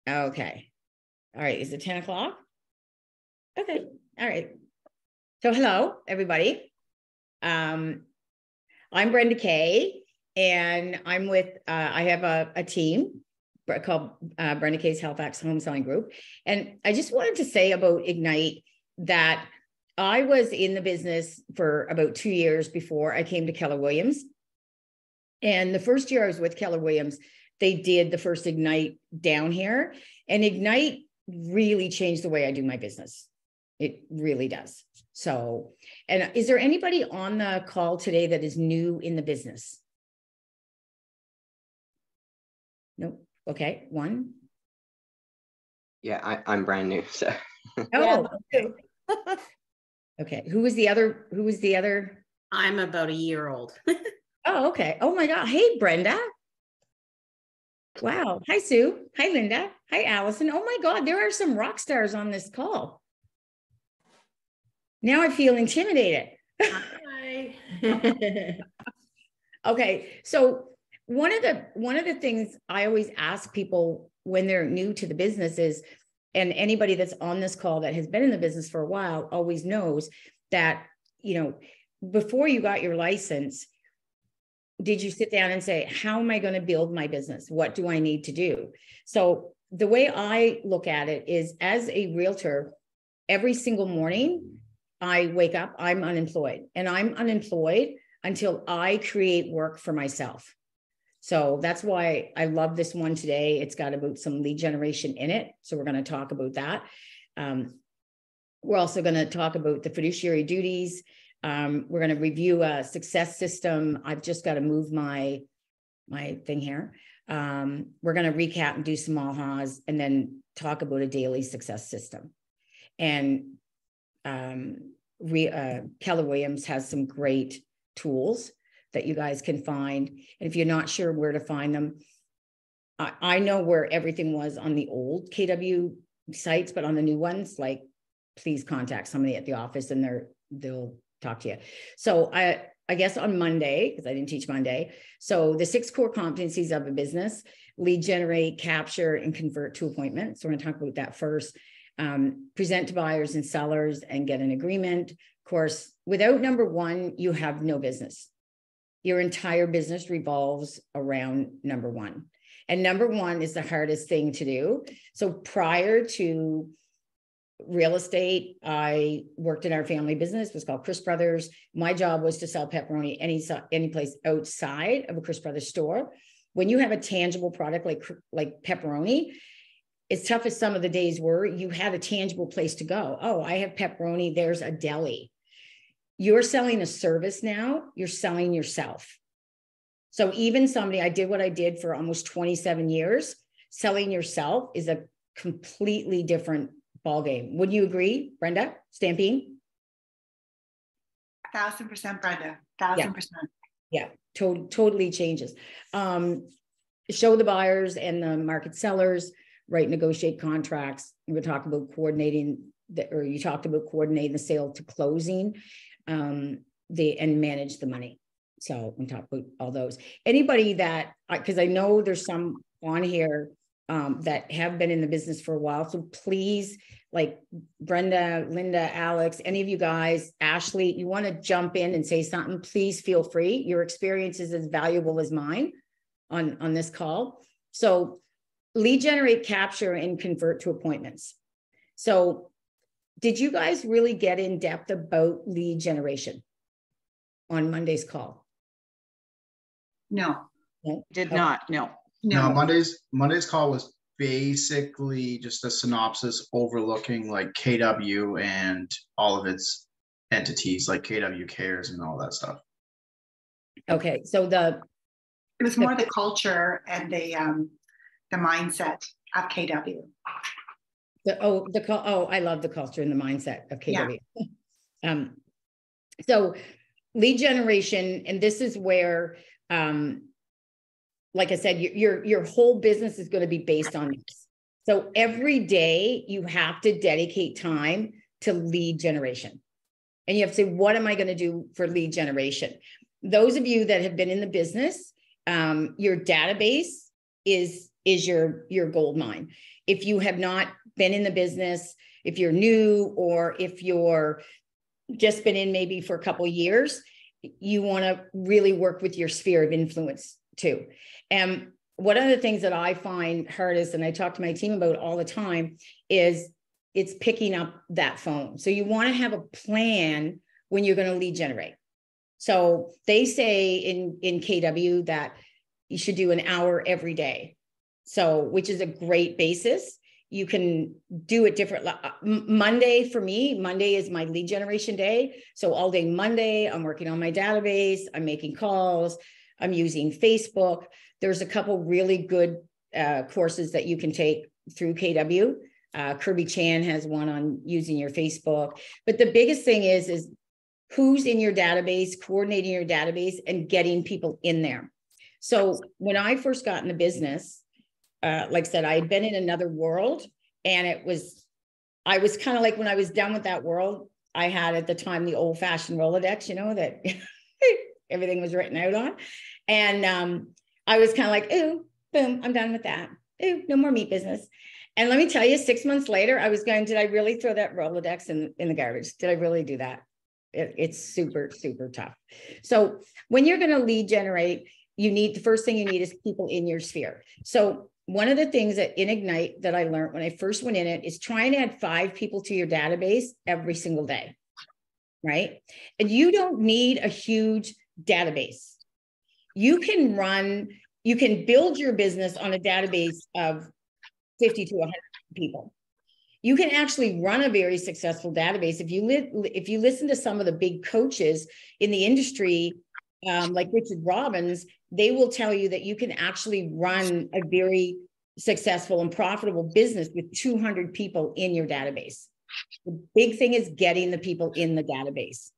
Okay. All right. Is it 10 o'clock? Okay. All right. So hello, everybody. I'm Brenda Kay, and I'm with, I have a team called Brenda Kay's Halifax Home Selling Group. And I just wanted to say about Ignite that I was in the business for about 2 years before I came to Keller Williams. And the first year I was with Keller Williams, they did the first Ignite down here. And Ignite really changed the way I do my business. It really does. So, and is there anybody on the call today that is new in the business? Nope. Okay, one. Yeah, I'm brand new. So. Oh, okay. Okay. Who was the other? I'm about a year old. Oh, okay. Oh my God. Hey, Brenda. Wow. Hi, Sue. Hi, Linda. Hi, Allison. Oh my God. There are some rock stars on this call. Now I feel intimidated. Hi. Okay. So one of the things I always ask people when they're new to the business is, and anybody that's on this call that has been in the business for a while always knows that, before you got your license, did you sit down and say, how am I going to build my business? What do I need to do? So the way I look at it is, as a realtor, every single morning I wake up, I'm unemployed, and I'm unemployed until I create work for myself. So that's why I love this one today. It's got about some lead generation in it. So we're going to talk about that. We're also going to talk about the fiduciary duties. We're going to review a success system. I've just got to move my thing here. We're going to recap and do some ahas, and then talk about a daily success system. And Keller Williams has some great tools that you guys can find. And if you're not sure where to find them, I know where everything was on the old KW sites, but on the new ones, like, please contact somebody at the office and they'll talk to you. So I guess on Monday, because I didn't teach Monday. So the 6 core competencies of a business: lead generate, capture, and convert to appointment. So we're going to talk about that first. Present to buyers and sellers and get an agreement. Of course, without number 1, you have no business. Your entire business revolves around number 1. And number 1 is the hardest thing to do. So prior to real estate, I worked in our family business. It was called Chris Brothers. My job was to sell pepperoni any place outside of a Chris Brothers store. When you have a tangible product like pepperoni, as tough as some of the days were, you had a tangible place to go. Oh, I have pepperoni. There's a deli. You're selling a service now. You're selling yourself. So even somebody, I did what I did for almost 27 years. Selling yourself is a completely different ballgame. Would you agree, Brenda Stampine? 1,000%, Brenda. 1,000%. Yeah, totally changes. Show the buyers and the market sellers, right? Negotiate contracts. We're talking about you talked about coordinating the sale to closing, and manage the money. So we talk about all those. Anybody that, because I know there's some on here that have been in the business for a while. So please, like Brenda, Linda, Alex, any of you guys, Ashley, you want to jump in and say something, please feel free. Your experience is as valuable as mine on this call. So lead generate, capture, and convert to appointments. So did you guys really get in depth about lead generation on Monday's call? No. Did not. No. Monday's call was basically just a synopsis overlooking like KW and all of its entities, like KW Cares and all that stuff. Okay, so it was more the culture and the mindset of KW. I love the culture and the mindset of KW. Yeah. So lead generation, and this is where, like I said, your whole business is going to be based on this. So every day you have to dedicate time to lead generation. And you have to say, what am I going to do for lead generation? Those of you that have been in the business, your database is is your gold mine. If you have not been in the business, if you're new, or if you're just been in maybe for a couple of years, you want to really work with your sphere of influence too. And one of the things that I find hardest, and I talk to my team about all the time, is it's picking up that phone. So you want to have a plan when you're going to lead generate. So they say in KW that you should do an hour every day. So, which is a great basis. You can do it different. Monday for me, Monday is my lead generation day. So all day Monday, I'm working on my database. I'm making calls. I'm using Facebook. There's a couple really good courses that you can take through KW. Kirby Chan has one on using your Facebook. But the biggest thing is who's in your database, coordinating your database, and getting people in there. So when I first got in the business, like I said, I had been in another world, and I was kind of like, when I was done with that world, I had at the time the old fashioned Rolodex, you know, that everything was written out on. And I was kind of like, ooh, boom, I'm done with that. Ooh, no more meat business. And let me tell you, 6 months later, I was going, did I really throw that Rolodex in the garbage? Did I really do that? It's super, super tough. So when you're going to lead generate, the first thing you need is people in your sphere. So one of the things that in Ignite that I learned when I first went in it is try and add 5 people to your database every single day, right? And you don't need a huge database. You can build your business on a database of 50 to 100 people. You can actually run a very successful database. If you listen to some of the big coaches in the industry, like Richard Robbins, they will tell you that you can actually run a very successful and profitable business with 200 people in your database. The big thing is getting the people in the database.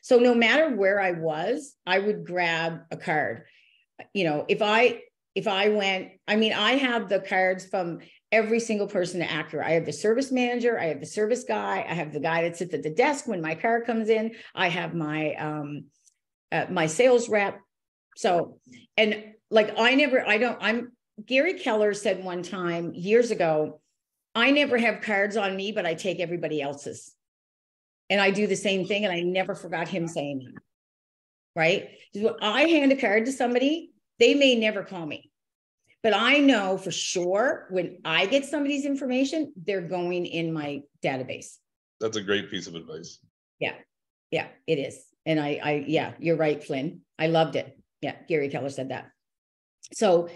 So no matter where I was, I would grab a card. You know, if I went, I have the cards from every single person at Acura. I have the service manager, I have the service guy, I have the guy that sits at the desk when my car comes in, I have my my sales rep. So, and like Gary Keller said one time years ago, I never have cards on me, but I take everybody else's. And I do the same thing. And I never forgot him saying that, right? When I hand a card to somebody, they may never call me, but I know for sure when I get somebody's information, they're going in my database. That's a great piece of advice. Yeah, it is. And yeah, you're right, Flynn. I loved it. Yeah, Gary Keller said that. So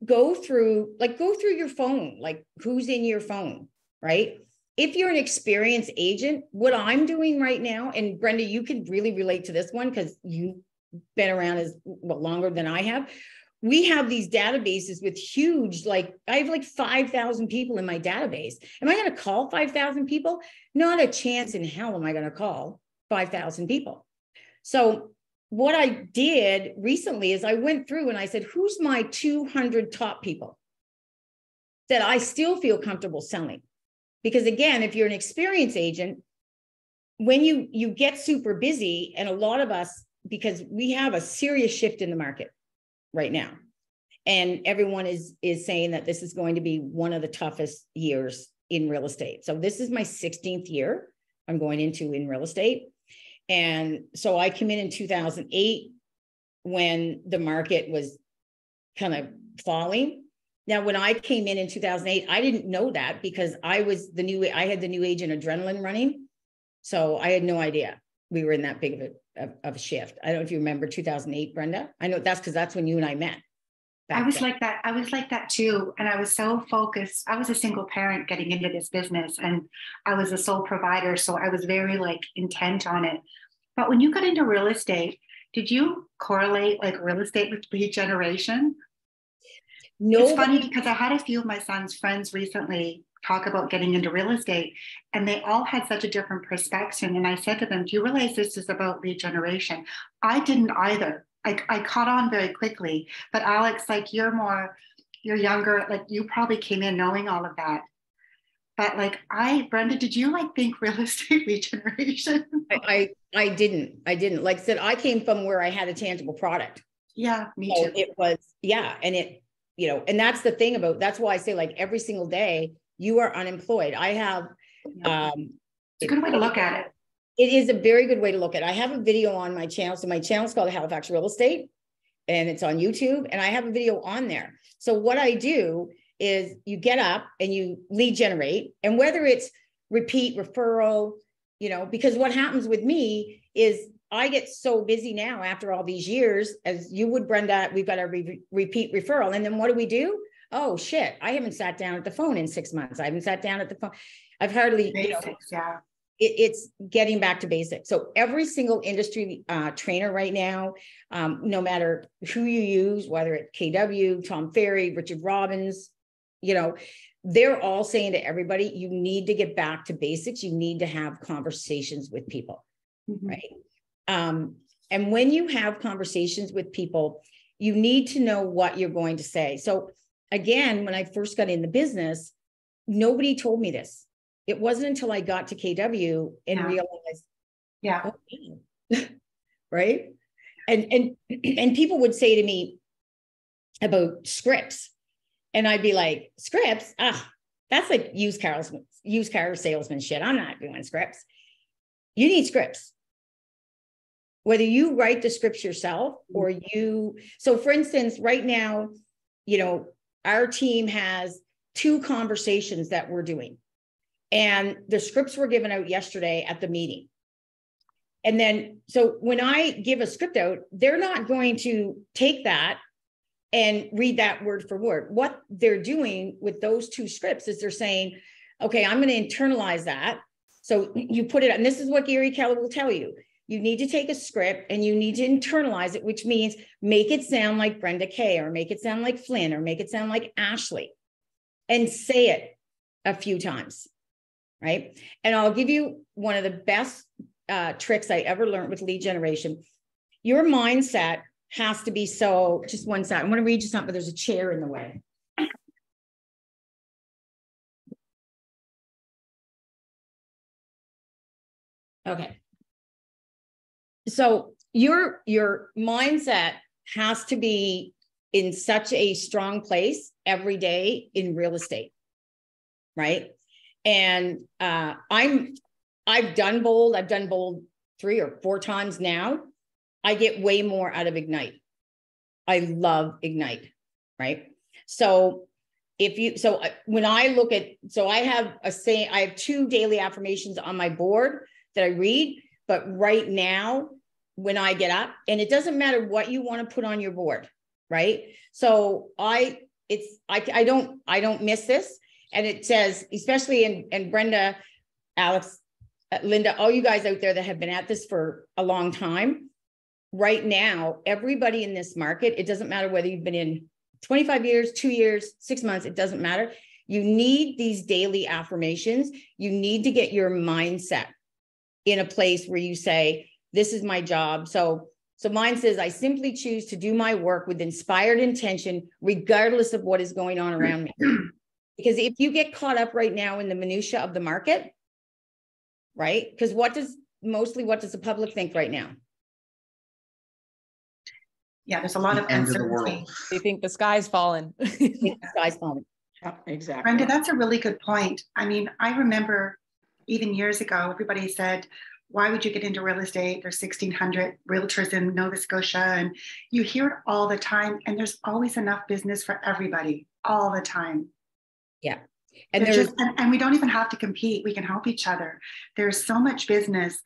go through your phone, like who's in your phone, right? If you're an experienced agent, what I'm doing right now, and Brenda, you can really relate to this one because you've been around longer than I have. We have these databases with huge, I have 5,000 people in my database. Am I going to call 5,000 people? Not a chance in hell am I going to call 5,000 people. So what I did recently is I went through and I said, who's my 200 top people that I still feel comfortable selling? Because again, if you're an experienced agent, when you get super busy, and a lot of us, because we have a serious shift in the market right now, and everyone is saying that this is going to be one of the toughest years in real estate. So this is my 16th year I'm going into in real estate. And so I came in 2008 when the market was kind of falling. Now, when I came in 2008, I didn't know that because I had the new agent adrenaline running. So I had no idea we were in that big of a shift. I don't know if you remember 2008, Brenda. I know that's when you and I met. I was like that. I was like that too. And I was so focused. I was a single parent getting into this business, and I was a sole provider. So I was very intent on it. But when you got into real estate, did you correlate real estate with lead generation? No. It's funny because I had a few of my son's friends recently talk about getting into real estate, and they all had such a different perspective. And I said to them, do you realize this is about lead generation? I didn't either. I caught on very quickly, but Alex, you're younger, you probably came in knowing all of that. But Brenda, did you think real estate lead generation? I didn't. Like I said, I came from where I had a tangible product. Yeah, me too. It was, yeah. And you know, and that's the thing about, that's why I say like every single day you are unemployed. I have, It's a good way to look at it. it is a very good way to look at it. I have a video on my channel. So my channel is called Halifax Real Estate and it's on YouTube and I have a video on there. So what I do is you get up and you lead generate, and whether it's repeat, referral, you know, because what happens with me is I get so busy now after all these years, as you would, Brenda, we've got a repeat referral. And then what do? Oh shit, I haven't sat down at the phone in 6 months. I haven't sat down at the phone. I've hardly, Basics, yeah. It's getting back to basics. So every single industry trainer right now, no matter who you use, whether it's KW, Tom Ferry, Richard Robbins, you know, they're all saying to everybody, you need to get back to basics. You need to have conversations with people, right? And when you have conversations with people, you need to know what you're going to say. So again, when I first got in the business, nobody told me this. It wasn't until I got to KW and realized, oh, right? And people would say to me about scripts, and I'd be like, scripts? That's like used car salesman shit. I'm not doing scripts. You need scripts. Whether you write the scripts yourself or you, so for instance, right now, you know, our team has 2 conversations that we're doing. And the scripts were given out yesterday at the meeting. And then, so when I give a script out, they're not going to take that and read that word for word. What they're doing with those 2 scripts is they're saying, okay, I'm going to internalize that. So you put it, and this is what Gary Keller will tell you. You need to take a script and you need to internalize it, which means make it sound like Brenda Kay, or make it sound like Flynn, or make it sound like Ashley, and say it a few times. Right. And I'll give you one of the best tricks I ever learned with lead generation. Your mindset has to be so, just one second. I want to read you something, but there's a chair in the way. Okay. So your mindset has to be in such a strong place every day in real estate. Right. And I've done bold 3 or 4 times now. I get way more out of Ignite. I love Ignite, right? So when I look at, so I have 2 daily affirmations on my board that I read, but right now when I get up, and it doesn't matter what you want to put on your board, right? So I don't miss this. And it says, especially and Brenda, Alex, Linda, all you guys out there that have been at this for a long time, right now, everybody in this market, it doesn't matter whether you've been in 25 years, 2 years, 6 months, it doesn't matter. You need these daily affirmations. You need to get your mindset in a place where you say, this is my job. So mine says, I simply choose to do my work with inspired intention, regardless of what is going on around me. Because if you get caught up right now in the minutia of the market, right? Because what does the public think right now? Yeah, there's a lot of End of the uncertainty. world. They think the sky's falling. The sky's falling. Yeah, exactly. Brenda, that's a really good point. I mean, I remember even years ago, everybody said, why would you get into real estate? There's 1,600 realtors in Nova Scotia, and you hear it all the time. And there's always enough business for everybody all the time. Yeah. And and we don't even have to compete. We can help each other. There's so much business.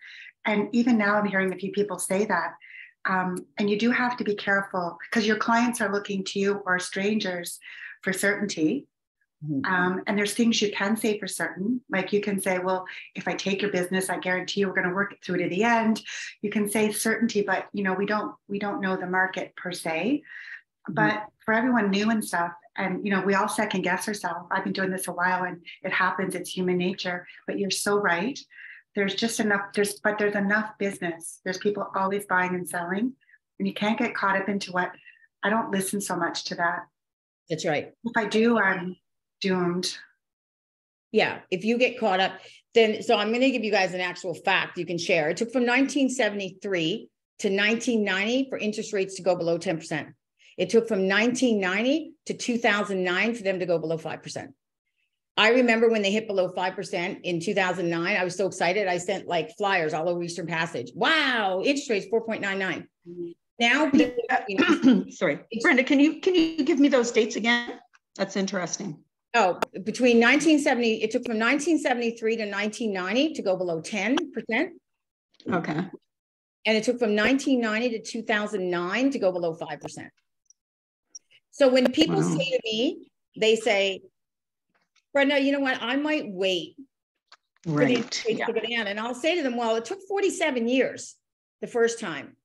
And even now I'm hearing a few people say that. And you do have to be careful because your clients are looking to you or strangers for certainty. And there's things you can say for certain. Like you can say, well, if I take your business, I guarantee you we're going to work it through to the end. You can say certainty, but we don't know the market per se. But for everyone new and stuff, and we all second guess ourselves. I've been doing this a while and it happens, it's human nature, but you're so right. There's just enough, there's enough business. There's people always buying and selling, and you can't get caught up into what, I don't listen so much to that. That's right. If I do, I'm doomed. Yeah. If you get caught up, then, so I'm going to give you guys an actual fact you can share. It took from 1973 to 1990 for interest rates to go below 10%. It took from 1990 to 2009 for them to go below 5%. I remember when they hit below 5% in 2009, I was so excited. I sent like flyers all over Eastern Passage. Wow, interest rates 4.99. Now, people, Sorry, Brenda, can you give me those dates again? That's interesting. oh, between 1970, it took from 1973 to 1990 to go below 10%. Okay. And it took from 1990 to 2009 to go below 5%. So when people say to me, they say, Brenda, you know what? I might wait for these rates to go down. And I'll say to them, well, it took 47 years the first time,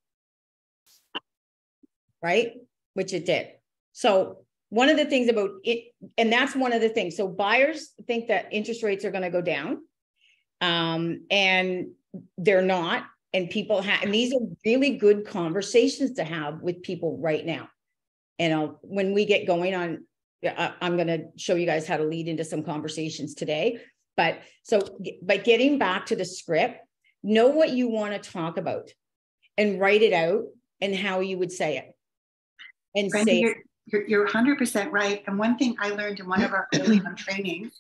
right? Which it did. So one of the things about it, and that's one of the things. So buyers think that interest rates are going to go down, and they're not. And people have, and these are really good conversations to have with people right now. And when we get going on, I'm going to show you guys how to lead into some conversations today. But getting back to the script, know what you want to talk about and write it out and how you would say it. And Brenda, say, you're 100% right. And one thing I learned in one of our early trainings,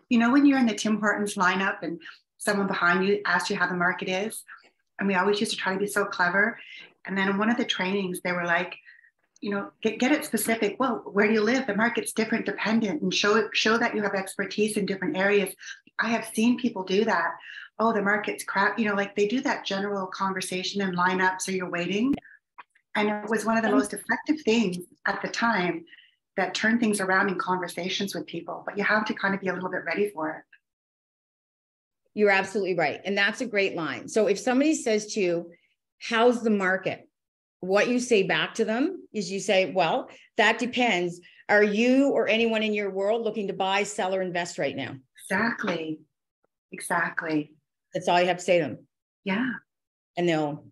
you know, when you're in the Tim Hortons lineup and someone behind you asks you how the market is, and we always used to try to be so clever. And then in one of the trainings, they were like, you know, get it specific. Well, where do you live? The market's different, dependent, and show that you have expertise in different areas. I have seen people do that. Oh, the market's crap. You know, like they do that general conversation and line up so you're waiting. And it was one of the most effective things at the time that turned things around in conversations with people. But you have to kind of be a little bit ready for it. You're absolutely right. And that's a great line. So if somebody says to you, how's the market? What you say back to them is you say, well, that depends. Are you or anyone in your world looking to buy, sell, or invest right now? Exactly. That's all you have to say to them. Yeah. And they'll.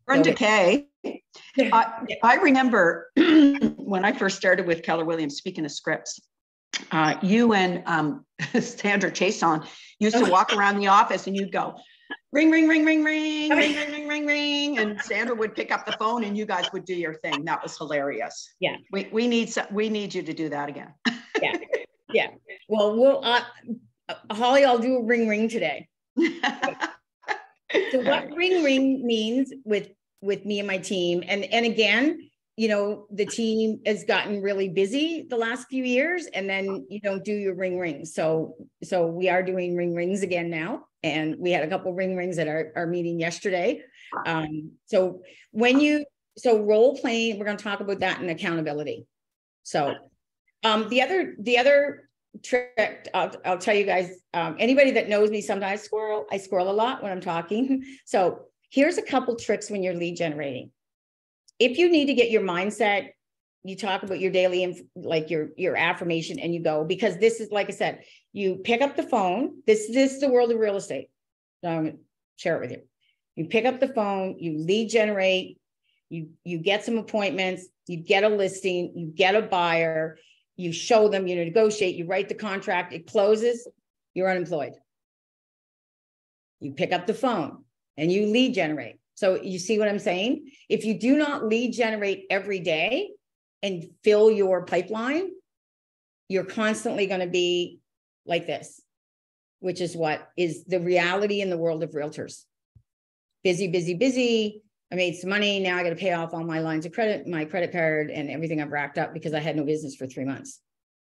Brenda Kay, I remember when I first started with Keller Williams, speaking of scripts, you and Sandra Chason used to walk around the office and you'd go, ring, ring, ring, ring, ring, ring, ring, ring, ring, ring. And Sandra would pick up the phone and you guys would do your thing. That was hilarious. Yeah. We need you to do that again. Yeah. Yeah. Well, Holly, I'll do a ring, ring today. So what ring, ring means with me and my team. And again, you know, the team has gotten really busy the last few years, and then you don't do your ring rings. So we are doing ring rings again now. And we had a couple of ring rings at our meeting yesterday. So role playing, we're going to talk about that in accountability. So the other trick, I'll tell you guys, anybody that knows me, sometimes I squirrel a lot when I'm talking. So here's a couple tricks when you're lead generating. If you need to get your mindset, you talk about your daily, like your affirmation, and you go, because this is, like I said, you pick up the phone. This is the world of real estate. So I'm going to share it with you. You pick up the phone, you lead generate, you get some appointments, you get a listing, you get a buyer, you show them, you negotiate, you write the contract, it closes, you're unemployed. You pick up the phone and you lead generate. So you see what I'm saying? If you do not lead generate every day and fill your pipeline, you're constantly going to be like this, which is what is the reality in the world of realtors. Busy, busy, busy. I made some money. Now I got to pay off all my lines of credit, my credit card, and everything I've racked up because I had no business for 3 months.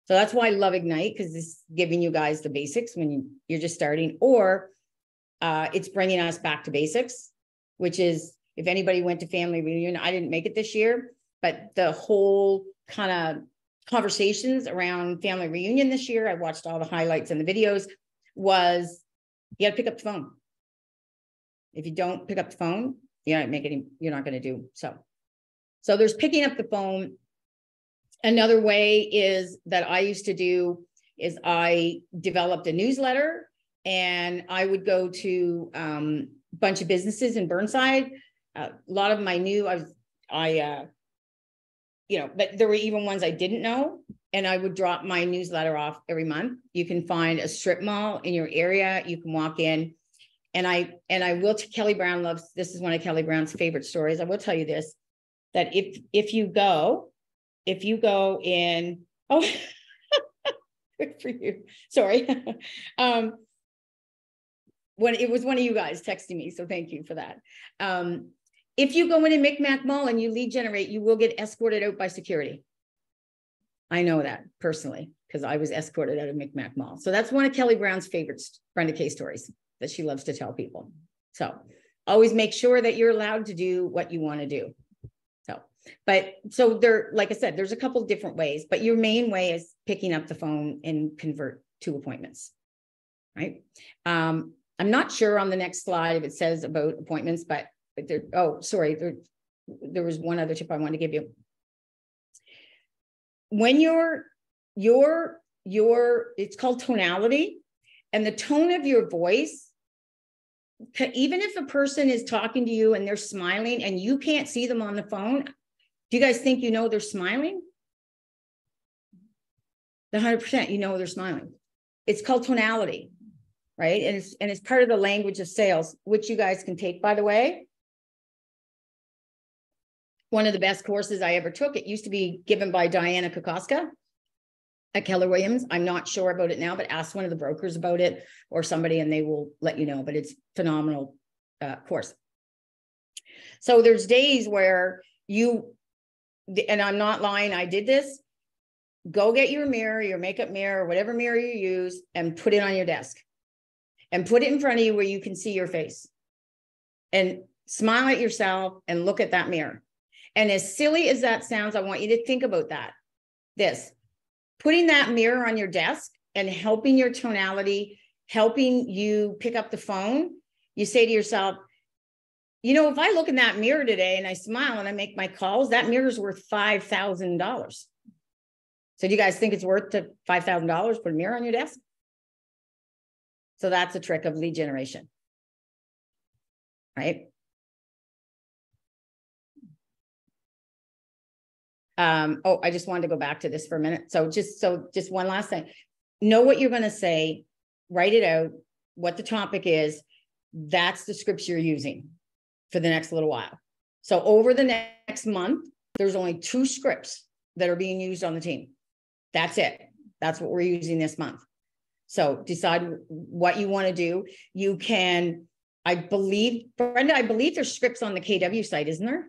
So that's why I love Ignite, because it's giving you guys the basics when you're just starting, or it's bringing us back to basics, which is, if anybody went to family reunion, I didn't make it this year, but the whole kind of conversations around family reunion this year, I watched all the highlights and the videos, was you got to pick up the phone. If you don't pick up the phone, you're not going to do so. So there's picking up the phone. Another way is that I used to do is I developed a newsletter, and I would go to a bunch of businesses in Burnside. A lot of them I knew. But there were even ones I didn't know, and I would drop my newsletter off every month. You can find a strip mall in your area. You can walk in, and I will. Kelly Brown loves, this is one of Kelly Brown's favorite stories. I will tell you this, that if you go if you go in, oh, good for you. Sorry. When it was one of you guys texting me, so thank you for that. If you go in a Micmac Mall and you lead generate, you will get escorted out by security. I know that personally because I was escorted out of Micmac Mall. So that's one of Kelly Brown's favorite Brenda Kay stories that she loves to tell people. So always make sure that you're allowed to do what you want to do. So there, like I said, there's a couple of different ways, but your main way is picking up the phone and convert to appointments, right? I'm not sure on the next slide if it says about appointments, but there, oh, sorry, there was one other tip I wanted to give you. When it's called tonality, and the tone of your voice, even if a person is talking to you and they're smiling and you can't see them on the phone, do you guys think you know they're smiling? 100% you know they're smiling. It's called tonality, right? And it's part of the language of sales, which you guys can take, by the way. One of the best courses I ever took, it used to be given by Diana Kokoska at Keller Williams. I'm not sure about it now, but ask one of the brokers about it or somebody and they will let you know, but it's phenomenal course. So there's days where and I'm not lying, I did this, go get your mirror, your makeup mirror, whatever mirror you use, and put it on your desk and put it in front of you where you can see your face and smile at yourself and look at that mirror. And as silly as that sounds, I want you to think about that. Putting that mirror on your desk and helping your tonality, helping you pick up the phone, you say to yourself, you know, if I look in that mirror today and I smile and I make my calls, that mirror is worth $5,000. So do you guys think it's worth the $5,000, put a mirror on your desk? So that's a trick of lead generation, right? Oh, I just wanted to go back to this for a minute. So just one last thing. Know what you're going to say, write it out, what the topic is. That's the scripts you're using for the next little while. So over the next month, there's only 2 scripts that are being used on the team. That's it. That's what we're using this month. So decide what you want to do. You can, I believe, Brenda, I believe there's scripts on the KW site, isn't there?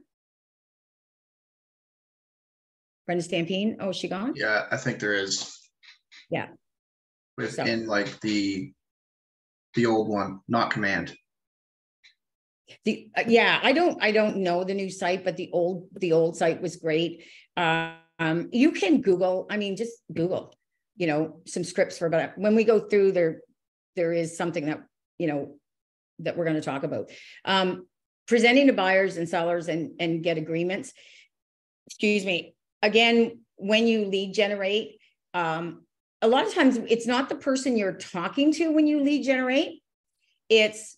Brenda Stampine. Oh, is she gone? Yeah, I think there is. Yeah. Within like the old one, not command. Yeah, I don't know the new site, but the old site was great. You can Google, I mean, just Google, you know, some scripts for, but when we go through there is something that, you know, that we're going to talk about. Presenting to buyers and sellers and get agreements. Excuse me. Again, when you lead generate, a lot of times it's not the person you're talking to when you lead generate, it's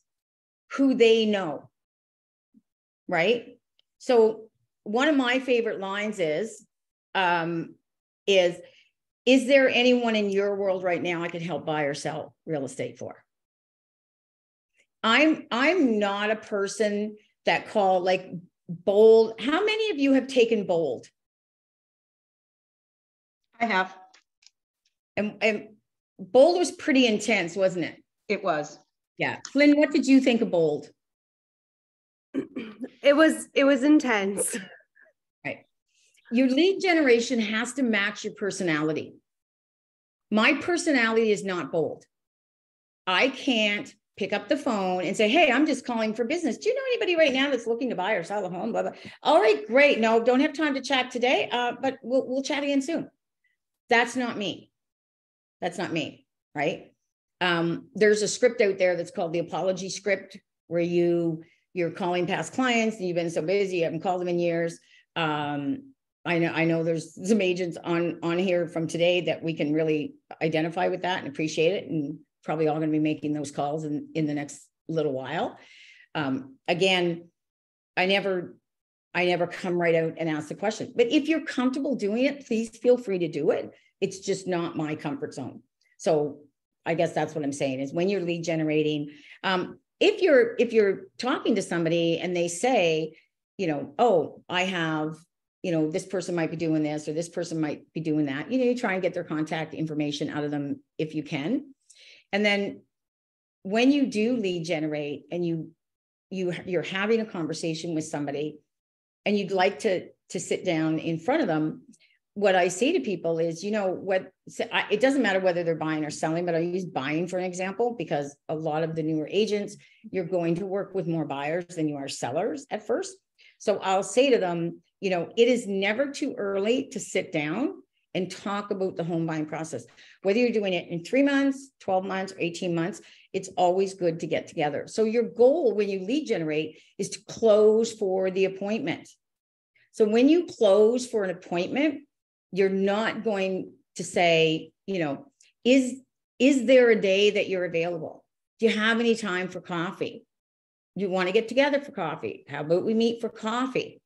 who they know, right? So one of my favorite lines is there anyone in your world right now I could help buy or sell real estate for? I'm not a person that call like bold. How many of you have taken bold? I have. And bold was pretty intense, wasn't it? It was. Yeah. Flynn, what did you think of bold? It was intense. Right. Your lead generation has to match your personality. My personality is not bold. I can't pick up the phone and say, hey, I'm just calling for business. Do you know anybody right now that's looking to buy or sell a home? Blah, blah. All right, great. No, don't have time to chat today, but we'll chat again soon. That's not me. That's not me, right? There's a script out there that's called the apology script, where you're calling past clients and you've been so busy, you haven't called them in years. I know there's some agents on here from today that we can really identify with that and appreciate it, and probably all going to be making those calls in the next little while. Again, I never come right out and ask the question, but if you're comfortable doing it, please feel free to do it. It's just not my comfort zone. So I guess that's what I'm saying is when you're lead generating, if you're talking to somebody and they say, you know, oh, I have, you know, this person might be doing this or this person might be doing that. You know, you try and get their contact information out of them if you can. And then when you do lead generate and you're having a conversation with somebody and you'd like to sit down in front of them, what I say to people is, you know, it doesn't matter whether they're buying or selling, but I use buying for an example, because a lot of the newer agents, you're going to work with more buyers than you are sellers at first. So I'll say to them, you know, it is never too early to sit down and talk about the home buying process. Whether you're doing it in 3 months, 12 months, or 18 months, it's always good to get together. So your goal when you lead generate is to close for the appointment. So when you close for an appointment, you're not going to say, you know, is there a day that you're available? Do you have any time for coffee? Do you want to get together for coffee? How about we meet for coffee?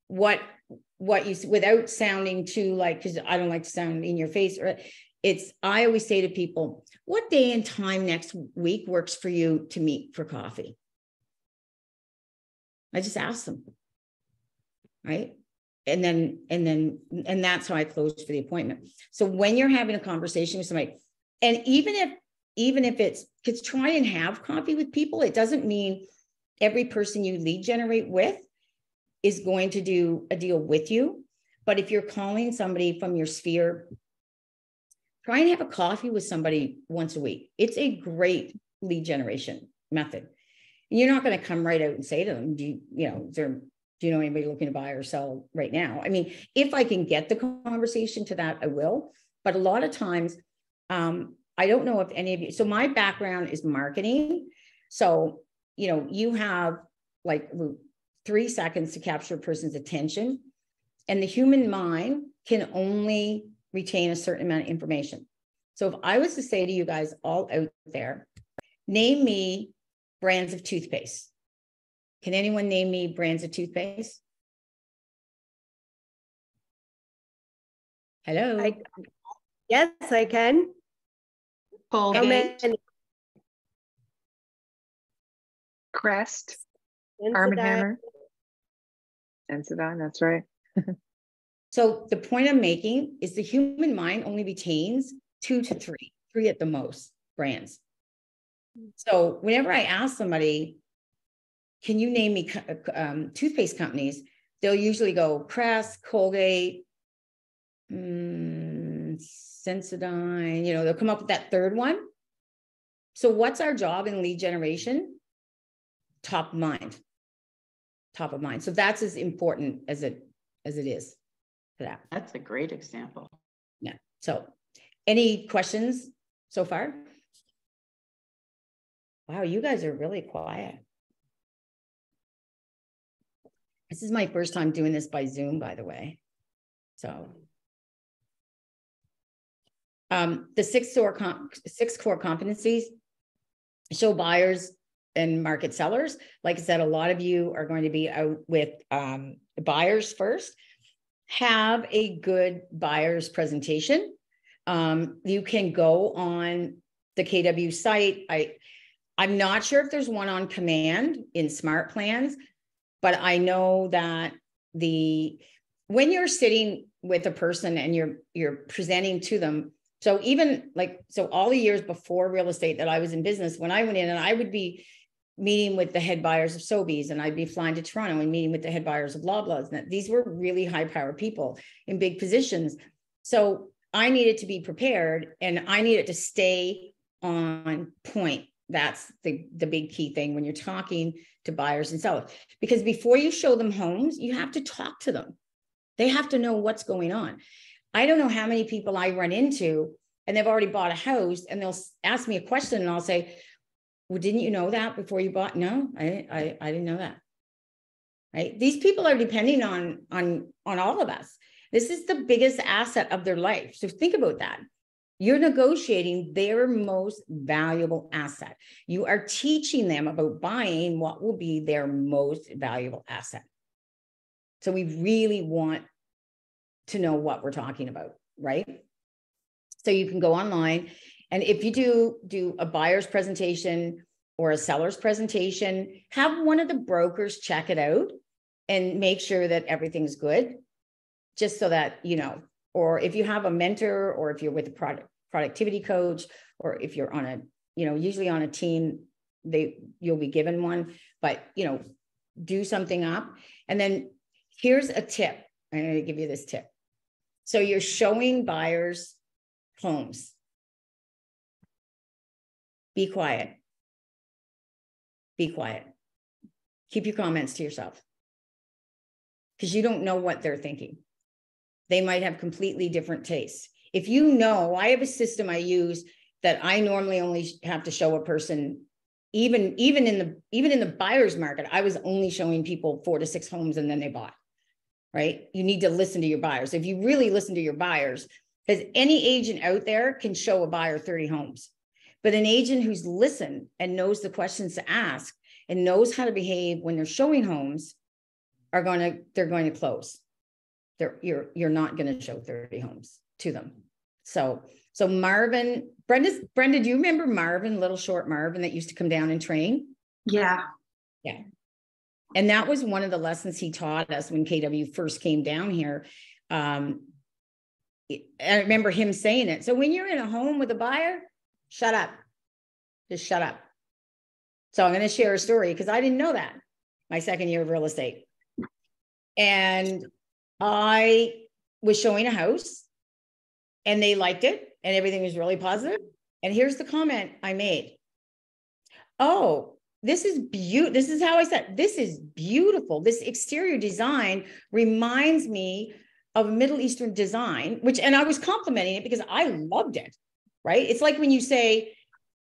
What you, without sounding too like, because I don't like to sound in your face, or I always say to people, what day and time next week works for you to meet for coffee? I just ask them, right? And that's how I close for the appointment. So when you're having a conversation with somebody, and even if it's try and have coffee with people, it doesn't mean every person you lead generate with is going to do a deal with you. But if you're calling somebody from your sphere, try and have a coffee with somebody once a week. It's a great lead generation method. And you're not going to come right out and say to them, do you know anybody looking to buy or sell right now? I mean, if I can get the conversation to that, I will. But a lot of times, I don't know if any of you, so my background is marketing. So, you know, you have like 3 seconds to capture a person's attention, and the human mind can only retain a certain amount of information. So if I was to say to you guys all out there, name me brands of toothpaste. Can anyone name me brands of toothpaste? Hello? Yes, I can. Colgate. Crest, Arm & Hammer, Sensodyne, that's right. So the point I'm making is the human mind only retains 2 to 3 at the most brands. So whenever I ask somebody, can you name me toothpaste companies? They'll usually go Crest, Colgate, Sensodyne, you know, they'll come up with that third one. So what's our job in lead generation? Top of mind. So that's as important as it is for that. That's a great example. Yeah. So any questions so far? Wow, you guys are really quiet. This is my first time doing this by Zoom, by the way. So the six core competencies show buyers and market sellers. Like I said, a lot of you are going to be out with buyers first. Have a good buyer's presentation. You can go on the KW site. I'm not sure if there's one on command in Smart Plans, but I know that when you're sitting with a person and you're presenting to them, so even so all the years before real estate that I was in business, when I went in and I would be meeting with the head buyers of Sobeys, and I'd be flying to Toronto and meeting with the head buyers of Loblaws, and these were really high power people in big positions. So I needed to be prepared and I needed to stay on point. That's the big key thing when you're talking to buyers and sellers, because before you show them homes, you have to talk to them. They have to know what's going on. I don't know how many people I run into and they've already bought a house and they'll ask me a question and I'll say, well, didn't you know that before you bought? No, I didn't know that. Right? These people are depending on all of us. This is the biggest asset of their life. So think about that. You're negotiating their most valuable asset. You are teaching them about buying what will be their most valuable asset. So we really want to know what we're talking about, right? So you can go online, and if you do a buyer's presentation or a seller's presentation, have one of the brokers check it out and make sure that everything's good, just so that, you know, or if you have a mentor, or if you're with a productivity coach, or if you're on a, you know, usually on a team, you'll be given one, but, you know, do something up. And then here's a tip. I'm going to give you this tip. So you're showing buyers homes. Be quiet. Be quiet. Keep your comments to yourself, because you don't know what they're thinking. They might have completely different tastes. If you know, I have a system I use that I normally only have to show a person, even in the buyer's market, I was only showing people 4 to 6 homes and then they bought, right? You need to listen to your buyers. If you really listen to your buyers, because any agent out there can show a buyer 30 homes, but an agent who's listened and knows the questions to ask and knows how to behave when they're showing homes they're going to close. You're not going to show 30 homes to them. So Marvin, Brenda, do you remember Marvin, little short Marvin that used to come down and train? Yeah. Yeah. And that was one of the lessons he taught us when KW first came down here. I remember him saying it. So when you're in a home with a buyer, shut up. Just shut up. So I'm going to share a story, because I didn't know that my second year of real estate. And I was showing a house and they liked it and everything was really positive. And here's the comment I made. Oh, this is beautiful. This is how I said, this is beautiful. This exterior design reminds me of Middle Eastern design, and I was complimenting it because I loved it, right? It's like when you say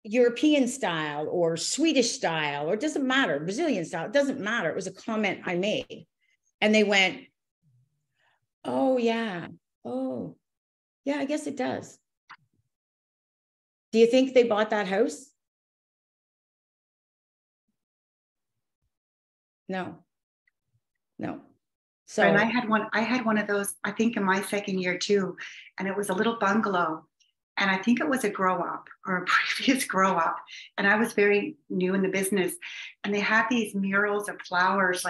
European style or Swedish style, or it doesn't matter, Brazilian style, it doesn't matter. It was a comment I made. And they went, oh yeah. Oh yeah, I guess it does. Do you think they bought that house? No. So, and I had one of those, I think in my second year too, and it was a little bungalow, and I think it was a grow up or a previous grow up, and I was very new in the business, and they had these murals of flowers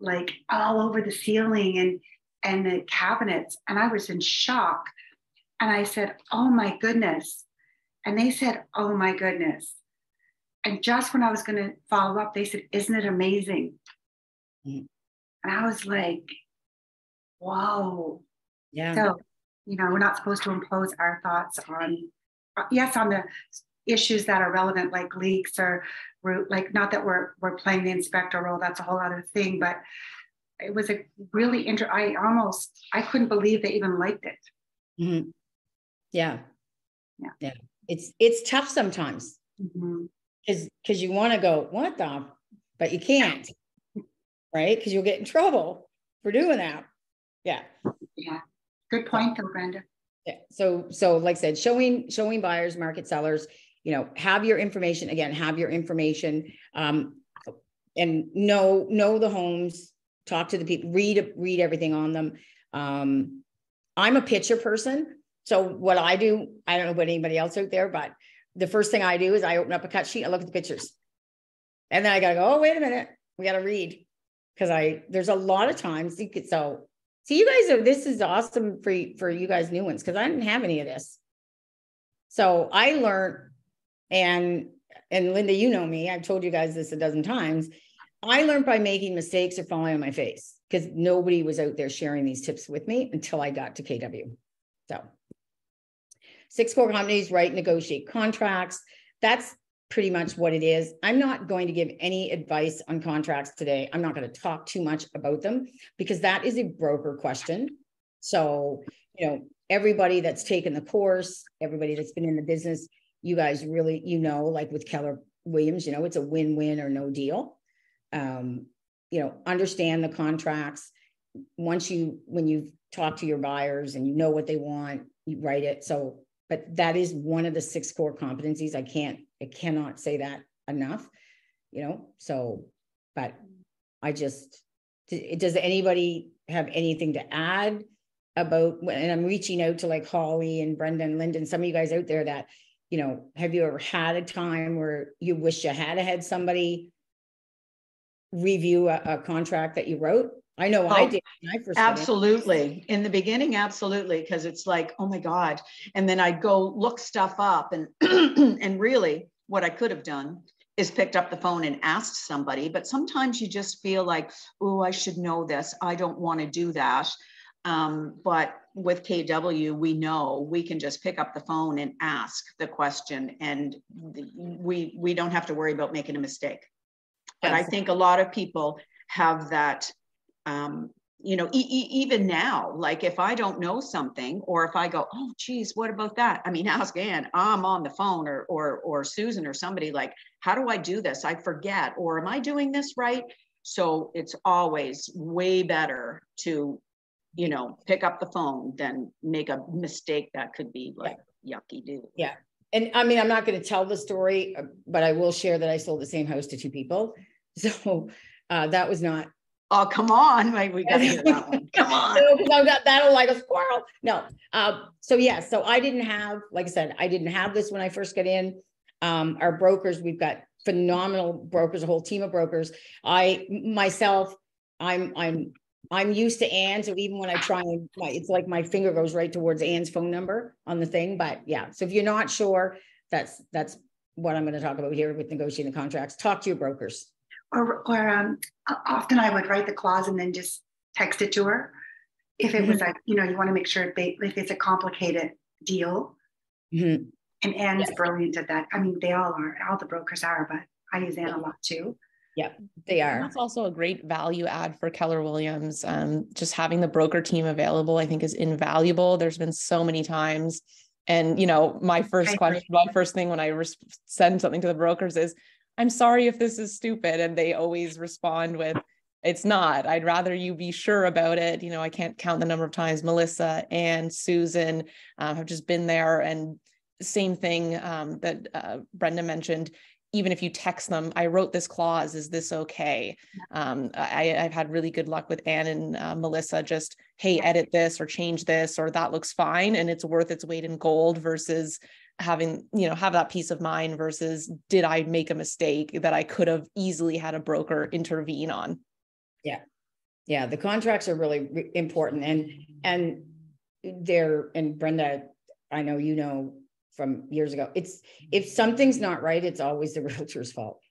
like all over the ceiling and the cabinets, and I was in shock, and I said, oh my goodness, and they said, oh my goodness, and just when I was going to follow up, they said, isn't it amazing? Mm-hmm. And I was like, whoa. Yeah. So, you know, we're not supposed to impose our thoughts on the issues that are relevant, like leaks or like, not that we're playing the inspector role, that's a whole other thing, but it was a really I couldn't believe they even liked it. Mm-hmm. Yeah. It's tough sometimes, because you want to go, what the, but you can't. Right? Because you'll get in trouble for doing that. Yeah. Yeah. Good point though, Brenda. Yeah. So like I said, showing buyers, market sellers, you know, have your information, and know the homes, talk to the people, read everything on them. I'm a picture person. So what I do, I don't know about anybody else out there, but the first thing I do is I open up a cut sheet, I look at the pictures. And then I got to go, oh, wait a minute. We got to read. Because there's a lot of times so you guys this is awesome for you guys new ones, because I didn't have any of this. So I learned, and Linda, you know me, I've told you guys this a dozen times. I learned by making mistakes or falling on my face, because nobody was out there sharing these tips with me until I got to KW. So 6 core companies, write, negotiate contracts. That's pretty much what it is. I'm not going to give any advice on contracts today. I'm not going to talk too much about them, because that is a broker question. So, you know, everybody that's taken the course, everybody that's been in the business, you guys really, you know, like with Keller Williams, you know, it's a win-win or no deal. You know, understand the contracts. When you talk to your buyers and you know what they want, you write it. So, but that is one of the 6 core competencies. I cannot say that enough, you know, so, but does anybody have anything to add about, and I'm reaching out to like Holly and Brenda and Lyndon, some of you guys out there that, you know, have you ever had a time where you wish you had somebody review a contract that you wrote? I know I did when I first got in. Absolutely. In the beginning, absolutely, because it's like, oh my God. And then I'd go look stuff up, and and really what I could have done is picked up the phone and asked somebody. But sometimes you just feel like, oh, I should know this. I don't want to do that. But with KW, we know we can just pick up the phone and ask the question, and we don't have to worry about making a mistake. But I think a lot of people have that, you know, even now, like if I don't know something, or if I go, oh, geez, what about that? I mean, ask Ann, I'm on the phone, or Susan or somebody, like, how do I do this? I forget, or am I doing this right? So it's always way better to, you know, pick up the phone than make a mistake that could be like yucky do. Yeah. And I mean, I'm not going to tell the story, but I will share that I sold the same house to 2 people. So that was not. Oh, come on. We got to hear that one. Come on. So I got that'll like a squirrel. No. So yeah, so I didn't have, like I said, I didn't have this when I first got in. Our brokers, we've got phenomenal brokers, a whole team of brokers. I'm used to Ann, so even when I try and it's like my finger goes right towards Ann's phone number on the thing. But yeah, so if you're not sure, that's what I'm going to talk about here with negotiating contracts. Talk to your brokers. Or often I would write the clause and then just text it to her. If it was like, you know, you want to make sure if it's a complicated deal. And Ann's brilliant at that. I mean, they all are, all the brokers are, but I use Ann a lot too. Yeah, they are. And that's also a great value add for Keller Williams. Just having the broker team available, I think, is invaluable. There's been so many times. And, you know, my first thing when I send something to the brokers is, I'm sorry if this is stupid. And they always respond with, it's not. I'd rather you be sure about it. You know, I can't count the number of times Melissa and Susan have just been there. And same thing that Brenda mentioned, even if you text them, I wrote this clause, is this okay? I've had really good luck with Ann and Melissa, just, hey, edit this or change this, or that looks fine. And it's worth its weight in gold versus having, you know, have that peace of mind versus did I make a mistake that I could have easily had a broker intervene on? Yeah. Yeah. The contracts are really important. And Brenda, I know, you know, from years ago, it's, if something's not right, it's always the realtor's fault.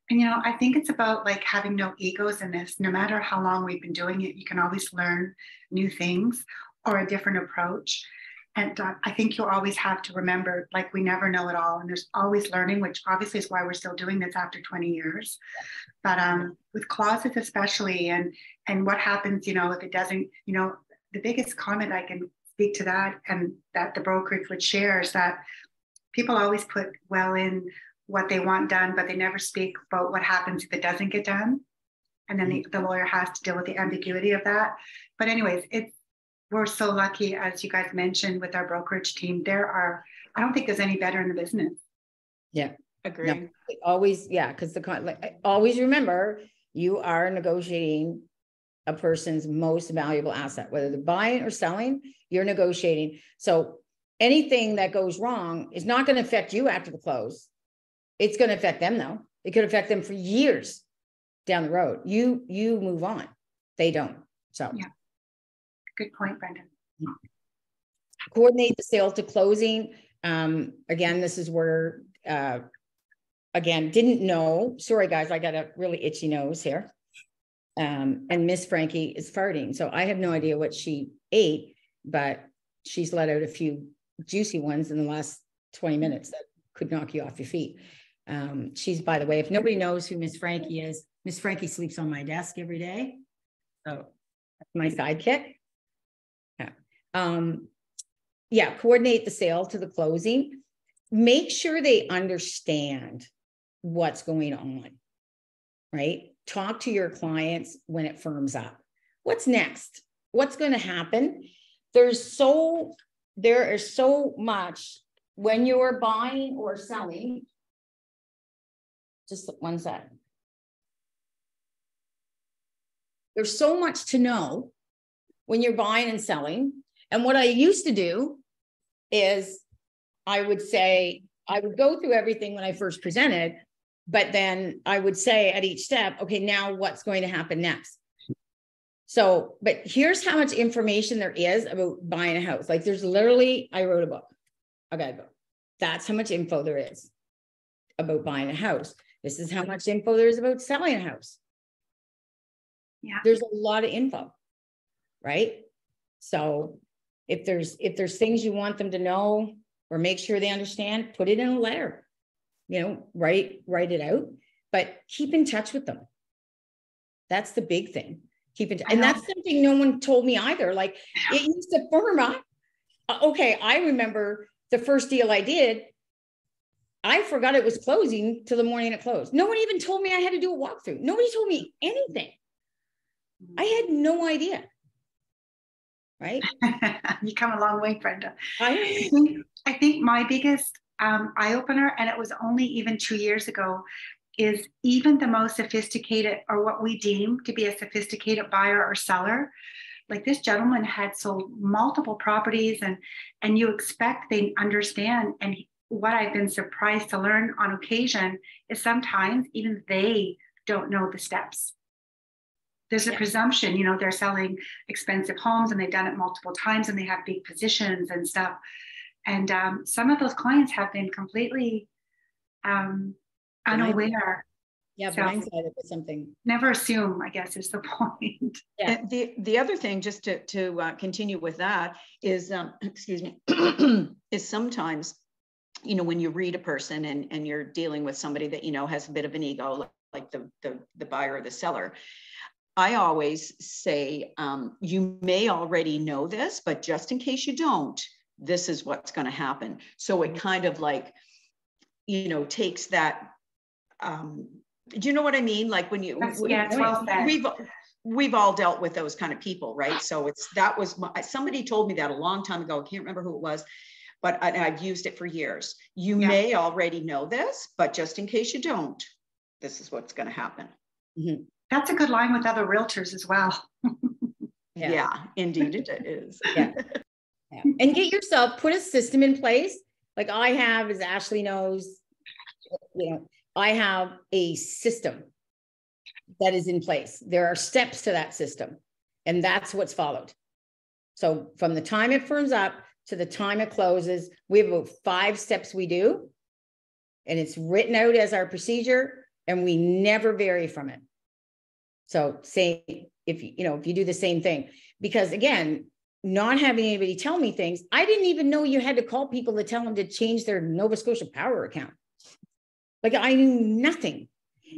And, you know, I think it's about like having no egos in this. No matter how long we've been doing it, you can always learn new things or a different approach. And I think you'll always have to remember, like, we never know it all. And there's always learning, which obviously is why we're still doing this after 20 years. But with clauses especially, and what happens, you know, if it doesn't, you know, the biggest comment I can speak to that, and that the brokerage would share, is that people always put well in what they want done, but they never speak about what happens if it doesn't get done. And then the lawyer has to deal with the ambiguity of that. But anyways, we're so lucky, as you guys mentioned, with our brokerage team. I don't think there's any better in the business. Yeah. Agree. No, always. Yeah. Cause always remember, you are negotiating a person's most valuable asset, whether they're buying or selling, you're negotiating. So anything that goes wrong is not going to affect you after the close. It's going to affect them though. It could affect them for years down the road. You move on. They don't. So yeah. Good point, Brenda. Coordinate the sale to closing. Again, this is where, didn't know. Sorry, guys, I got a really itchy nose here. And Miss Frankie is farting. So I have no idea what she ate, but she's let out a few juicy ones in the last 20 minutes that could knock you off your feet. She's, by the way, if nobody knows who Miss Frankie is, Miss Frankie sleeps on my desk every day. So that's my sidekick. Coordinate the sale to the closing. Make sure they understand what's going on, right? Talk to your clients when it firms up. What's next? What's going to happen? There is so much when you're buying or selling. Just one sec. There's so much to know when you're buying and selling. And what I used to do is I would go through everything when I first presented, But then I would say at each step, okay, now what's going to happen next? So, but here's how much information there is about buying a house. Like there's literally, I wrote a book, a guidebook. That's how much info there is about buying a house. This is how much info there is about selling a house. Yeah. There's a lot of info, right? So if there's things you want them to know or make sure they understand, put it in a letter, write it out, but keep in touch with them. That's the big thing. And that's something no one told me either. Like it used to firm up. Okay. I remember the first deal I did, I forgot it was closing till the morning it closed. No one even told me I had to do a walkthrough. Nobody told me anything. I had no idea. Right? You come a long way, Brenda. I think my biggest eye-opener, and it was only even 2 years ago, is even the most sophisticated, or what we deem to be a sophisticated buyer or seller. Like this gentleman had sold multiple properties, and you expect they understand. And what I've been surprised to learn on occasion is sometimes even they don't know the steps. There's a presumption, they're selling expensive homes and they've done it multiple times and they have big positions and stuff. And some of those clients have been completely unaware. Yeah, blindsided with something. Never assume, I guess, is the point. Yeah. The other thing, just to continue with that, is excuse me, is sometimes, when you read a person and you're dealing with somebody that has a bit of an ego, like the buyer or the seller. I always say, you may already know this, but just in case you don't, this is what's going to happen. So it kind of like, takes that, do you know what I mean? Like when we've all dealt with those kind of people, right? So somebody told me that a long time ago. I can't remember who it was, but I've used it for years. You may already know this, but just in case you don't, this is what's going to happen. Mm-hmm. That's a good line with other realtors as well. Yeah, indeed it is. Yeah. And get yourself, put a system in place. Like I have, as Ashley knows, I have a system that is in place. There are steps to that system, and that's what's followed. So from the time it firms up to the time it closes, we have about 5 steps we do, and it's written out as our procedure, and we never vary from it. So say if you do the same thing, because again, not having anybody tell me things, I didn't even know you had to call people to tell them to change their Nova Scotia Power account. Like I knew nothing.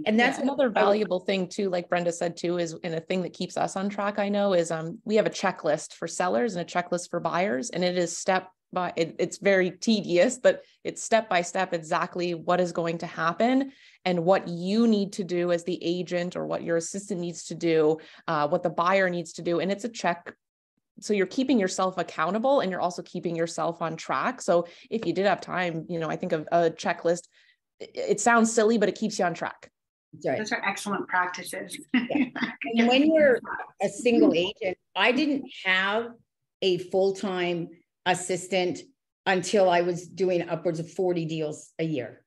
And that's another valuable thing too, like Brenda said too, is, and a thing that keeps us on track, I know, is we have a checklist for sellers and a checklist for buyers, and it is it's very tedious, but it's step by step exactly what is going to happen and what you need to do as the agent, or what your assistant needs to do, what the buyer needs to do. And it's a check. So you're keeping yourself accountable, and you're also keeping yourself on track. So if you did have time, I think of a checklist, it sounds silly, but it keeps you on track. That's right. Those are excellent practices. Yeah. And when you're a single agent, I didn't have a full-time assistant until I was doing upwards of 40 deals a year.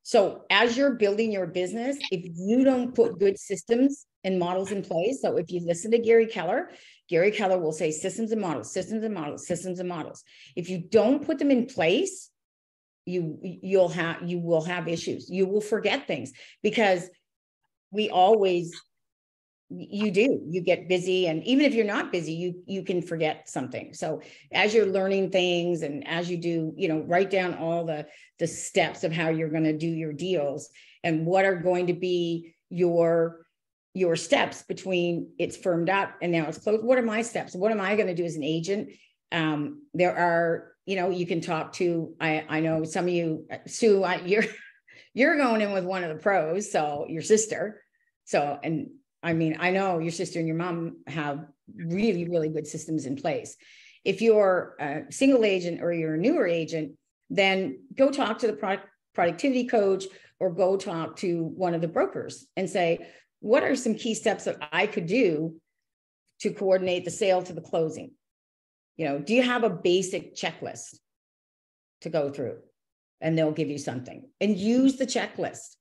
So as you're building your business, if you don't put good systems and models in place, so if you listen to Gary Keller will say systems and models, systems and models, systems and models. If you don't put them in place, you will have issues. You will forget things, because you get busy, and even if you're not busy, you can forget something. So as you're learning things, and as you do, write down all the steps of how you're going to do your deals, and what are going to be your steps between it's firmed up and now it's closed. What are my steps? What am I going to do as an agent? There are, you can talk to, I know some of you, Sue, you're going in with one of the pros, so your sister. So, and I mean, I know your sister and your mom have really, really good systems in place. If you're a single agent or you're a newer agent, then go talk to the productivity coach, or go talk to one of the brokers and say, what are some key steps that I could do to coordinate the sale to the closing? Do you have a basic checklist to go through? And they'll give you something, and use the checklist.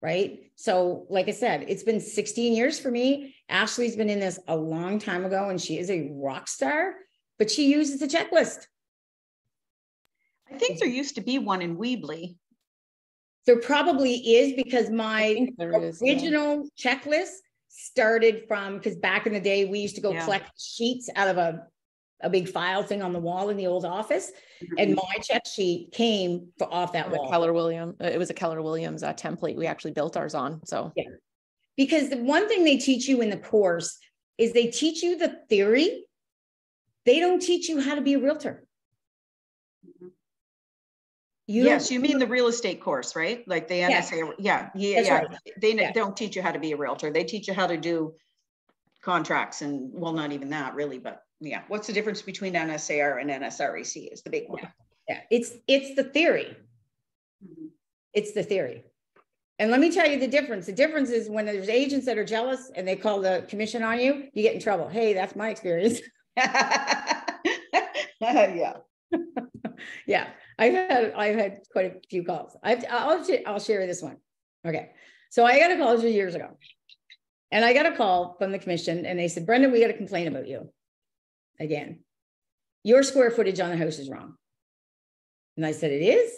right? So like I said, it's been 16 years for me. Ashley's been in this a long time ago and she is a rock star, but she uses a checklist. I think there used to be one in Weebly. There probably is, because my original checklist started from, because back in the day, we used to go collect sheets out of a big file thing on the wall in the old office. And my check sheet came off that wall. Keller Williams. It was a Keller Williams template we actually built ours on. So yeah, because the one thing they teach you in the course is they teach you the theory. They don't teach you how to be a realtor. Yes, you mean the real estate course, right? Like the NSA. Yeah. Right. They don't teach you how to be a realtor. They teach you how to do contracts and, well, not even that really, but yeah. What's the difference between NSAR and NSREC is the big one. Yeah. It's the theory. It's the theory. And let me tell you the difference. The difference is when there's agents that are jealous and they call the commission on you, you get in trouble. Hey, that's my experience. Yeah. Yeah. I've had quite a few calls. I'll share this one. Okay. So I got a call 2 years ago and I got a call from the commission and they said, Brenda, we got a complaint about you. Again, your square footage on the house is wrong. And I said, it is?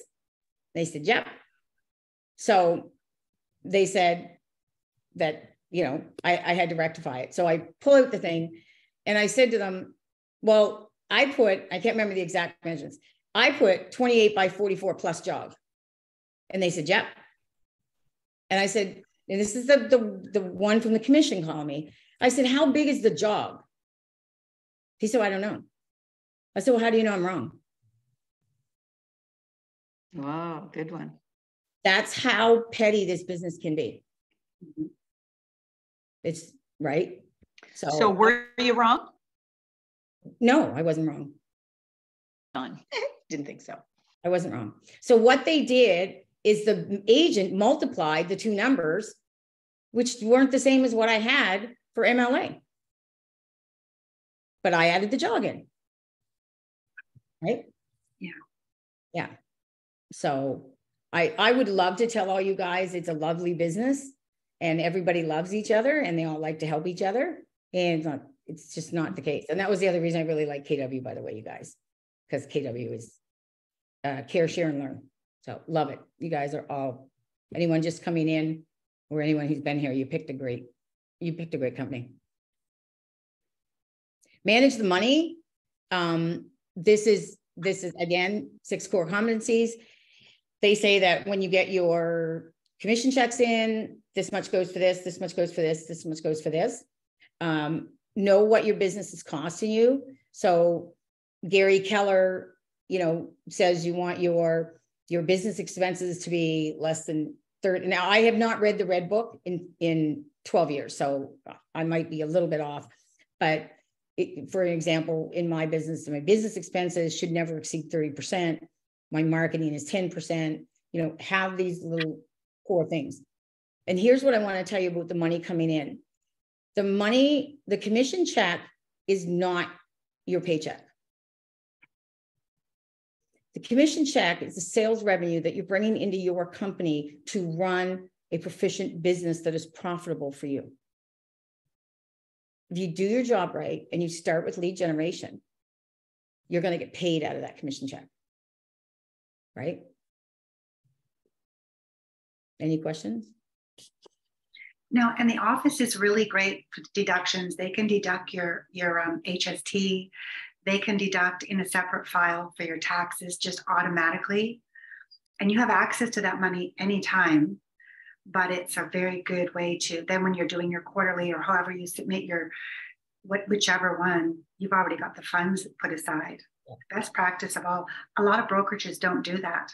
They said, yep. So they said that, I had to rectify it. So I pull out the thing and I said to them, well, I can't remember the exact measurements. I put 28 by 44 plus jog. And they said, yep. And I said, and this is the one from the commission calling me. I said, how big is the jog? He said, I don't know. I said, well, how do you know I'm wrong? Wow, good one. That's how petty this business can be. It's right. So were you wrong? No, I wasn't wrong. Didn't think so. I wasn't wrong. So what they did is the agent multiplied the two numbers, which weren't the same as what I had for MLA. But I added the jog in. Right? Yeah. Yeah. So I would love to tell all you guys it's a lovely business and everybody loves each other and they all like to help each other. And it's just not the case. And that was the other reason I really like KW, by the way, you guys, because KW is care, share, and learn. So love it. You guys are all, anyone just coming in or anyone who's been here, you picked a great company. Manage the money. This is again, 6 core competencies. They say that when you get your commission checks in, this much goes for this, this much goes for this, this much goes for this. Know what your business is costing you. So Gary Keller, says you want your business expenses to be less than 30. Now I have not read the red book in 12 years, so I might be a little bit off, but for example, in my business expenses should never exceed 30%. My marketing is 10%, have these little core things. And here's what I want to tell you about the money coming in. The commission check is not your paycheck. The commission check is the sales revenue that you're bringing into your company to run a proficient business that is profitable for you. If you do your job right and you start with lead generation, you're going to get paid out of that commission check. Right? Any questions? No, and the office is really great for deductions. They can deduct your HST. They can deduct in a separate file for your taxes just automatically. And you have access to that money anytime, but it's a very good way to, then when you're doing your quarterly or however you submit whichever one, you've already got the funds put aside. Best practice of all. A lot of brokerages don't do that.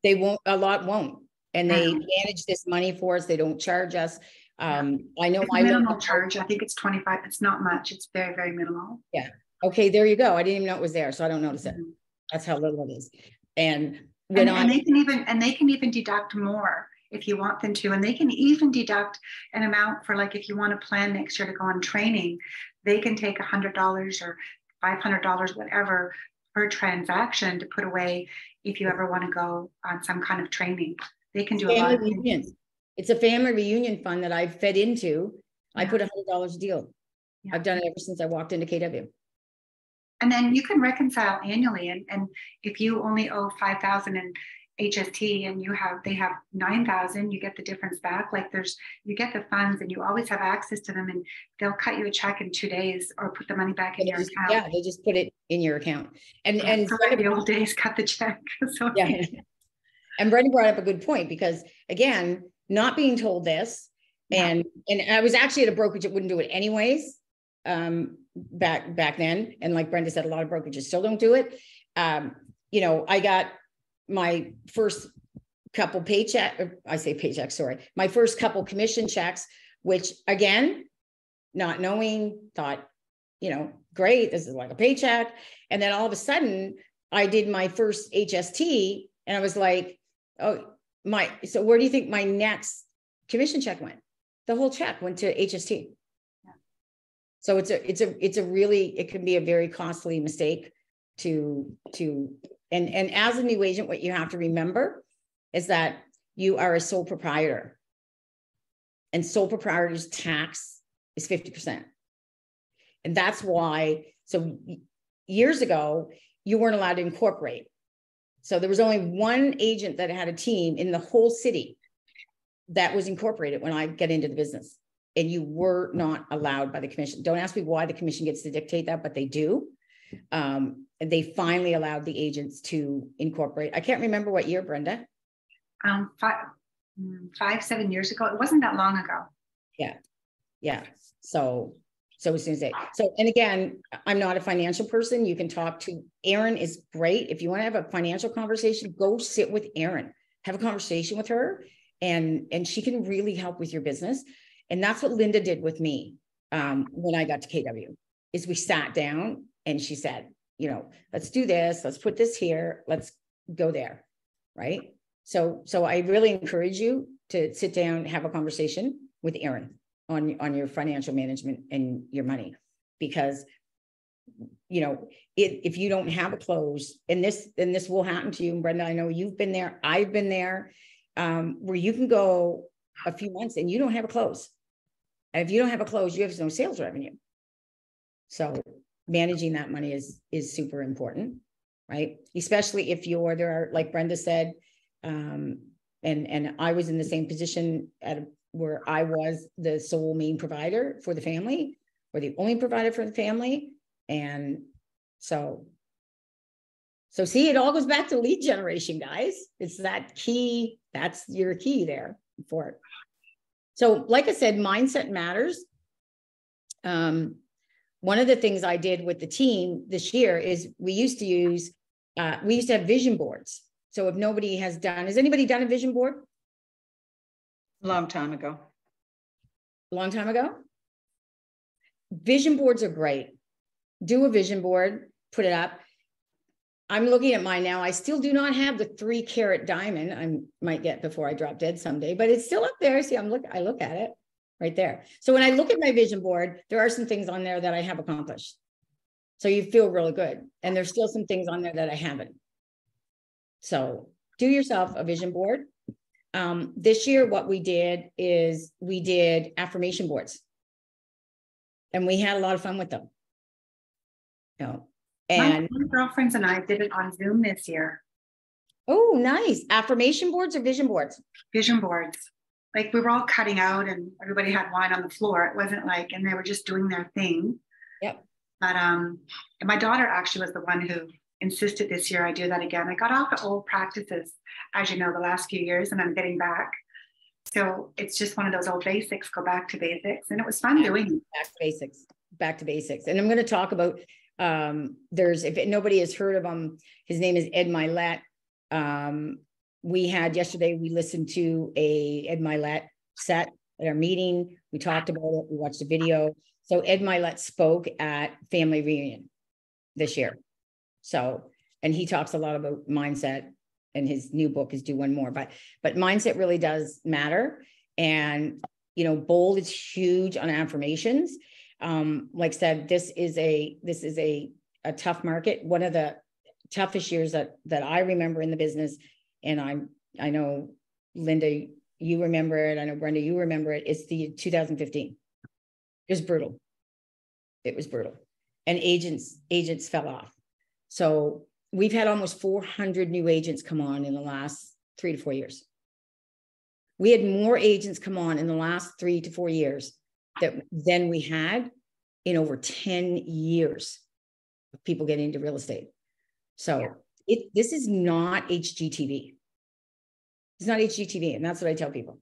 They won't, a lot won't. And they manage this money for us. They don't charge us. I know it's a minimal charge. I think it's 25. It's not much. It's very, very minimal. Yeah. Okay, there you go. I didn't even know it was there, so I don't notice it. That's how little it is. And they can even deduct more if you want them to. And they can even deduct an amount for, like, if you want to plan next year to go on training, they can take $100 or $500, whatever, per transaction to put away if you ever want to go on some kind of training. They can do a lot of things. It's a family reunion fund that I've fed into. I put $100 a deal. Yeah. I've done it ever since I walked into KW. And then you can reconcile annually. And if you only owe 5,000 in HST and they have 9,000, you get the difference back. Like you get the funds and you always have access to them, and they'll cut you a check in 2 days or put the money back in your account. Yeah, they just put it in your account. And so like the old days, cut the check. So yeah. And Brenda brought up a good point, because again, not being told this, and I was actually at a brokerage that wouldn't do it anyways. Back then, and like Brenda said, a lot of brokerages still don't do it. You know, I got my first couple my first couple commission checks, which again, not knowing, thought, you know, great, this is like a paycheck. And then all of a sudden I did my first HST and I was like, oh, so where do you think my next commission check went? The whole check went to HST. So it's a really, it can be a very costly mistake and as a new agent, what you have to remember is that you are a sole proprietor, and sole proprietor's tax is 50%. And that's why, so years ago, you weren't allowed to incorporate. So there was only one agent that had a team in the whole city that was incorporated when I get into the business. And you were not allowed by the commission. Don't ask me why the commission gets to dictate that, but they do. They finally allowed the agents to incorporate. I can't remember what year, Brenda. 7 years ago. It wasn't that long ago. Yeah. So as soon as and again, I'm not a financial person. You can talk to Erin is great. If you want to have a financial conversation, go sit with Erin, have a conversation with her, and she can really help with your business. And that's what Linda did with me when I got to KW, is we sat down and she said, you know, let's do this. Let's put this here. Let's go there. Right. So I really encourage you to sit down, have a conversation with Erin on your financial management and your money, because, you know, if you don't have a close, and this will happen to you, and Brenda, I know you've been there, I've been there, where you can go a few months and you don't have a close. And if you don't have a close, you have no sales revenue. So managing that money is super important, right? Especially if there are, like Brenda said, and I was in the same position where I was the sole main provider for the family, or the only provider for the family. And so see, it all goes back to lead generation, guys. It's that key. That's your key there for it. So like I said, mindset matters. One of the things I did with the team this year is we used to have vision boards. So if nobody has anybody done a vision board? Long time ago. Long time ago? Vision boards are great. Do a vision board, put it up. I'm looking at mine now. I still do not have the 3-carat diamond. I might get before I drop dead someday, but it's still up there. See, I look at it right there. So when I look at my vision board, there are some things on there that I have accomplished. So you feel really good. And there's still some things on there that I haven't. So do yourself a vision board. This year, what we did is we did affirmation boards, and we had a lot of fun with them. You know, and my girlfriends and I did it on Zoom this year. Oh, nice. Affirmation boards or vision boards? Vision boards. Like we were all cutting out and everybody had wine on the floor. It wasn't like, and they were just doing their thing. Yep. But and my daughter actually was the one who insisted this year I do that again. I got off the old practices, as you know, the last few years, and I'm getting back. So it's just one of those old basics, go back to basics. And it was fun doing it. Back to basics. And I'm going to talk about, if nobody has heard of him, his name is Ed Mylett. We listened to a Ed Mylett set at our meeting. We talked about it. We watched a video. So Ed Mylett spoke at Family Reunion this year. So, and he talks a lot about mindset, and his new book is Do One More, but mindset really does matter. And, you know, bold is huge on affirmations. Like I said, this is a tough market. One of the toughest years that I remember in the business. And I know, Linda, you remember it. I know, Brenda, you remember it. It's the 2015. It was brutal. It was brutal. And agents fell off. So we've had almost 400 new agents come on in the last 3 to 4 years. We had more agents come on in the last 3 to 4 years than we had in over 10 years of people getting into real estate. So this is not HGTV. It's not HGTV. And that's what I tell people.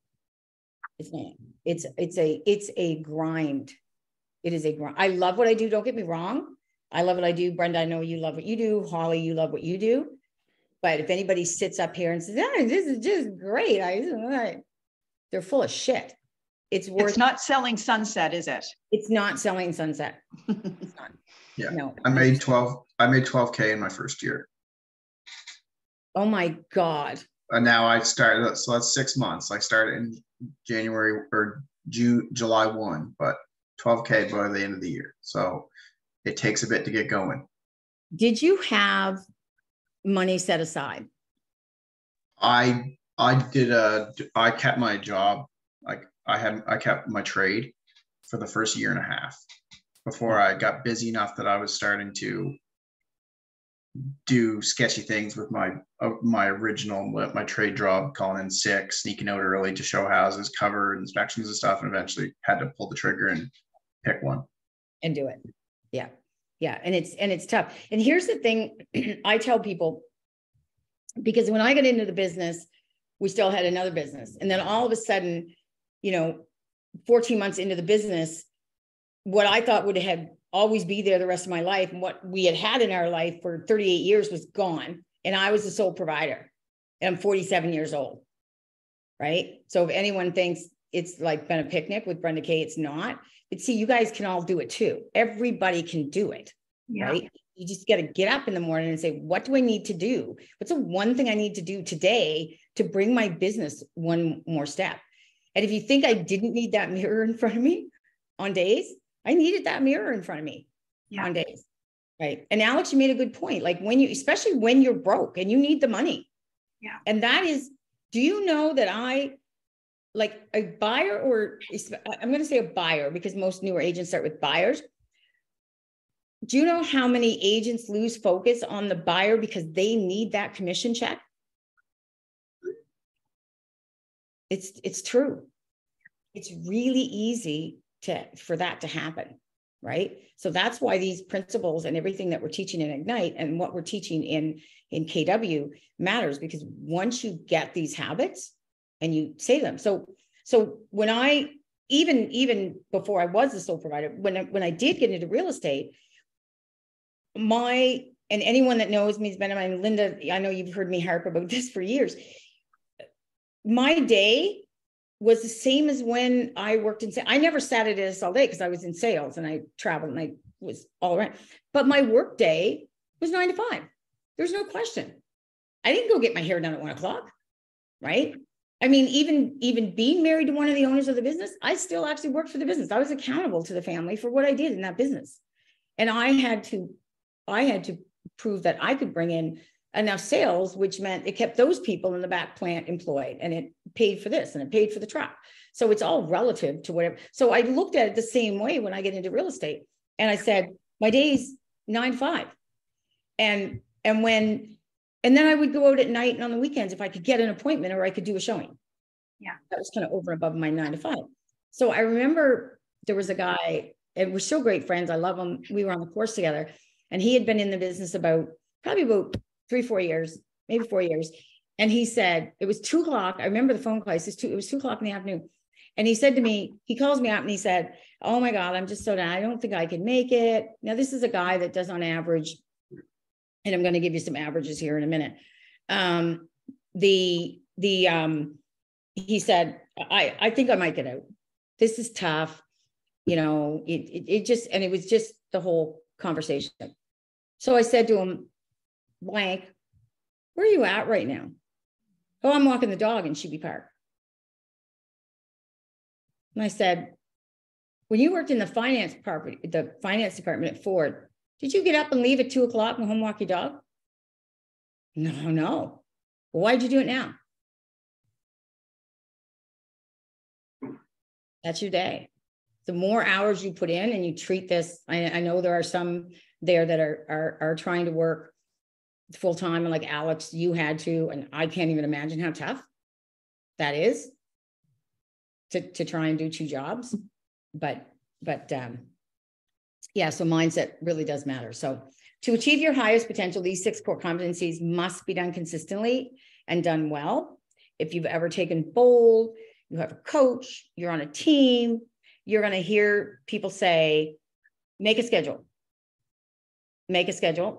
It's not. It's a grind. It is a grind. I love what I do. Don't get me wrong. I love what I do. Brenda, I know you love what you do. Holly, you love what you do. But if anybody sits up here and says, this is just great, they're full of shit. It's not selling sunset, is it? It's not selling sunset. It's not. Yeah. No. I made 12K in my first year. Oh my God. And now I started, so that's 6 months. I started in January or July 1, but 12K by the end of the year. So it takes a bit to get going. Did you have money set aside? I kept my job. I kept my trade for the first year and a half before I got busy enough that I was starting to do sketchy things with my original my trade job, calling in sick, sneaking out early to show houses, cover inspections and stuff, and eventually had to pull the trigger and pick one and do it. Yeah. And it's tough. And here's the thing I tell people, because when I got into the business, we still had another business. And then all of a sudden, 14 months into the business, what I thought would have always be there the rest of my life, and what we had in our life for 38 years was gone. And I was the sole provider. And I'm 47 years old. Right. So if anyone thinks it's like been a picnic with Brenda Kay, it's not. But see, you guys can all do it too. Everybody can do it. Yeah. Right. You just got to get up in the morning and say, what do I need to do? What's the one thing I need to do today to bring my business one more step? And if you think I didn't need that mirror in front of me on days, I needed that mirror in front of me on days. Right. And Alex, you made a good point. Like especially when you're broke and you need the money. Yeah. And that is, do you know that like a buyer, or I'm going to say a buyer because most newer agents start with buyers. Do you know how many agents lose focus on the buyer because they need that commission check? It's true. It's really easy for that to happen, right? So that's why these principles and everything that we're teaching in Ignite and what we're teaching in KW matters, because once you get these habits and you say them. So when I, even before I was the sole provider, when I did get into real estate, and anyone that knows me has been, and Linda, I know you've heard me harp about this for years. My day was the same as when I worked in sales. I never sat at a desk all day because I was in sales and I traveled and I was all around. But my work day was 9 to 5. There's no question. I didn't go get my hair done at 1 o'clock, right? I mean, even being married to one of the owners of the business, I still actually worked for the business. I was accountable to the family for what I did in that business. And I had to prove that I could bring in enough sales, which meant it kept those people in the back plant employed, and it paid for this and it paid for the truck. So it's all relative to whatever. So I looked at it the same way when I get into real estate, and I said, my day's 9 to 5. And then I would go out at night and on the weekends if I could get an appointment or I could do a showing. Yeah. That was kind of over and above my 9 to 5. So I remember there was a guy, and we're still great friends. I love him. We were on the course together, and he had been in the business probably about 3-4 years, maybe 4 years. And he said, it was 2 o'clock. I remember the phone call. It was 2 o'clock in the afternoon. And he said to me, he calls me out and he said, oh my God, I'm just so down. I don't think I can make it. Now, this is a guy that does on average, and I'm going to give you some averages here in a minute. He said, I think I might get out. This is tough. It was just the whole conversation. So I said to him, blank, where are you at right now? Oh, I'm walking the dog in Shuby Park. And I said, when you worked in the finance department at Ford, did you get up and leave at 2 o'clock and home walk your dog? No. Well, why'd you do it now? That's your day. The more hours you put in and you treat this, I know there are some there that are trying to work full time, and like Alex, you had to, and I can't even imagine how tough that is to try and do 2 jobs. But yeah, so mindset really does matter. So to achieve your highest potential, these 6 core competencies must be done consistently and done well. If you've ever taken BOLD, you have a coach, you're on a team, you're going to hear people say, make a schedule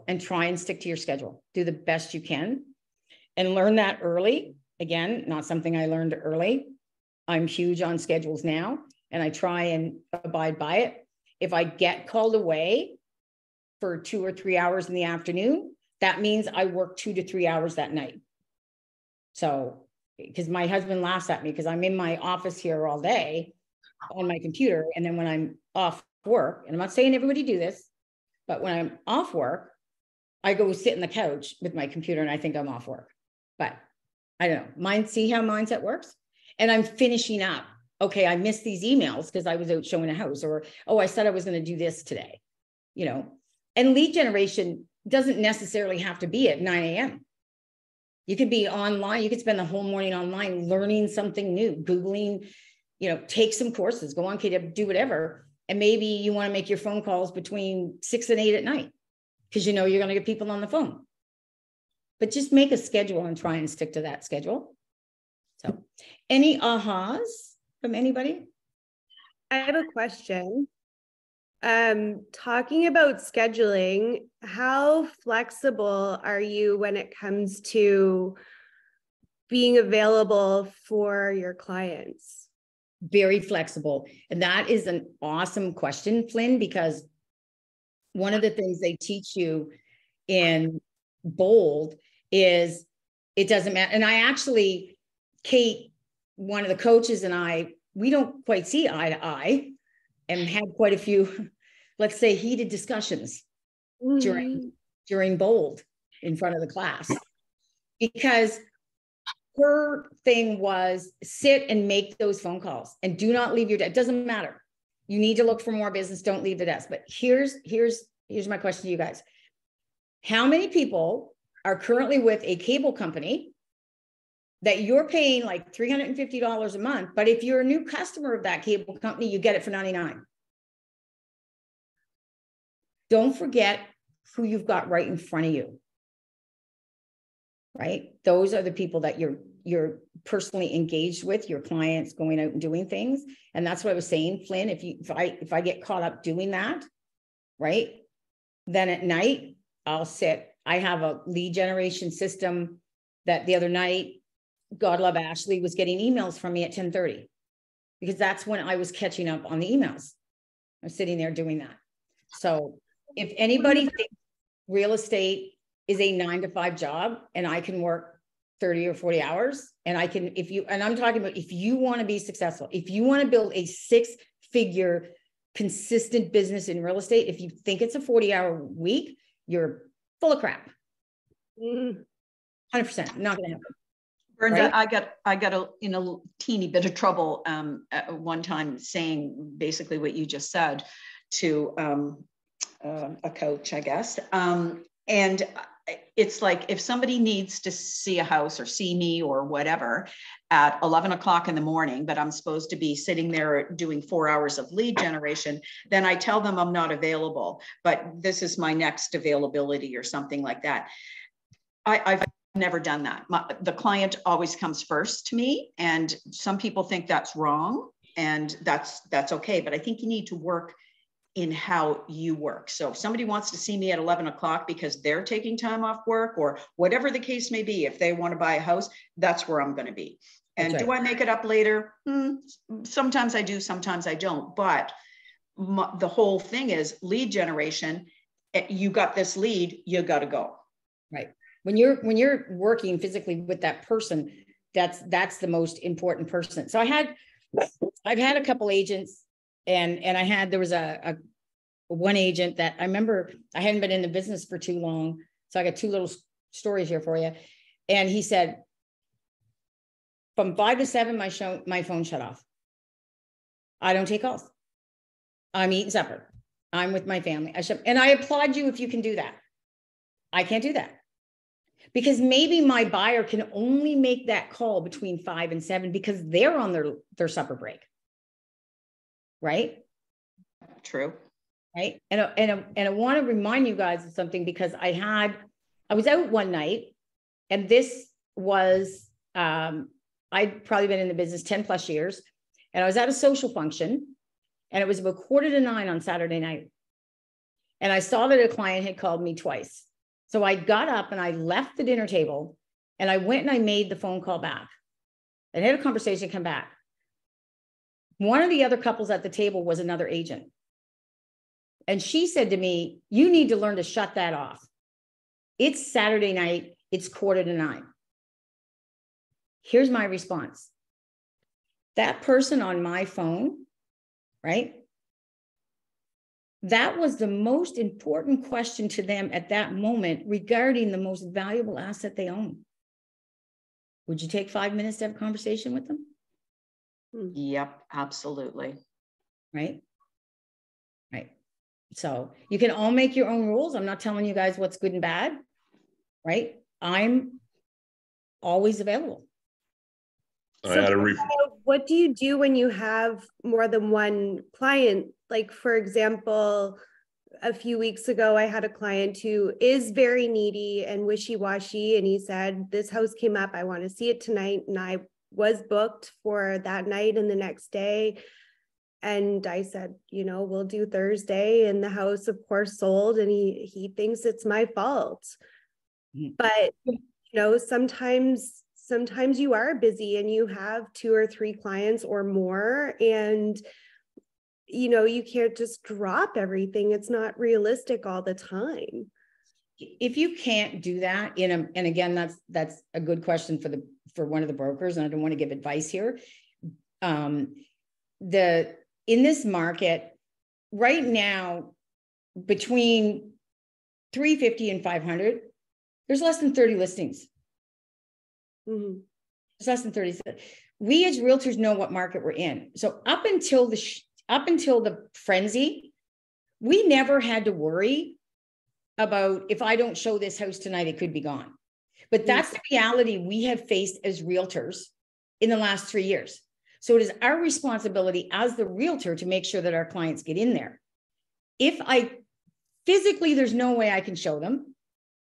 and try and stick to your schedule. Do the best you can and learn that early. Again, not something I learned early. I'm huge on schedules now, and I try and abide by it. If I get called away for 2 or 3 hours in the afternoon, that means I work 2 to 3 hours that night. So, because my husband laughs at me because I'm in my office here all day on my computer. And then when I'm off work, and I'm not saying everybody do this, but when I'm off work, I go sit in the couch with my computer and I think I'm off work. But I don't know, see how mindset works? And I'm finishing up. Okay, I missed these emails because I was out showing a house, or, oh, I said I was going to do this today, you know. And lead generation doesn't necessarily have to be at 9 a.m. You could be online. You could spend the whole morning online learning something new, Googling, you know, take some courses, go on KW, do whatever. And maybe you want to make your phone calls between 6 and 8 at night because you know you're going to get people on the phone. But just make a schedule and try and stick to that schedule. So any ahas from anybody? I have a question. Talking about scheduling, how flexible are you when it comes to being available for your clients? Very flexible. And that is an awesome question, Flynn, because one of the things they teach you in BOLD is it doesn't matter. And I actually, Kate, one of the coaches, and I, we don't quite see eye to eye, and had quite a few, let's say, heated discussions during BOLD in front of the class, because her thing was sit and make those phone calls and do not leave your desk. It doesn't matter. You need to look for more business. Don't leave the desk. But here's my question to you guys. How many people are currently with a cable company that you're paying like $350 a month, but if you're a new customer of that cable company, you get it for $99? Don't forget who you've got right in front of you, right? Those are the people that you're personally engaged with, your clients going out and doing things. And that's what I was saying, Flynn, if I get caught up doing that, right, then at night I'll sit. I have a lead generation system that the other night, God love Ashley, was getting emails from me at 10:30 because that's when I was catching up on the emails. I'm sitting there doing that. So if anybody thinks real estate is a 9 to 5 job and I can work 30 or 40 hours and I can, and I'm talking about if you want to be successful, if you want to build a 6-figure consistent business in real estate, if you think it's a 40-hour week, you're full of crap. 100%, not going to happen. Brenda, Right? I got in a teeny bit of trouble at one time saying basically what you just said to a coach, I guess. And it's like if somebody needs to see a house or see me or whatever at 11 o'clock in the morning, but I'm supposed to be sitting there doing 4 hours of lead generation, then I tell them I'm not available, but this is my next availability or something like that. I've never done that. The client always comes first to me, and some people think that's wrong, and that's okay. But I think you need to work in how you work. So if somebody wants to see me at 11 o'clock because they're taking time off work or whatever the case may be, if they want to buy a house, that's where I'm going to be. And That's do right. I make it up later? Sometimes I do, sometimes I don't. But the whole thing is lead generation. You got this lead, you got to go. Right. When you're working physically with that person, that's the most important person. So I've had a couple agents, and there was a one agent that I remember, I hadn't been in the business for too long. So I got 2 little stories here for you. And he said, from 5 to 7, my phone shut off. I don't take calls. I'm eating supper. I'm with my family. And I applaud you if you can do that. I can't do that. Because maybe my buyer can only make that call between 5 and 7 because they're on their supper break. Right? True. Right. And I want to remind you guys of something because I was out one night, and this was, I'd probably been in the business 10 plus years, and I was at a social function, and it was about 8:45 on Saturday night. And I saw that a client had called me twice. So I got up and I left the dinner table, and I went and I made the phone call back and had a conversation, come back. One of the other couples at the table was another agent. And she said to me, you need to learn to shut that off. It's Saturday night. It's 8:45. Here's my response. That person on my phone, right? That was the most important question to them at that moment regarding the most valuable asset they own. Would you take 5 minutes to have a conversation with them? Yep, absolutely. Right? Right. So you can all make your own rules. I'm not telling you guys what's good and bad, right? I'm always available. What do you do when you have more than one client? Like, for example, a few weeks ago, I had a client who is very needy and wishy-washy, and he said, this house came up, I want to see it tonight. And I was booked for that night and the next day. And I said, we'll do Thursday. And the house, of course, sold, and he thinks it's my fault. But, sometimes you are busy and you have 2 or 3 clients or more, and you can't just drop everything. It's not realistic all the time. If you can't do that, and again, that's a good question for one of the brokers, and I don't want to give advice here. In this market right now, between 350 and 500, there's less than 30 listings. Mm-hmm. It's less than 30. We as realtors know what market we're in. So up until the frenzy, we never had to worry about, if I don't show this house tonight, it could be gone. But that's the reality we have faced as realtors in the last 3 years. So it is our responsibility as the realtor to make sure that our clients get in there. If physically, there's no way I can show them,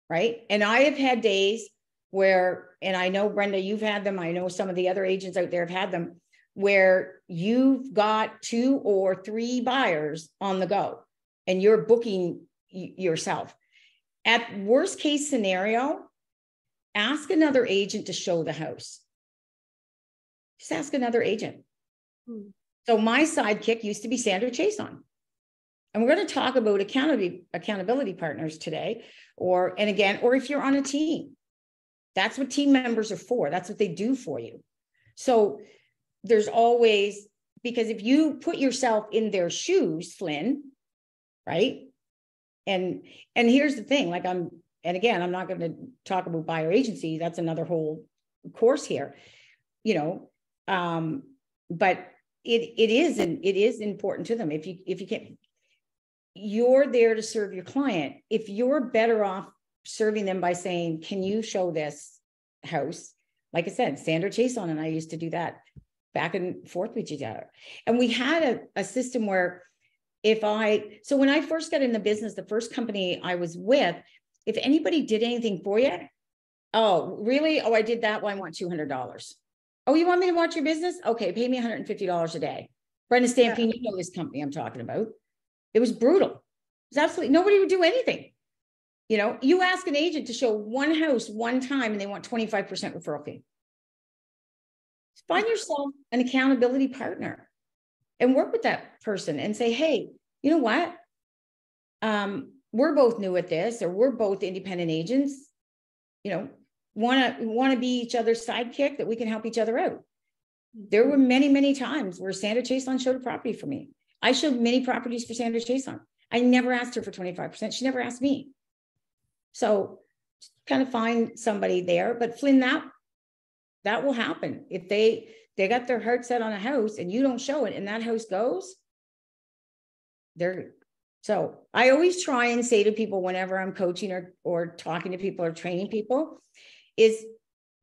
right? And I have had days where, and I know, Brenda, you've had them, I know some of the other agents out there have had them, where you've got 2 or 3 buyers on the go and you're booking yourself. At worst case scenario, ask another agent to show the house. Just ask another agent. So my sidekick used to be Sandra Chason. And we're going to talk about accountability partners today, or if you're on a team. That's what team members are for. That's what they do for you. So there's always, because if you put yourself in their shoes, Flynn, right? And here's the thing, I'm not going to talk about buyer agency. That's another whole course here, but it is important to them. If you can't, you're there to serve your client. If you're better off serving them by saying, can you show this house? Like I said, Sandra Chason and I used to do that back and forth with each other. And we had a system where so when I first got in the business, the first company I was with, if anybody did anything for you, oh, really? Oh, I did that. Well, I want $200. Oh, you want me to watch your business? Okay, pay me $150 a day. Brenda Stampine, you know this company I'm talking about. It was brutal. It was absolutely, nobody would do anything. You ask an agent to show one house one time and they want 25% referral fee. Find yourself an accountability partner and work with that person and say, hey, you know what? We're both new at this, or we're both independent agents, want to be each other's sidekick, that we can help each other out. There were many, many times where Sandra Chason showed a property for me. I showed many properties for Sandra Chason. I never asked her for 25%. She never asked me. So kind of find somebody there. But Flynn, that that will happen. If they got their heart set on a house and you don't show it and that house goes, so I always try and say to people whenever I'm coaching or talking to people or training people is,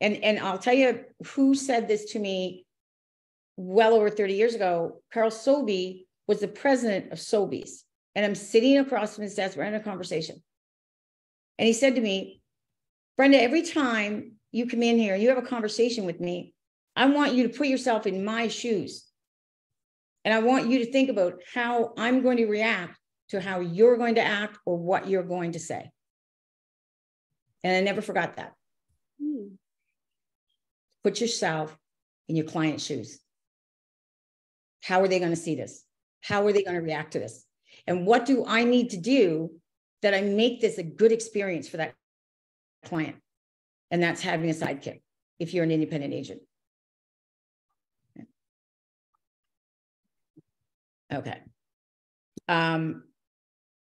and I'll tell you who said this to me well over 30 years ago. Carl Sobey was the president of Sobeys. And I'm sitting across from his desk, we're in a conversation. And he said to me, Brenda, every time you come in here, you have a conversation with me, I want you to put yourself in my shoes. And I want you to think about how I'm going to react to how you're going to act or what you're going to say. And I never forgot that. Put yourself in your client's shoes. How are they going to see this? How are they going to react to this? And what do I need to do that I make this a good experience for that client? And that's having a sidekick if you're an independent agent. Okay.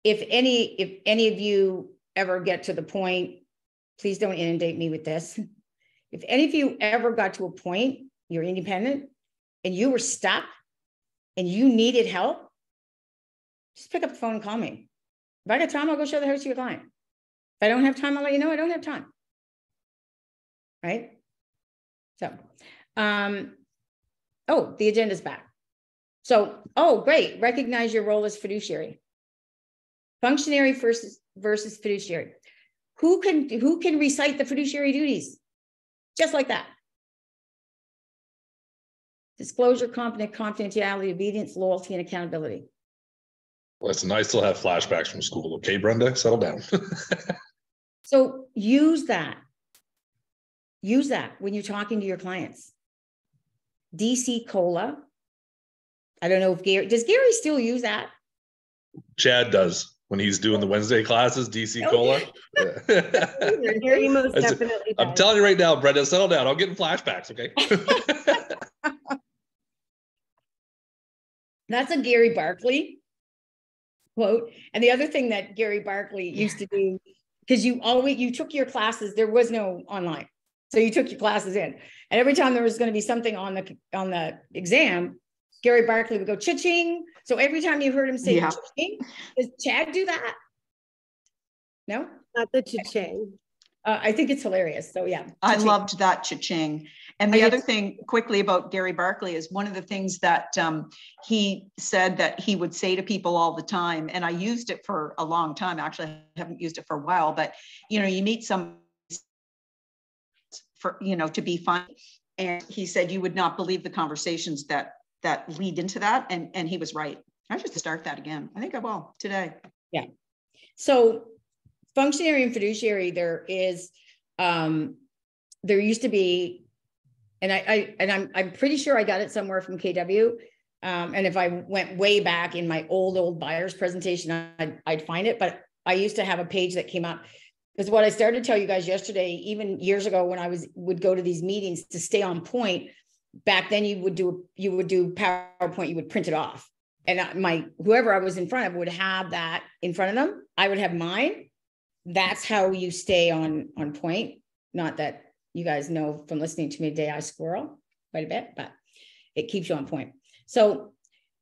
If any of you ever get to the point, please don't inundate me with this. If any of you ever got to a point, you're independent and you were stuck and you needed help, just pick up the phone and call me. If I got time, I'll go show the house to your client. If I don't have time, I'll let you know I don't have time. Right? So, oh, the agenda's back. So, oh, great. Recognize your role as fiduciary. Functionary versus fiduciary. Who can recite the fiduciary duties? Just like that. Disclosure, confidentiality, obedience, loyalty, and accountability. Listen, I still have flashbacks from school. Okay, Brenda, settle down. So use that. Use that when you're talking to your clients. DC Cola. I don't know if does Gary still use that? Chad does when he's doing the Wednesday classes, DC Cola. Yeah. Gary most definitely does. I'm telling you right now, Brenda, settle down. I'll get in flashbacks, okay? That's a Gary Barkley quote. And the other thing that Gary Barkley used to do, because you took your classes, there was no online. So you took your classes in. And every time there was going to be something on the exam, Gary Barkley would go cha-ching. So every time you heard him say cha-ching, does Chad do that? No? Not the cha-ching. I think it's hilarious. So yeah. I loved that cha-ching. And the other thing quickly about Gary Barkley is one of the things that he said that he would say to people all the time, and I used it for a long time. Actually, I haven't used it for a while, but you meet some for, to be fun. And he said, you would not believe the conversations that lead into that. And he was right. I should start that again. I think I will today. Yeah. So functionary and fiduciary, there used to be, and I'm pretty sure I got it somewhere from KW. And if I went way back in my old buyer's presentation, I'd find it, but I used to have a page that came out. Because what I started to tell you guys yesterday, even years ago when I would go to these meetings to stay on point, back then you would do PowerPoint, you would print it off. And whoever I was in front of would have that in front of them. I would have mine. That's how you stay on point. Not that you guys know from listening to me today, I squirrel quite a bit, but it keeps you on point. So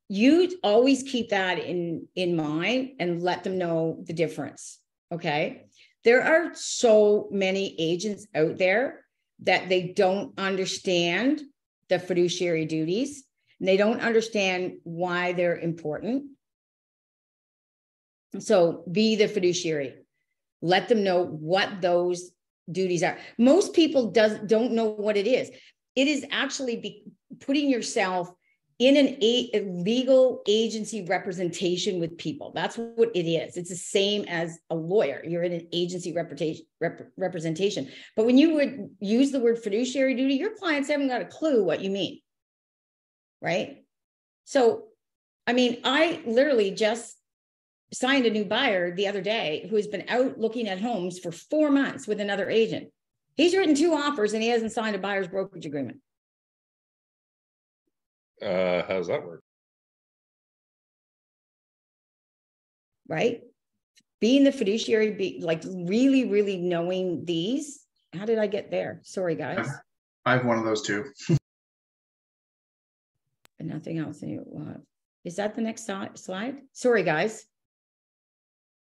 you always keep that in mind and let them know the difference. Okay. There are so many agents out there that they don't understand the fiduciary duties, and they don't understand why they're important. So be the fiduciary. Let them know what those duties are. Most people don't know what it is. It is actually putting yourself in a legal agency representation with people. That's what it is. It's the same as a lawyer. You're in an agency representation. But when you would use the word fiduciary duty, your clients haven't got a clue what you mean, right? So, I mean, I literally just signed a new buyer the other day who has been out looking at homes for 4 months with another agent. He's written 2 offers and he hasn't signed a buyer's brokerage agreement. How does that work? Right? Being the fiduciary, like really, really knowing these. How did I get there? Sorry, guys. I have one of those too. And nothing else. Is that the next slide? Sorry, guys.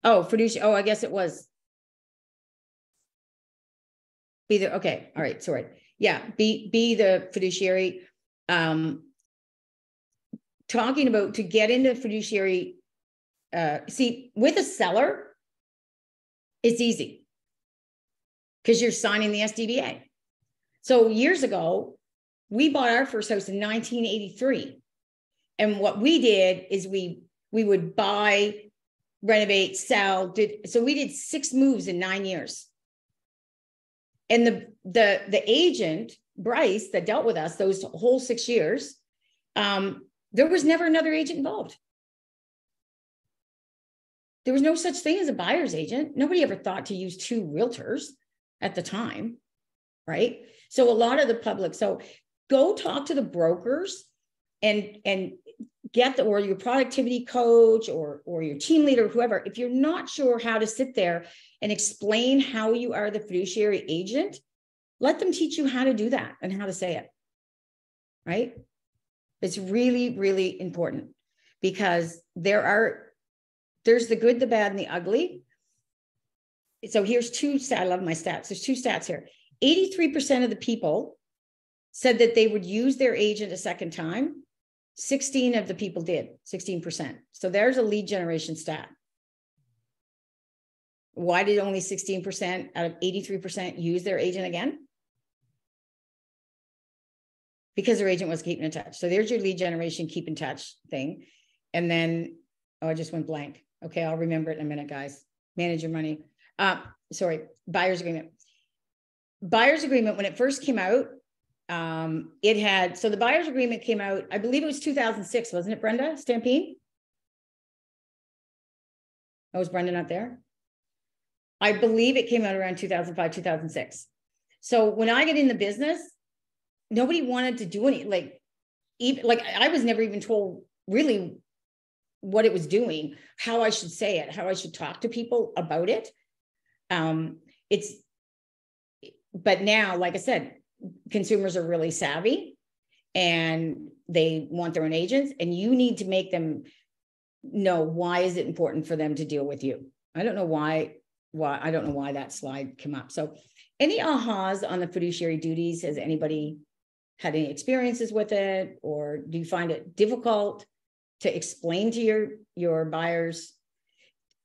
Oh, fiduciary. Oh, I guess it was. Be the, okay. All right. Sorry. Yeah. Be the fiduciary. Talking about to get into fiduciary. See, with a seller, it's easy because you're signing the SDBA. So years ago, we bought our first house in 1983. And what we did is we would buy, renovate, sell. So we did 6 moves in 9 years. And the agent, Bryce, that dealt with us those whole 6 years, there was never another agent involved. There was no such thing as a buyer's agent. Nobody ever thought to use 2 realtors at the time, right? So a lot of the public, so go talk to the brokers and get or your productivity coach or your team leader, whoever. If you're not sure how to sit there and explain how you are the fiduciary agent, let them teach you how to do that and how to say it, right? It's really, really important because there's the good, the bad, and the ugly. So here's 2 stats. I love my stats. There's 2 stats here. 83% of the people said that they would use their agent a second time. 16 of the people did, 16%. So there's a lead generation stat. Why did only 16% out of 83% use their agent again? Because their agent was keeping in touch. So there's your lead generation, keep in touch thing. And then, oh, I just went blank. Okay, I'll remember it in a minute, guys. Manage your money. Sorry, buyer's agreement. Buyer's agreement, when it first came out, so the buyer's agreement came out, I believe it was 2006, wasn't it, Brenda Stampede? Oh, was Brenda not there? I believe it came out around 2005, 2006. So when I get in the business, nobody wanted to do any, I was never even told really what it was doing, how I should say it, how I should talk to people about it. But now, like I said, consumers are really savvy and they want their own agents, and you need to make them know why is it important for them to deal with you. I don't know why that slide came up. So any ahas on the fiduciary duties? Has anybody had any experiences with it, or do you find it difficult to explain to your buyers?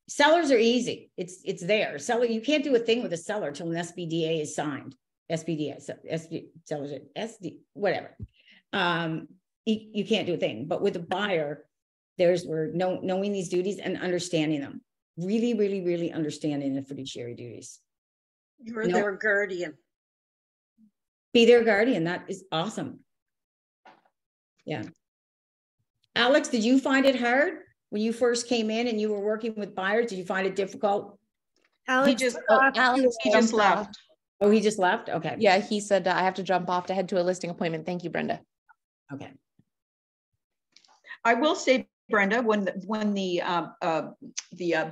Sellers are easy. It's there. Seller, you can't do a thing with a seller till an SBDA is signed. SBDA, sellers, SD, whatever. You can't do a thing. But with a buyer, we're knowing these duties and understanding them. Really, really, really understanding the fiduciary duties. You're their guardian. Be their guardian. That is awesome. Yeah. Alex, did you find it hard when you first came in and you were working with buyers? Did you find it difficult? Alex he just left. Oh, he just left? Okay. Yeah, he said, I have to jump off to head to a listing appointment. Thank you, Brenda. Okay. I will say, Brenda, when the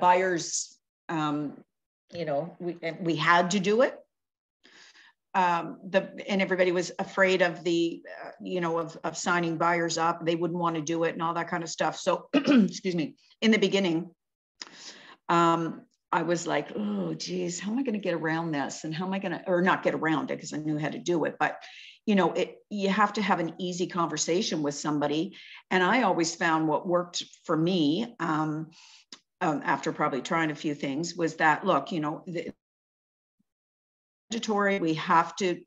buyers, we had to do it. And everybody was afraid of of signing buyers up. They wouldn't want to do it and all that kind of stuff. So, excuse me, in the beginning, I was like, oh, geez, how am I going to get around this? And how am I going to, or not get around it because I knew how to do it. But, you have to have an easy conversation with somebody. And I always found what worked for me after probably trying a few things was that, look, we have to,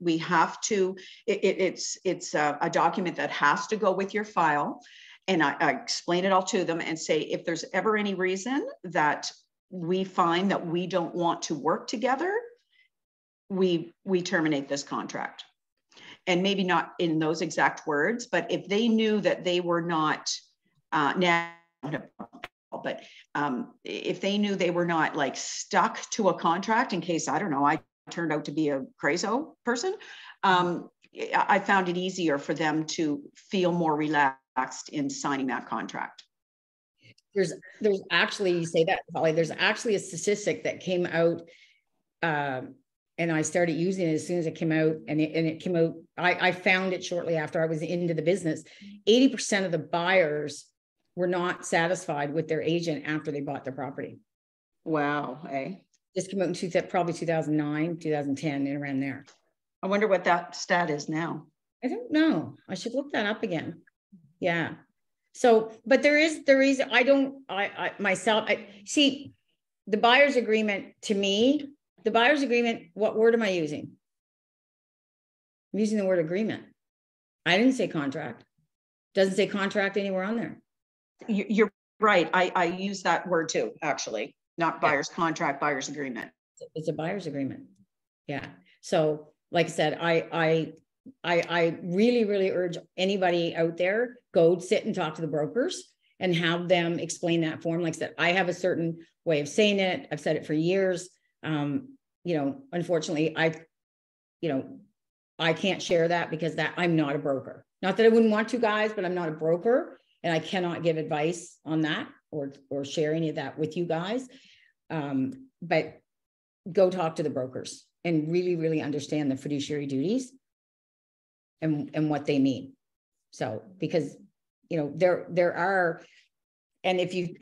it's a document that has to go with your file. And I explain it all to them and say, if there's ever any reason that we find that we don't want to work together, we terminate this contract. And maybe not in those exact words, but if they knew that they were not if they knew they were not like stuck to a contract in case, I don't know, I turned out to be a crazo person, I found it easier for them to feel more relaxed in signing that contract. There's actually, you say that, Holly, there's actually a statistic that came out and I started using it as soon as it came out, and it came out. I found it shortly after I was into the business. 80% of the buyers were not satisfied with their agent after they bought their property. Wow. Hey, This came out in probably 2009, 2010, and around there. I wonder what that stat is now. I don't know. I should look that up again. Yeah. So, but there is, I myself, see the buyer's agreement to me, the buyer's agreement, what word am I using? I'm using the word agreement. I didn't say contract. Doesn't say contract anywhere on there. You're right. I use that word too, actually, not buyer's contract, buyer's agreement. It's a buyer's agreement. Yeah. So like I said, I really, really urge anybody out there, go sit and talk to the brokers and have them explain that form. Like I said, I have a certain way of saying it. I've said it for years. Unfortunately, I can't share that because I'm not a broker. Not that I wouldn't want to, guys, but I'm not a broker and I cannot give advice on that or share any of that with you guys. But go talk to the brokers and really, really understand the fiduciary duties and what they mean. So, because, there are, and if you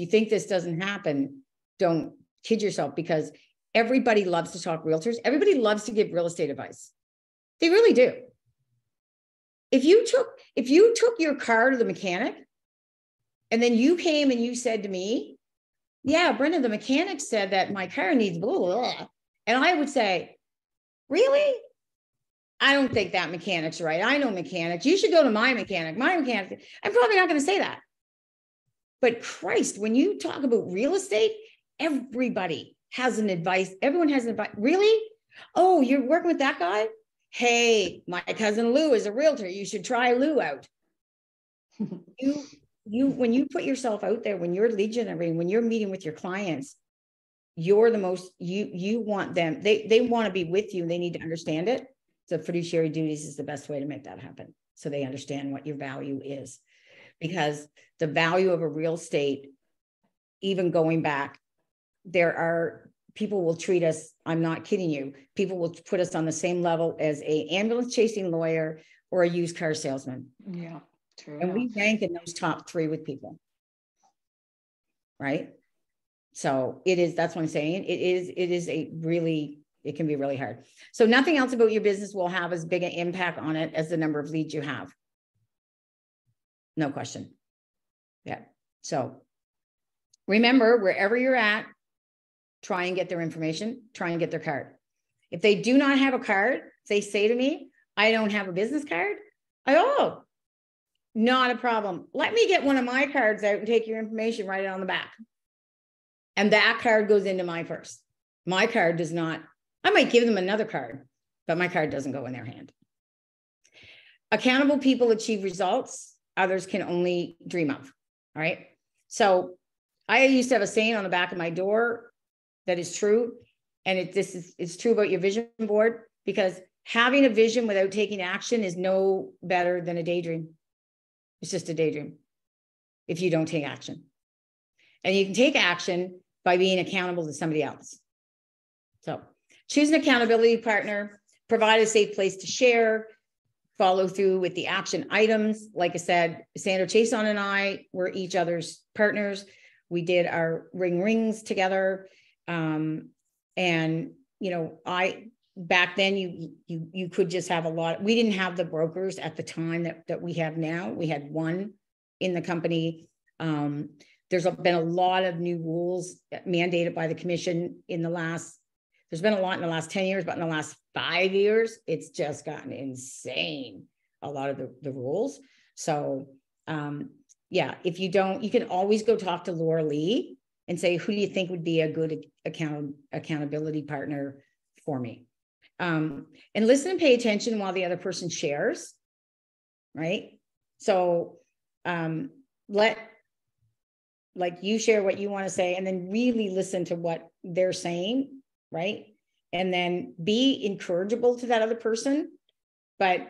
think this doesn't happen, don't kid yourself, because everybody loves to talk realtors. Everybody loves to give real estate advice. They really do. If you took your car to the mechanic and then you came and you said to me, yeah, Brenda, the mechanic said that my car needs blah, blah, blah. And I would say, really? I don't think that mechanic's right. I know mechanics. You should go to my mechanic. My mechanic. I'm probably not going to say that. But Christ, when you talk about real estate, everybody has an advice. Everyone has an advice. Really? Oh, you're working with that guy? Hey, my cousin Lou is a realtor. You should try Lou out. When you put yourself out there, when you're lead generating, when you're meeting with your clients, you're the most, you want them, they want to be with you and they need to understand it. So fiduciary duties is the best way to make that happen. So they understand what your value is, because the value of a real estate, even going back, there are people will treat us, I'm not kidding you, people will put us on the same level as a ambulance chasing lawyer or a used car salesman. Yeah, true. And we rank in those top 3 with people. Right? So it is, that's what I'm saying. It can be really hard. So nothing else about your business will have as big an impact on it as the number of leads you have. No question. Yeah. So remember, wherever you're at, try and get their information, try and get their card. If they do not have a card, they say to me, I don't have a business card. Not a problem. Let me get one of my cards out and take your information, write it on the back. And that card goes into my purse. My card does not, I might give them another card, but my card doesn't go in their hand. Accountable people achieve results others can only dream of. All right. So I used to have a saying on the back of my door that is true. And it's true about your vision board, because having a vision without taking action is no better than a daydream. It's just a daydream if you don't take action. And you can take action by being accountable to somebody else. So choose an accountability partner, provide a safe place to share, follow through with the action items. Like I said, Sandra Chason and I were each other's partners. We did our rings together. Back then you could just have a lot. We didn't have the brokers at the time that we have now. We had one in the company. There's been a lot of new rules mandated by the commission there's been a lot in the last 10 years, but in the last 5 years, it's just gotten insane. A lot of the rules. So if you don't, you can always go talk to Laura Lee and say, who do you think would be a good accountability partner for me? And listen and pay attention while the other person shares, right? So you share what you want to say and then really listen to what they're saying, right? And then be encourageable to that other person. But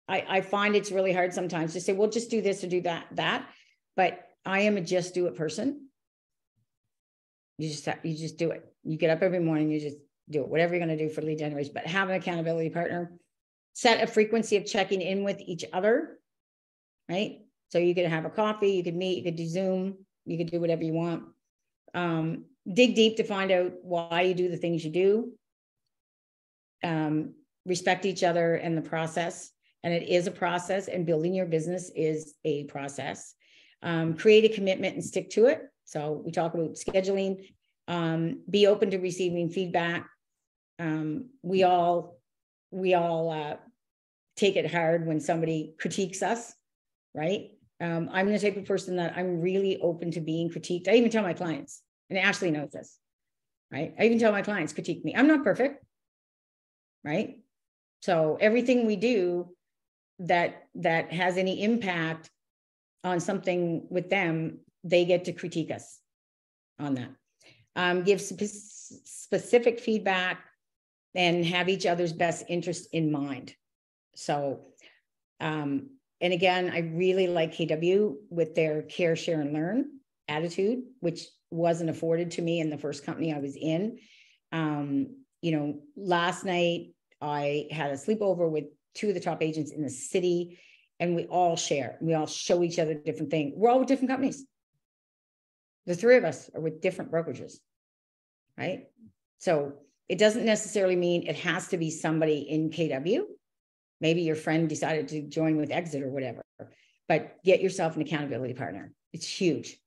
I find it's really hard sometimes to say, well, just do this or do that. But I am a just do it person. You just do it. You get up every morning, you just do it, whatever you're going to do for lead generation, but have an accountability partner. Set a frequency of checking in with each other, right? So you could have a coffee, you could meet, you could do Zoom, you could do whatever you want. Dig deep to find out why you do the things you do. Respect each other and the process. And it is a process, and building your business is a process. Create a commitment and stick to it. So we talk about scheduling. Be open to receiving feedback. We all take it hard when somebody critiques us, right? I'm the type of person that I'm really open to being critiqued. I even tell my clients, and Ashley knows this, right? I even tell my clients critique me. I'm not perfect, right? So everything we do that has any impact on something with them, they get to critique us on that. Give specific feedback and have each other's best interest in mind. So, and again, I really like KW with their care, share, and learn attitude, which wasn't afforded to me in the first company I was in. You know, last night I had a sleepover with 2 of the top agents in the city, and we all share, we all show each other different things. We're all with different companies. The 3 of us are with different brokerages, right? So it doesn't necessarily mean it has to be somebody in KW. Maybe your friend decided to join with Exit or whatever, but get yourself an accountability partner. It's huge.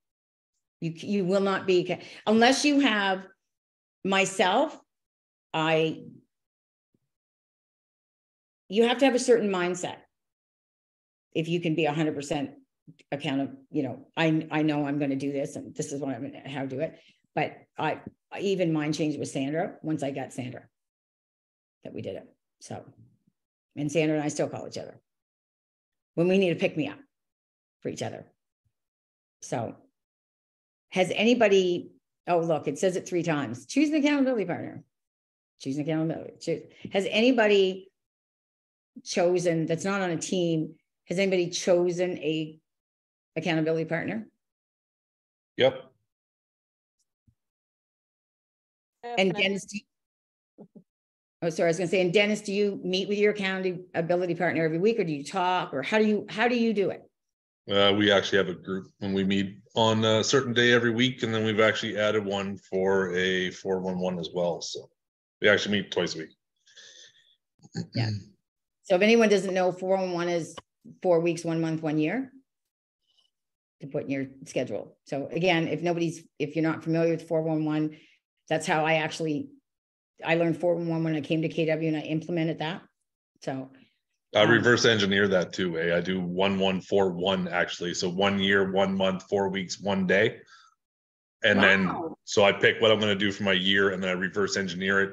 You will not be, unless you have myself, you have to have a certain mindset. If you can be 100% accountable, you know, I know I'm going to do this and this is what I'm going to how to do it. But I even mind changed with Sandra once I got Sandra that we did it. So, and Sandra and I still call each other when we need to pick me up for each other. So has anybody, oh, look, it says it 3 times. Choose an accountability partner. Choose an accountability. Has anybody chosen, that's not on a team, has anybody chosen a accountability partner? Yep. And Dennis, oh, sorry, I was going to say, and Dennis, do you meet with your accountability partner every week, or do you talk, or how do you do it? We actually have a group when we meet on a certain day every week, and then we've actually added one for a 411 as well. So we actually meet twice a week. Yeah. So if anyone doesn't know, 411 is 4 weeks, 1 month, 1 year to put in your schedule. So again, if you're not familiar with 411, that's how I learned 411 when I came to KW, and I implemented that. So I reverse engineer that too. I do 1141 actually. So 1 year, 1 month, 4 weeks, 1 day. And then, so I pick what I'm going to do for my year, and then I reverse engineer it.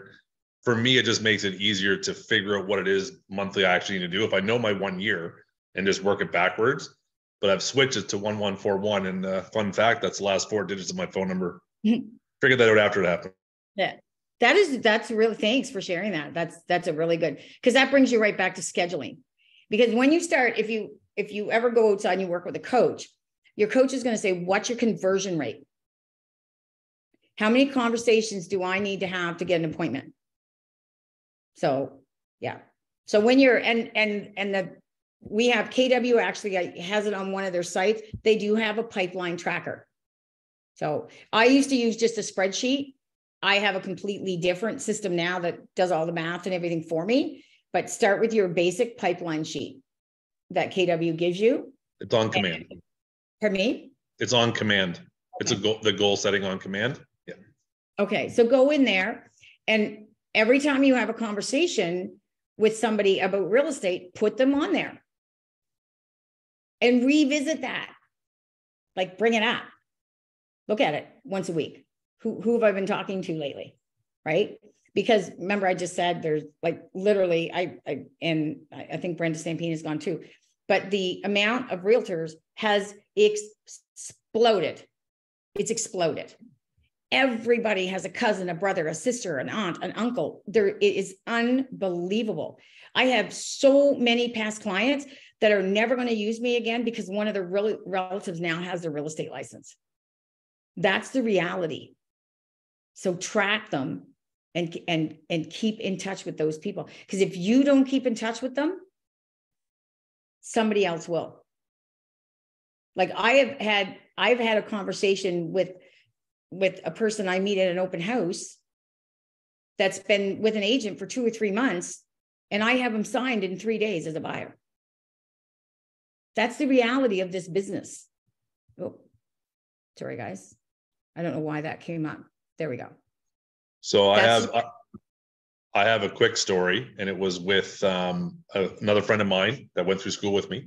For me, it just makes it easier to figure out what it is monthly I actually need to do. If I know my 1 year and just work it backwards, but I've switched it to 1141. And fun fact, that's the last 4 digits of my phone number. Figured that out after it happened. Yeah. That's really, thanks for sharing that. That's a really good, because that brings you right back to scheduling. Because when you start, if you ever go outside and you work with a coach, your coach is going to say, what's your conversion rate? How many conversations do I need to have to get an appointment? So, yeah. So when you're, we have KW actually has it on one of their sites. They do have a pipeline tracker. So I used to use just a spreadsheet. I have a completely different system now that does all the math and everything for me, but start with your basic pipeline sheet that KW gives you. It's on command. Pardon me? It's on command. Okay. It's the goal setting on command. Yeah. Okay. So go in there, and every time you have a conversation with somebody about real estate, put them on there and revisit that. Like bring it up. Look at it once a week. Who have I been talking to lately? Right? Because remember, I just said there's like literally, I think Brenda Stampine has gone too, but the amount of realtors has exploded. It's exploded. Everybody has a cousin, a brother, a sister, an aunt, an uncle. It is unbelievable. I have so many past clients that are never going to use me again because one of their relatives now has their real estate license. That's the reality. So track them and keep in touch with those people. Because if you don't keep in touch with them, somebody else will. Like I've had a conversation with a person I meet at an open house that's been with an agent for 2 or 3 months, and I have them signed in 3 days as a buyer. That's the reality of this business. Oh, sorry, guys. I don't know why that came up. There we go. So I have a quick story, and it was with another friend of mine that went through school with me.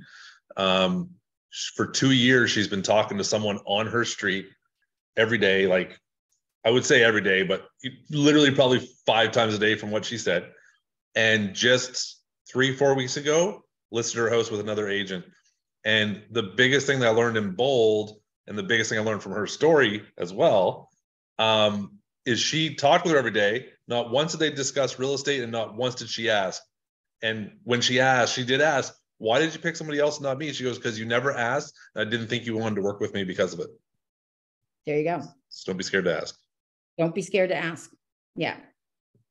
For 2 years, she's been talking to someone on her street every day. Like, I would say every day, but literally probably 5 times a day from what she said. And just 3-4 weeks ago, listed her house with another agent. And the biggest thing that I learned in Bold, and the biggest thing I learned from her story as well, is she talked with her every day. Not once did they discuss real estate, and not once did she ask. And when she asked, she did ask, why did you pick somebody else and not me? She goes, because you never asked. And I didn't think you wanted to work with me because of it. There you go. So don't be scared to ask. Don't be scared to ask. Yeah.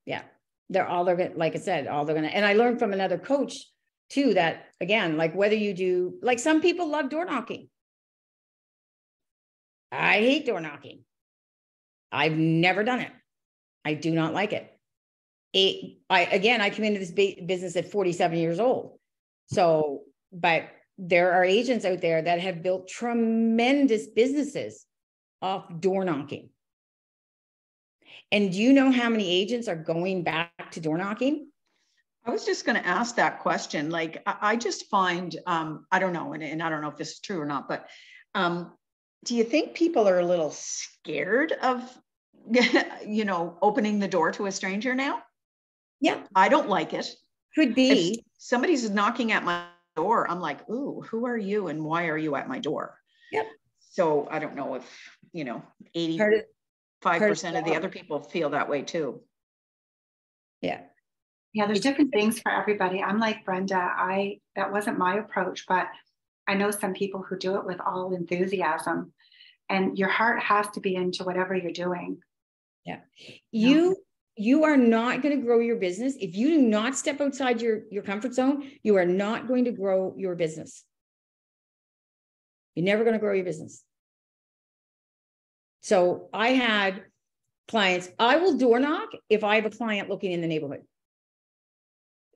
Yeah. They're going to, like I said, and I learned from another coach too, that again, like whether you do, like some people love door knocking. I hate door knocking. I've never done it. I do not like it. I came into this business at 47 years old. So, but there are agents out there that have built tremendous businesses off door knocking. And do you know how many agents are going back to door knocking? I was just going to ask that question. Like, I just find, I don't know, and I don't know if this is true or not, but do you think people are a little scared of, opening the door to a stranger now? Yeah. I don't like it. Could be. If somebody's knocking at my door, I'm like, ooh, who are you and why are you at my door? Yep. So I don't know if, 85% of the other people feel that way too. Yeah. Yeah, there's different things for everybody. I'm like Brenda, that wasn't my approach, but I know some people who do it with all enthusiasm, and your heart has to be into whatever you're doing. Yeah. You are not going to grow your business. If you do not step outside your comfort zone, you are not going to grow your business. You're never going to grow your business. So I had clients, I will door knock if I have a client looking in the neighborhood.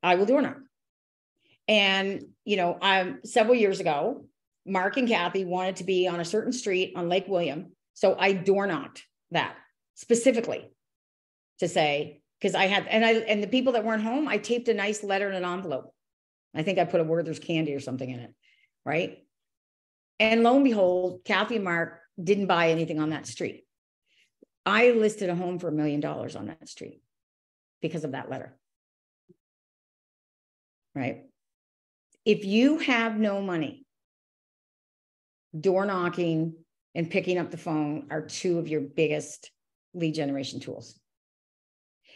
I will door knock. And, several years ago, Mark and Kathy wanted to be on a certain street on Lake William. So I door knocked that specifically to say, because I had, and the people that weren't home, I taped a nice letter in an envelope. I think I put a Werther's candy or something in it. Right. And lo and behold, Kathy and Mark didn't buy anything on that street. I listed a home for $1 million on that street because of that letter. Right. If you have no money, door knocking and picking up the phone are 2 of your biggest lead generation tools.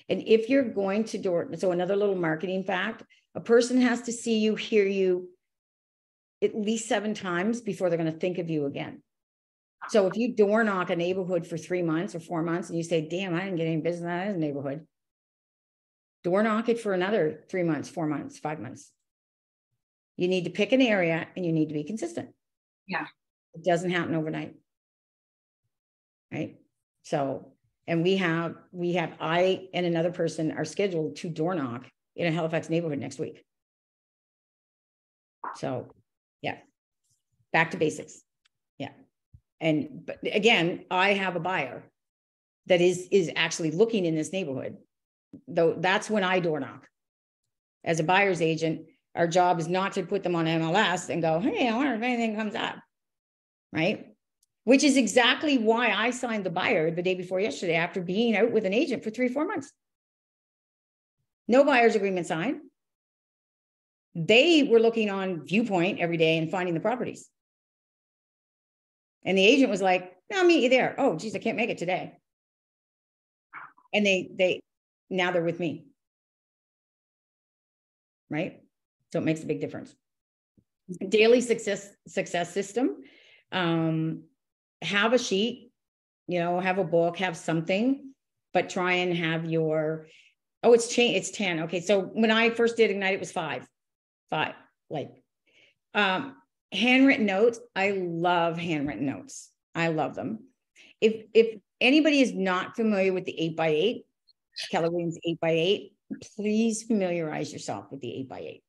And if you're going to so another little marketing fact, a person has to see you, hear you at least 7 times before they're going to think of you again. So if you door knock a neighborhood for 3 months or 4 months and you say, damn, I didn't get any business in that neighborhood, door knock it for another 3 months, 4 months, 5 months. You need to pick an area and you need to be consistent. Yeah. It doesn't happen overnight. Right. So, and I and another person are scheduled to door knock in a Halifax neighborhood next week. So yeah, back to basics. Yeah. But again, I have a buyer that is actually looking in this neighborhood, though that's when I door knock. As a buyer's agent, our job is not to put them on MLS and go, hey, I wonder if anything comes up, right? Which is exactly why I signed the buyer the day before yesterday after being out with an agent for 3 or 4 months. No buyer's agreement signed. They were looking on Viewpoint every day and finding the properties. And the agent was like, no, I'll meet you there. Oh, geez, I can't make it today. And now they're with me. Right? So it makes a big difference. Daily success system. Have a sheet, have a book, have something but try and have your, oh, it's changed, it's 10. Okay. So when I first did Ignite, it was five, like, handwritten notes. I love handwritten notes. I love them. If anybody is not familiar with the 8x8, Keller Williams 8x8, please familiarize yourself with the 8x8.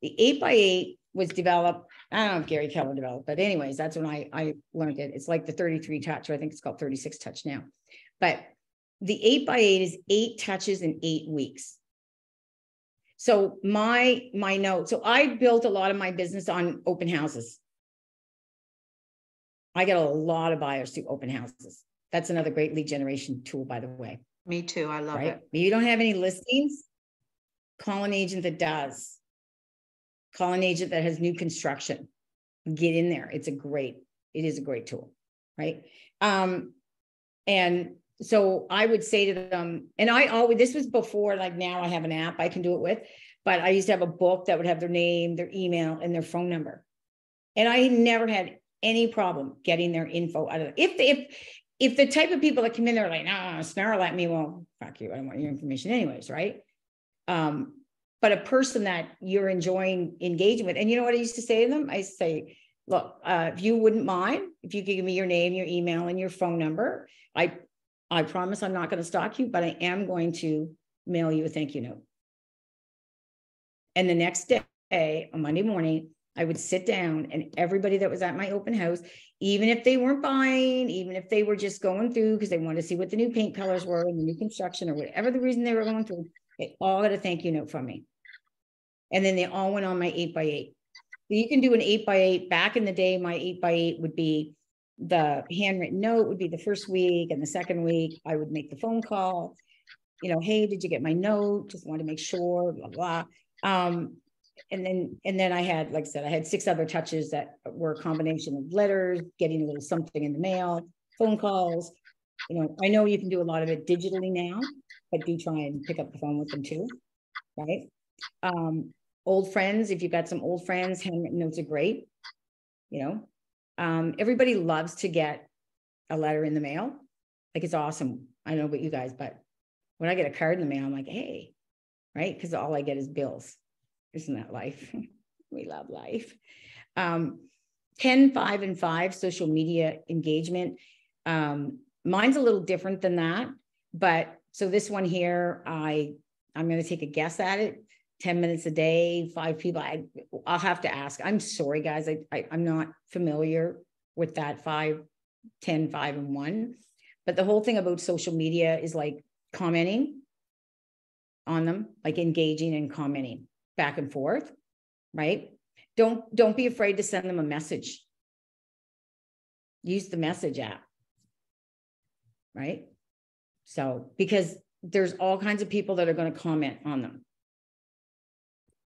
The 8x8 was developed, I don't know if Gary Keller developed, but anyways, that's when I learned it. It's like the 33 touch, or I think it's called 36 touch now. But the 8x8 is 8 touches in 8 weeks. So my note, so I built a lot of my business on open houses. I get a lot of buyers through open houses. That's another great lead generation tool, by the way. Me too. I love it. If you don't have any listings, call an agent that does. Call an agent that has new construction. Get in there. It is a great tool, right? And so I would say to them, and this was before, like now I have an app I can do it with, but I used to have a book that would have their name, their email, and their phone number. And I never had any problem getting their info out of it. If the type of people that come in there are like, nah, snarl at me, well, fuck you, I don't want your information anyways, right? But a person that you're enjoying engaging with, and you know what I used to say to them? I say, look, if you wouldn't mind, if you could give me your name, your email, and your phone number, I promise I'm not going to stalk you, but I am going to mail you a thank you note. And the next day, on Monday morning, I would sit down, and everybody that was at my open house, even if they weren't buying, even if they were just going through because they wanted to see what the new paint colors were and the new construction or whatever the reason they were going through, they all got a thank you note from me. And then they all went on my 8x8. So you can do an 8x8. Back in the day, my 8x8 would be the handwritten note would be the first week, and the second week I would make the phone call, you know, hey, did you get my note? Just wanted to make sure, blah, blah. And then I had, like I said, I had 6 other touches that were a combination of letters, getting a little something in the mail, phone calls. You know, I know you can do a lot of it digitally now, but do try and pick up the phone with them too, right? Old friends, if you've got some old friends, handwritten notes are great, you know. Everybody loves to get a letter in the mail. Like, it's awesome. I don't know about you guys, but when I get a card in the mail, I'm like, hey, right? Because all I get is bills. Isn't that life? We love life. 10, 5, and 5 social media engagement. Mine's a little different than that, but so this one here, I'm going to take a guess at it. 10 minutes a day, 5 people. I'll have to ask. I'm sorry, guys. I'm not familiar with that 5, 10, 5, and 1. But the whole thing about social media is like commenting on them, like engaging and commenting back and forth, right? Don't be afraid to send them a message. Use the message app, right? So, because there's all kinds of people that are going to comment on them.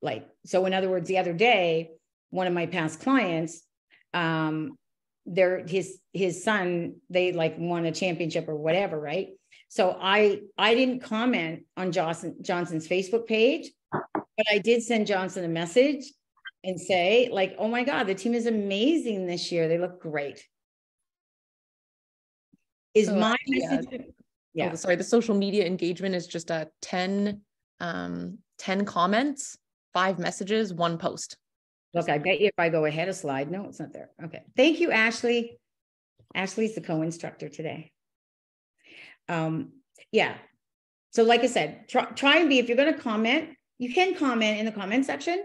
Like, so in other words, the other day, one of my past clients, his son, they like won a championship or whatever, right? So I didn't comment on Johnson's Facebook page, but I did send Johnson a message and say, like, oh my God, the team is amazing this year. They look great. Is so my message? Yeah. Oh, sorry, the social media engagement is just a 10 comments, 5 messages, 1 post. Look, I bet you if I go ahead a slide, no, it's not there. Okay. Thank you, Ashley. Ashley's the co-instructor today. Yeah. So like I said, try and be, if you're going to comment, you can comment in the comment section,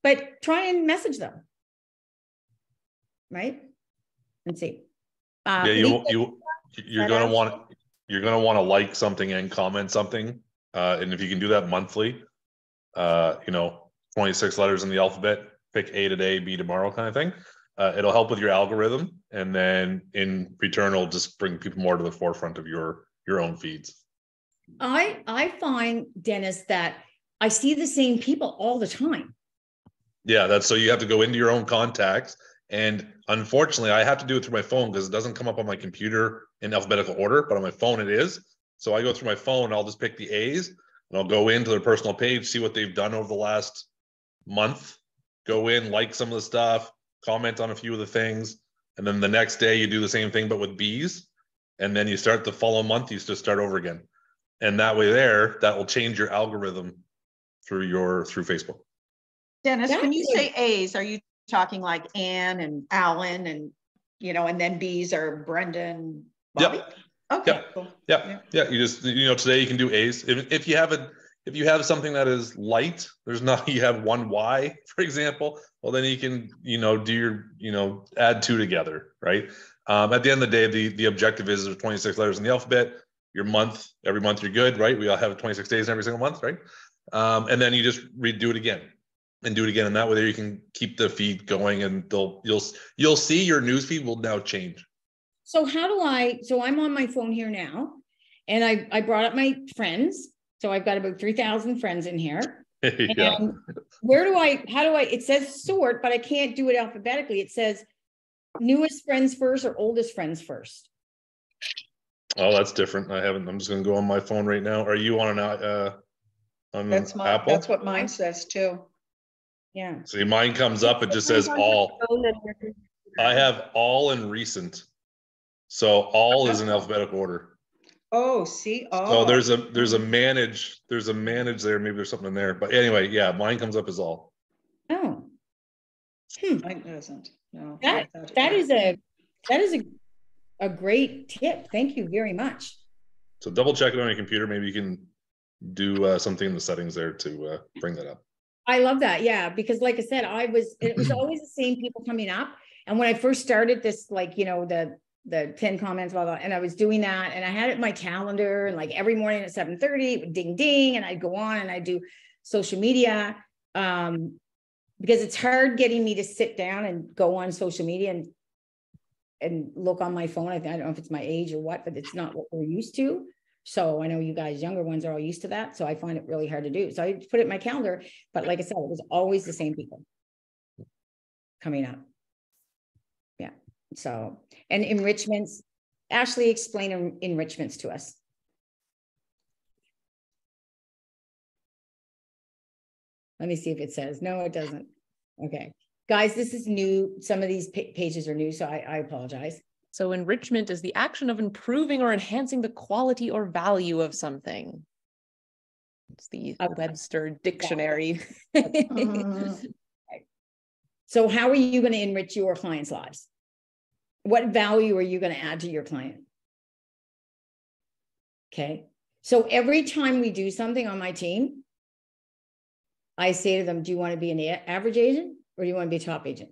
but try and message them. Right? Let's see. Yeah, you're going to want to like something and comment something. And if you can do that monthly, 26 letters in the alphabet, pick A today, B tomorrow kind of thing. It'll help with your algorithm. And then in return, it'll just bring people more to the forefront of your own feeds. I find, Dennis, that I see the same people all the time. Yeah, that's so you have to go into your own contacts. And unfortunately, I have to do it through my phone because it doesn't come up on my computer in alphabetical order, but on my phone it is. So I go through my phone, I'll just pick the A's and I'll go into their personal page, see what they've done over the last month, go in, like some of the stuff, comment on a few of the things. And then the next day you do the same thing, but with B's. and then you start the following month, you just start over again. And that way that will change your algorithm through Facebook. Dennis, when you say A's, are you talking like Ann and Alan and, and then B's are Brenda and Bobby? Yep. Okay. Yep. Cool. Yeah. You just, today you can do A's. If you have something that is light, you have one Y, for example, well, then you can, do your, add 2 together, right? At the end of the day, the objective is there's 26 letters in the alphabet. Every month you're good, right? We all have 26 days in every single month, right? And then you just redo it again and do it again. And that way there you can keep the feed going, and you'll see your news feed will now change. So so I'm on my phone here now, and I brought up my friends. So I've got about 3,000 friends in here. Yeah. And it says sort, but I can't do it alphabetically. It says newest friends first or oldest friends first. Oh, that's different. I'm just going to go on my phone right now. Are you on Apple? That's what mine says too. Yeah. See, mine comes up. It just says all. I have all and recent. So all is in alphabetical order. Oh, see. So there's a manage there. Maybe there's something in there. But anyway, yeah, mine comes up as all. Oh. Mine doesn't. No. That is a great tip. Thank you very much. So double check it on your computer. Maybe you can do something in the settings there to bring that up. I love that. Yeah. Because like I said, it was always the same people coming up. And when I first started this, the 10 comments, blah, blah, and I was doing that, and I had it in my calendar, and like every morning at 7:30, it would ding, ding. And I'd go on and I'd do social media, because it's hard getting me to sit down and go on social media and look on my phone. I don't know if it's my age or what, but it's not what we're used to. So I know you guys, younger ones, are all used to that. So I find it really hard to do. So I put it in my calendar, but like I said, it was always the same people coming up. Yeah. So, and enrichments, Ashley, explain enrichments to us. Let me see if it says, no, it doesn't. Okay. Guys, this is new. Some of these pages are new, so I apologize. So enrichment is the action of improving or enhancing the quality or value of something. It's the Webster dictionary. So how are you going to enrich your clients' lives? What value are you going to add to your client? Okay. So every time we do something on my team, I say to them, do you want to be an average agent or do you want to be a top agent?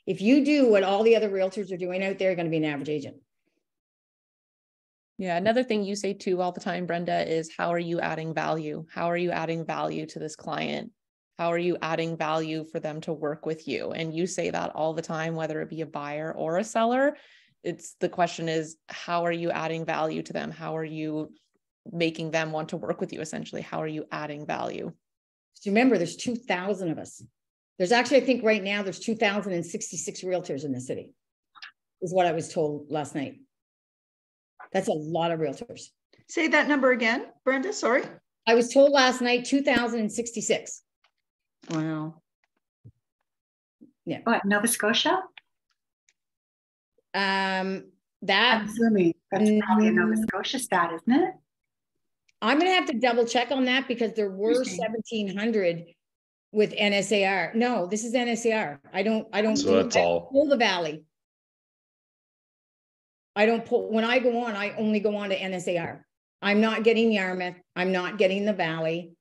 If you do what all the other realtors are doing out there, you're going to be an average agent. Yeah. Another thing you say too all the time, Brenda, is how are you adding value? How are you adding value to this client? How are you adding value for them to work with you? And you say that all the time, whether it be a buyer or a seller. The question is, how are you adding value to them? How are you making them want to work with you? Essentially, how are you adding value? So remember, there's 2,000 of us. There's actually, I think right now there's 2,066 realtors in the city, is what I was told last night. That's a lot of realtors. Say that number again, Brenda, sorry. I was told last night, 2,066. Wow. Yeah. What, Nova Scotia? That I'm assuming that's probably a Nova Scotia stat, isn't it? I'm going to have to double check on that because there were 1,700 with NSAR. No, this is NSAR. I don't pull the Valley. I don't pull, when I go on, I only go on to NSAR. I'm not getting Yarmouth. I'm not getting the Valley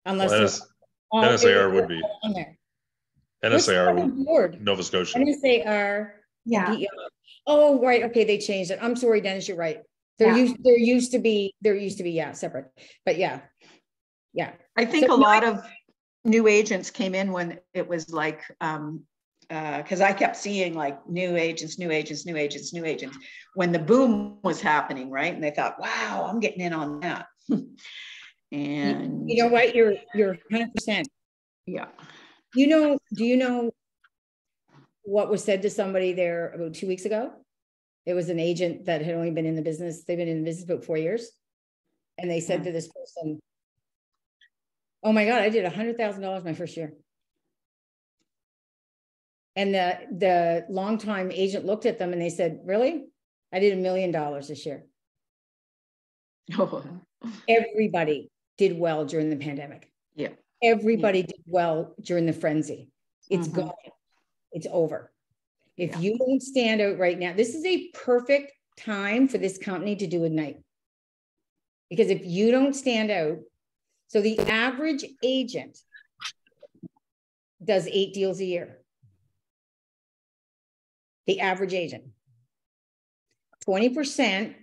unless NSAR would be. NSAR would, Nova Scotia. NSAR. Yeah. Oh, right. Okay. They changed it. I'm sorry, Dennis, you're right. There used to be, yeah, separate, but yeah. I think a lot of new agents came in when it was like, because I kept seeing like new agents, when the boom was happening, right? And they thought, wow, I'm getting in on that. And you know what? You're 100%. Yeah. Do you know what was said to somebody there about 2 weeks ago? It was an agent that had only been in the business. They've been in the business about 4 years. And they said to this person, oh my God, I did $100,000 my first year. And the longtime agent looked at them and they said, really? I did $1 million this year. Oh. Everybody did well during the pandemic. Yeah. Everybody did well during the frenzy. It's Mm-hmm. gone. It's over. If Yeah. you don't stand out right now, this is a perfect time for this company to do Ignite. Because if you don't stand out, so the average agent does 8 deals a year. The average agent. 20%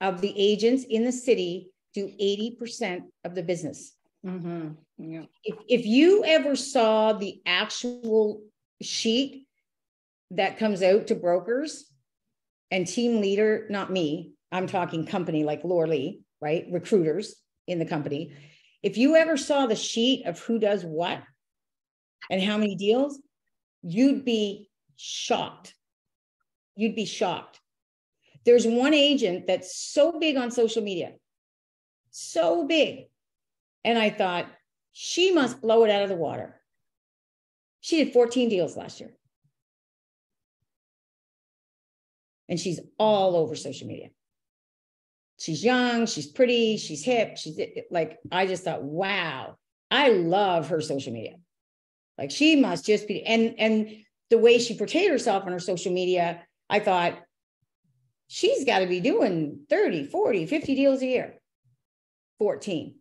of the agents in the city do 80% of the business. Mm-hmm. Yeah. If you ever saw the actual sheet that comes out to brokers and team leader, not me, I'm talking company like Laura Lee, right? Recruiters in the company. If you ever saw the sheet of who does what and how many deals, you'd be shocked. You'd be shocked. There's one agent that's so big on social media, so big. And I thought, she must blow it out of the water. She did 14 deals last year. And she's all over social media. She's young, she's pretty, she's hip, she's like, I just thought, wow, I love her social media. Like she must just be, and the way she portrayed herself on her social media, I thought, she's got to be doing 30, 40, 50 deals a year. 14.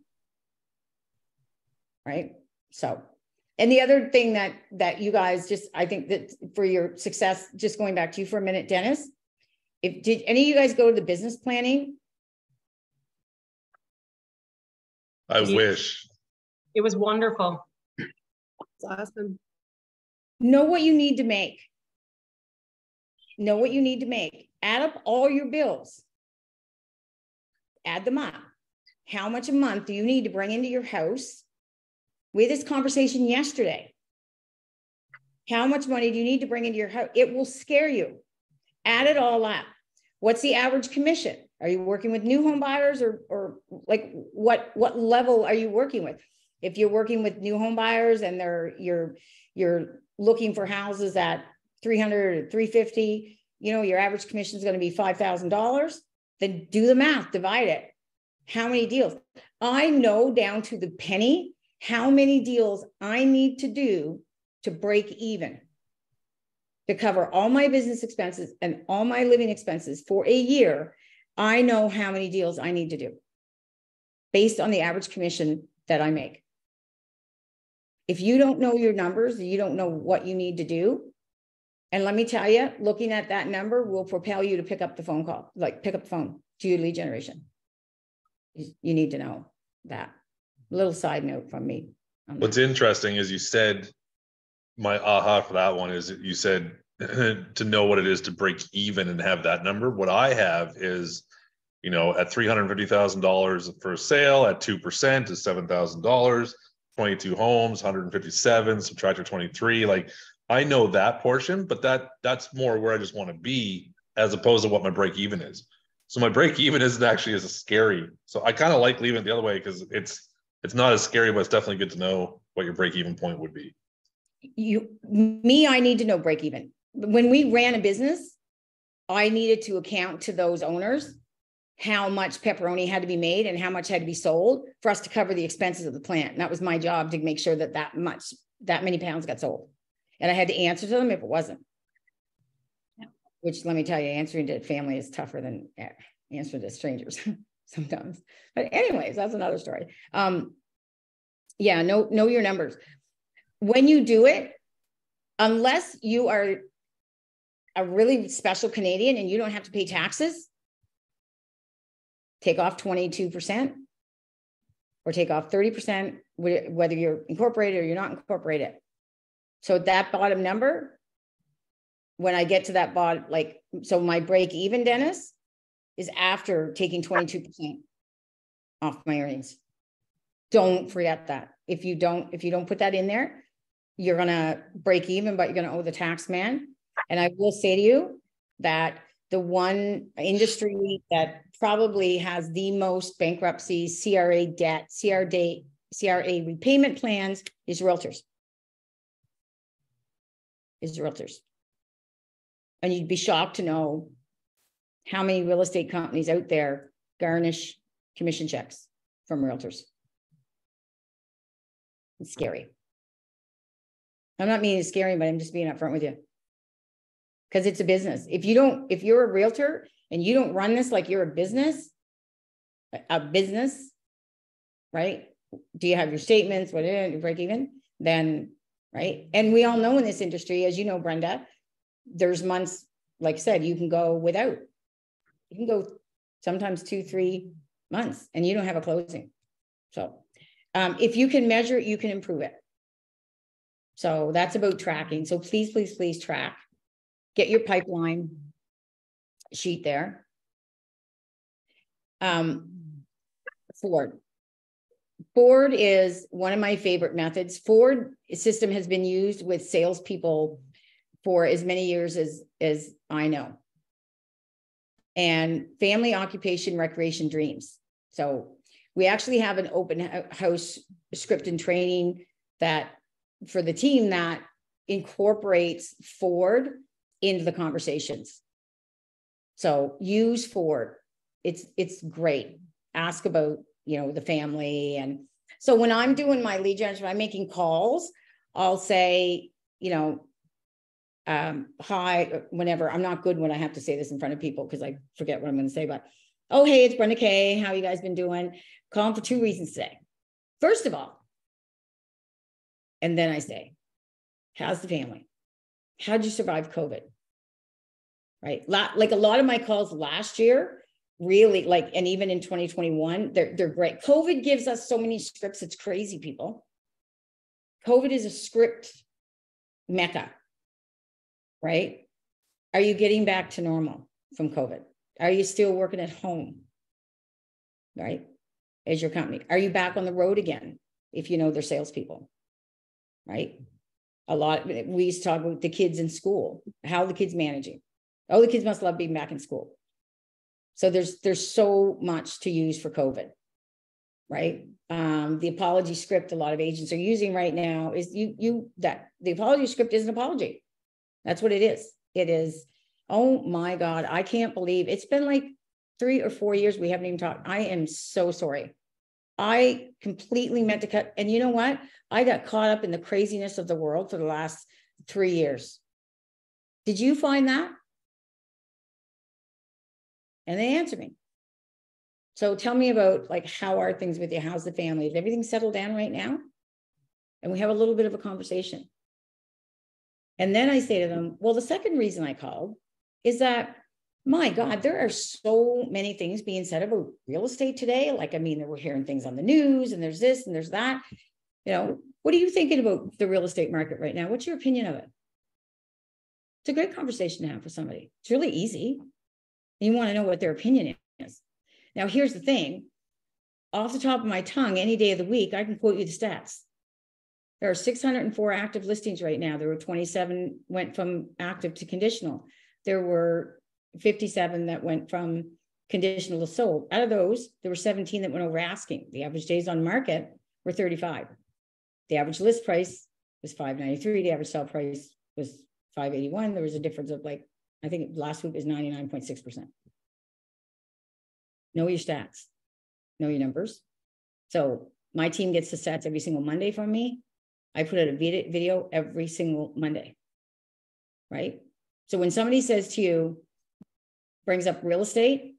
Right? So, and the other thing that you guys just, I think that for your success, just going back to you for a minute, Dennis, did any of you guys go to the business planning? I wish. It was wonderful. It's awesome. Know what you need to make. Know what you need to make. Add up all your bills. Add them up. How much a month do you need to bring into your house? We had this conversation yesterday. How much money do you need to bring into your house? It will scare you. Add it all up. What's the average commission? Are you working with new home buyers or like what level are you working with? If you're working with new home buyers and you're looking for houses at 300 or 350, you know, your average commission is going to be $5,000, then do the math, divide it. How many deals? I know down to the penny how many deals I need to do to break even, to cover all my business expenses and all my living expenses for a year. I know how many deals I need to do based on the average commission that I make. If you don't know your numbers, you don't know what you need to do. And let me tell you, looking at that number will propel you to pick up the phone call, like pick up the phone to your lead generation. You need to know that. A little side note from me. What's interesting is you said, my aha for that one is you said to know what it is to break even and have that number. What I have is, you know, at $350,000 for a sale at 2% is $7,000, 22 homes, 157, subtract your 23. Like I know that portion, but that's more where I just want to be as opposed to what my break even is. So my break even isn't actually as scary. So I kind of like leaving it the other way because it's not as scary, but it's definitely good to know what your break even point would be. I need to know break even. When we ran a business, I needed to account to those owners how much pepperoni had to be made and how much had to be sold for us to cover the expenses of the plant. And that was my job, to make sure that many pounds got sold. And I had to answer to them if it wasn't. Which, let me tell you, answering to family is tougher than answering to strangers sometimes. But anyways, that's another story. Yeah, know your numbers. When you do it, unless you are a really special Canadian and you don't have to pay taxes, take off 22% or take off 30%, whether you're incorporated or you're not incorporated. So that bottom number, when I get to that bottom, like, so my break even, Dennis, is after taking 22% off my earnings. Don't forget that. If you don't put that in there, you're going to break even, but you're going to owe the tax man. And I will say to you that the one industry that probably has the most bankruptcies, CRA debt, CRA repayment plans is realtors. And you'd be shocked to know how many real estate companies out there garnish commission checks from realtors? It's scary. I'm not meaning it's scary, but I'm just being upfront with you. Because it's a business. If you're a realtor and you don't run this like you're a business, right? Do you have your statements, what you break even? Then, right? And we all know in this industry, as you know, Brenda, there's months, like I said, you can go without. You can go sometimes 2-3 months and you don't have a closing. So if you can measure it, you can improve it. So that's about tracking. So please, please, please track. Get your pipeline sheet there. Ford is one of my favorite methods. Ford system has been used with salespeople for as many years as I know. And family, occupation, recreation, dreams. So we actually have an open house script and training that for the team that incorporates Ford into the conversations. So use Ford. It's great. Ask about, the family. And so when I'm doing my lead generation, I'm making calls, I'll say, hi, whenever. I'm not good when I have to say this in front of people because I forget what I'm going to say, but, oh, hey, it's Brenda Kay. How you guys been doing? Calling for 2 reasons today. First of all, and then I say, how's the family? How'd you survive COVID? Right? Like a lot of my calls last year, really, and even in 2021, they're great. COVID gives us so many scripts. It's crazy, people. COVID is a script mecca, right? Are you getting back to normal from COVID? Are you still working at home, right? As your company? Are you back on the road again? If you know they're salespeople, right? We used to talk about the kids in school. How are the kids managing? Oh, the kids must love being back in school. So there's so much to use for COVID, right? The apology script a lot of agents are using right now is that the apology script is an apology. That's what it is. It is, oh my God, I can't believe it's been like 3 or 4 years. We haven't even talked. I am so sorry. I completely meant to cut. And you know what? I got caught up in the craziness of the world for the last 3 years. Did you find that? And they answered me. So tell me about how are things with you? How's the family? Is everything settled down right now? And we have a little bit of a conversation. And then I say to them, well, the second reason I called is that, my God, there are so many things being said about real estate today. We're hearing things on the news and there's this and there's that. What are you thinking about the real estate market right now? What's your opinion of it? It's a great conversation to have with somebody. It's really easy. You want to know what their opinion is. Now, here's the thing. Off the top of my tongue, any day of the week, I can quote you the stats. There are 604 active listings right now. There were 27 went from active to conditional. There were 57 that went from conditional to sold. Out of those, there were 17 that went over asking. The average days on market were 35. The average list price was $593. The average sell price was $581. There was a difference of I think last week was 99.6%. Know your stats, know your numbers. So my team gets the stats every single Monday from me. I put out a video every single Monday, right? So when somebody says to you, brings up real estate,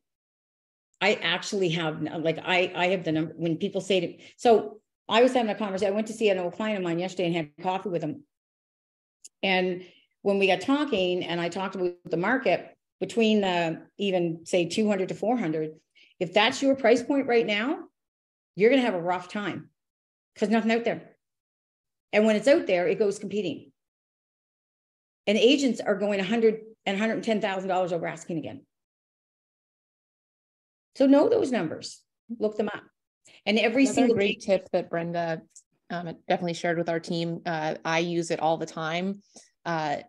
I actually have, I have the number. When people say to, so I was having a conversation. I went to see an old client of mine yesterday and had coffee with him. And when we got talking and I talked about the market between even say 200 to 400, if that's your price point right now, you're going to have a rough time because nothing out there. And when it's out there, it goes competing. And agents are going $100,000 and $110,000 over asking again. So know those numbers, look them up. And every single great tip that Brenda definitely shared with our team. I use it all the time.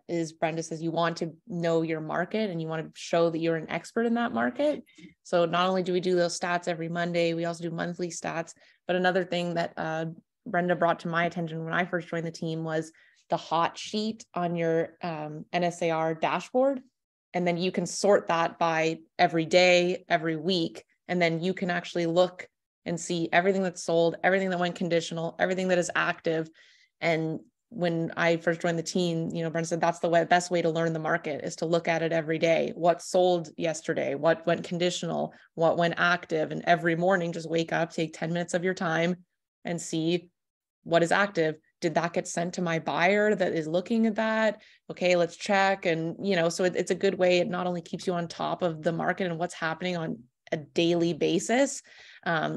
Is Brenda says you want to know your market and you want to show that you're an expert in that market. So not only do we do those stats every Monday, we also do monthly stats. But another thing that Brenda brought to my attention when I first joined the team was the hot sheet on your NSAR dashboard. And then you can sort that by every day, every week. And then you can actually look and see everything that's sold, everything that went conditional, everything that is active. And when I first joined the team, you know, Brenda said that's the best way to learn the market is to look at it every day. What sold yesterday, what went conditional, what went active. And every morning, just wake up, take 10 minutes of your time and see what is active. Did that get sent to my buyer that is looking at that? Okay, let's check. And, you know, so it's a good way. It not only keeps you on top of the market and what's happening on a daily basis.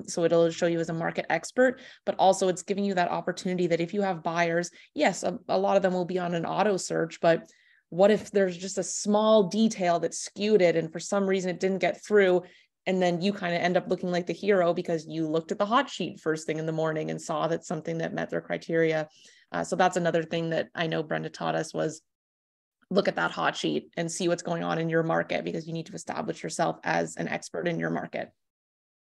So it'll show you as a market expert, but also it's giving you that opportunity that if you have buyers, yes, a lot of them will be on an auto search, but what if there's just a small detail that skewed it and for some reason it didn't get through? And then you kind of end up looking like the hero because you looked at the hot sheet first thing in the morning and saw that something that met their criteria. So that's another thing that I know Brenda taught us was look at that hot sheet and see what's going on in your market because you need to establish yourself as an expert in your market.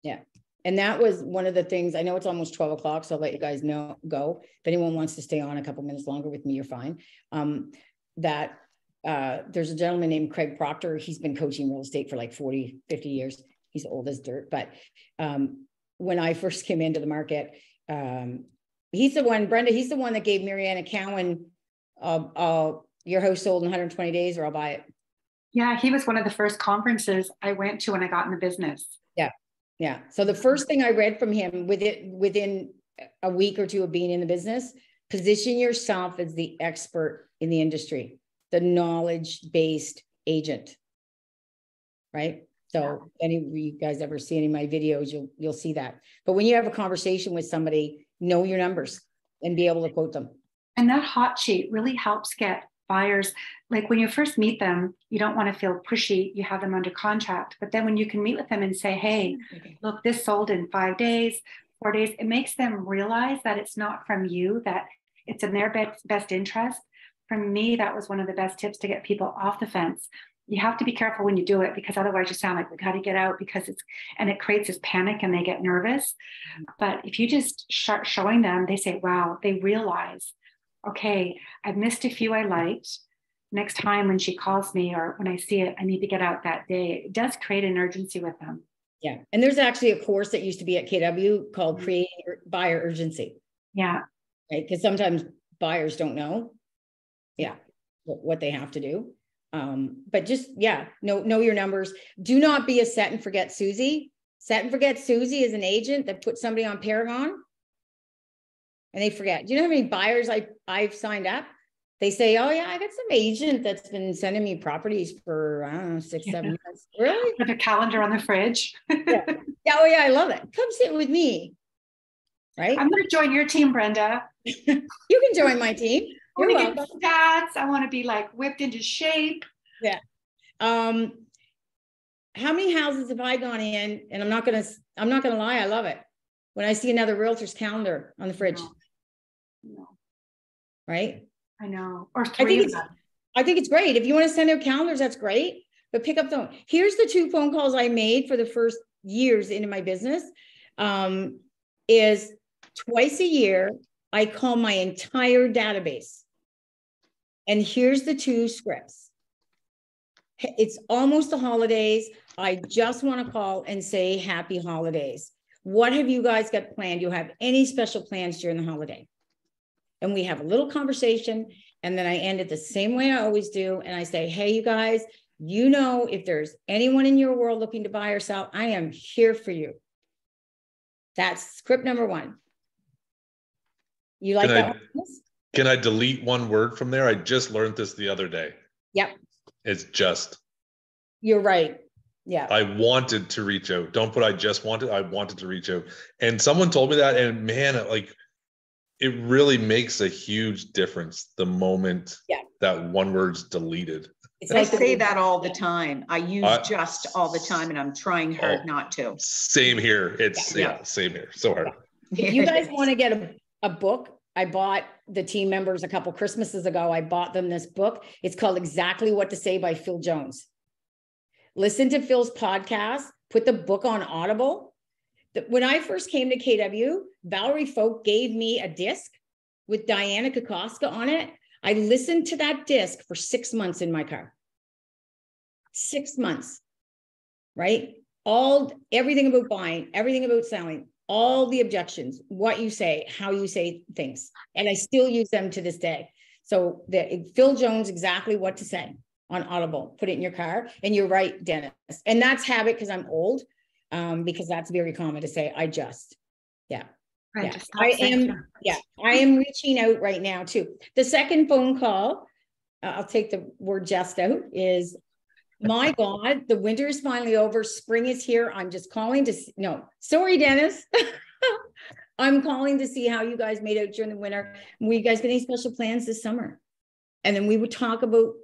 Yeah. And that was one of the things. I know it's almost 12 o'clock, so I'll let you guys go. If anyone wants to stay on a couple minutes longer with me, you're fine. There's a gentleman named Craig Proctor. He's been coaching real estate for like 40, 50 years. He's old as dirt. But when I first came into the market, he's the one, Brenda, he's the one that gave Mariana Cowan, your house sold in 120 days or I'll buy it. Yeah, he was one of the first conferences I went to when I got in the business. Yeah. Yeah. So the first thing I read from him within a week or two of being in the business, position yourself as the expert in the industry, the knowledge-based agent, right? So any of you guys ever see any of my videos, you'll see that. But when you have a conversation with somebody, know your numbers and be able to quote them. And that hot sheet really helps get buyers. Like when you first meet them, you don't want to feel pushy. You have them under contract. But then when you can meet with them and say, hey, look, this sold in 5 days, 4 days, it makes them realize that it's not from you, that it's in their best interest. For me, that was one of the best tips to get people off the fence. You have to be careful when you do it because otherwise you sound like we got to get out because it creates this panic and they get nervous. But if you just start showing them, they say, wow, they realize, okay, I've missed a few I liked. Next time when she calls me or when I see it, I need to get out that day. It does create an urgency with them. Yeah. And there's actually a course that used to be at KW called Creating Buyer Urgency. Yeah. Right. Because sometimes buyers don't know. Yeah. What they have to do. But just, know your numbers. Do not be a set and forget Susie. Set and forget Susie is an agent that puts somebody on Paragon and they forget. Do you know how many buyers I've signed up? They say, oh yeah, I got some agent that's been sending me properties for, I don't know, 6-7 months. Really? With a calendar on the fridge. Yeah. Oh yeah, I love it. Come sit with me. Right? I'm going to join your team, Brenda. You can join my team. I want to get stats. I want to be like whipped into shape. Yeah. How many houses have I gone in? And I'm not gonna lie, I love it. When I see another realtor's calendar on the fridge. No. Right? I know. Or three of them. I think it's great. If you want to send out calendars, that's great. But pick up the phone. Here's the 2 phone calls I made for the first years into my business. Is twice a year, I call my entire database. And here's the 2 scripts. It's almost the holidays. I just want to call and say happy holidays. What have you guys got planned? Do you have any special plans during the holiday? And we have a little conversation. And then I end it the same way I always do. And I say, hey, you guys, if there's anyone in your world looking to buy or sell, I am here for you. That's script number 1. You like that one? Can I delete one word from there? I just learned this the other day. Yep. It's just. You're right. Yeah. I wanted to reach out. Don't put I just wanted. I wanted to reach out. And someone told me that, and man, it really makes a huge difference the moment that one word's deleted. I say that all the time. I use just all the time, and I'm trying hard not to. Same here. It's same here. So hard. If you guys want to get a book, I bought the team members a couple Christmases ago. I bought them this book. It's called Exactly What to Say by Phil Jones. Listen to Phil's podcast. Put the book on Audible. When I first came to KW, Valerie Folk gave me a disc with Diana Kokoska on it. I listened to that disc for 6 months in my car. 6 months, right? Everything about buying, everything about selling, all the objections, what you say, how you say things. And I still use them to this day. So Phil Jones, exactly what to say on Audible, put it in your car. And you're right, Dennis. And that's habit because I'm old, because that's very common to say, I am reaching out right now too. The second phone call, I'll take the word just out, is my God, the winter is finally over. Spring is here. I'm just calling to, no, sorry, Dennis. I'm calling to see how you guys made out during the winter. Were you guys got any special plans this summer? And then we would talk about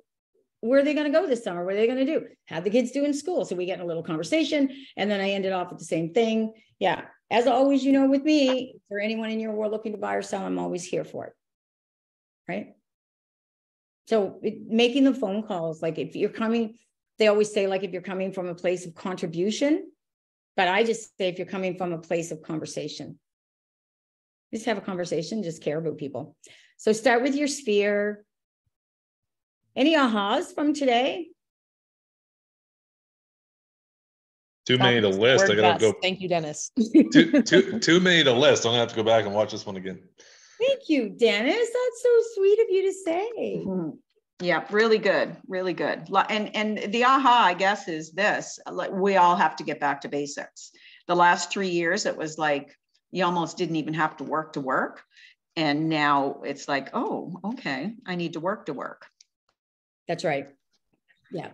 where are they going to go this summer? What are they going to do? How the kids do in school? So we get in a little conversation, and then I ended off with the same thing. Yeah. As always, you know, with me, for anyone in your world looking to buy or sell, I'm always here for it. Right. So making the phone calls, like if you're coming, they always say, like, if you're coming from a place of contribution, but I just say, if you're coming from a place of conversation, just have a conversation, just care about people. So start with your sphere. Any ahas from today? Too many to list. I gotta go. Thank you, Dennis. too many to list. I'm gonna have to go back and watch this one again. Thank you, Dennis. That's so sweet of you to say. Mm-hmm. Yeah, really good, really good. And the aha, I guess, is this: like, we all have to get back to basics. The last 3 years, it was like you almost didn't even have to work, and now it's like, oh, okay, I need to work. That's right. Yeah,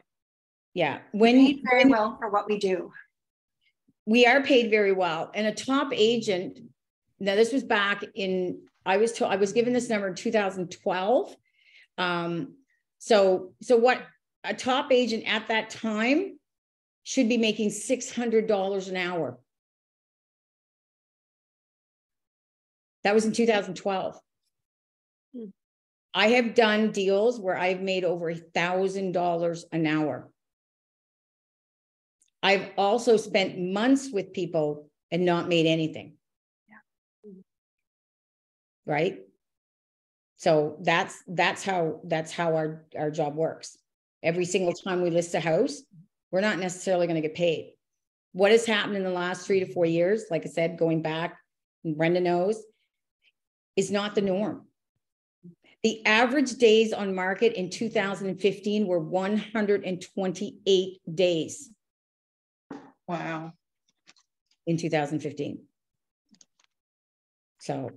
yeah. We paid very well for what we do. We are paid very well, and a top agent. Now, this was back in. I was given this number in 2012. So what a top agent at that time should be making $600 an hour. That was in 2012. I have done deals where I've made over $1,000 an hour. I've also spent months with people and not made anything. Yeah. Right? So that's how our job works. Every single time we list a house, we're not necessarily going to get paid. What has happened in the last 3 to 4 years, like I said, going back, and Brenda knows, is not the norm. The average days on market in 2015 were 128 days. Wow. In 2015. So,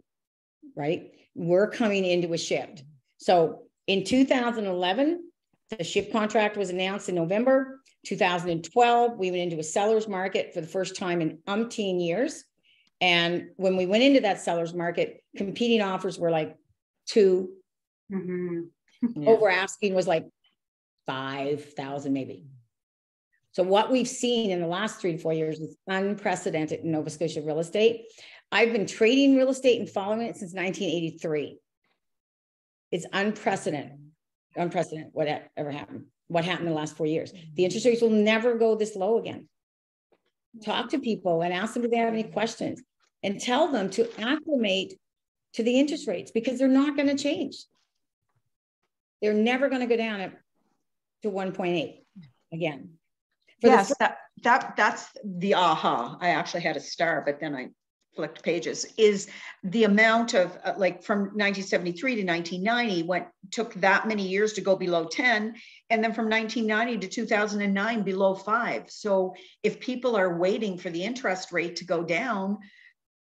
right? We're coming into a shift. So in 2011, the SHIP contract was announced in November. 2012, we went into a seller's market for the first time in umpteen years. And when we went into that seller's market, competing offers were like 2. Mm-hmm. Over asking was like 5,000 maybe. So what we've seen in the last 3 to 4 years is unprecedented in Nova Scotia real estate. I've been trading real estate and following it since 1983. It's unprecedented. Whatever happened. What happened in the last 4 years? The interest rates will never go this low again. Talk to people and ask them if they have any questions, and tell them to acclimate to the interest rates, because they're not going to change. They're never going to go down to 1.8 again. Yes, that's the aha. I actually had a star, but then I flicked pages. Is the amount of like from 1973 to 1990 took that many years to go below 10, and then from 1990 to 2009 below 5. So if people are waiting for the interest rate to go down,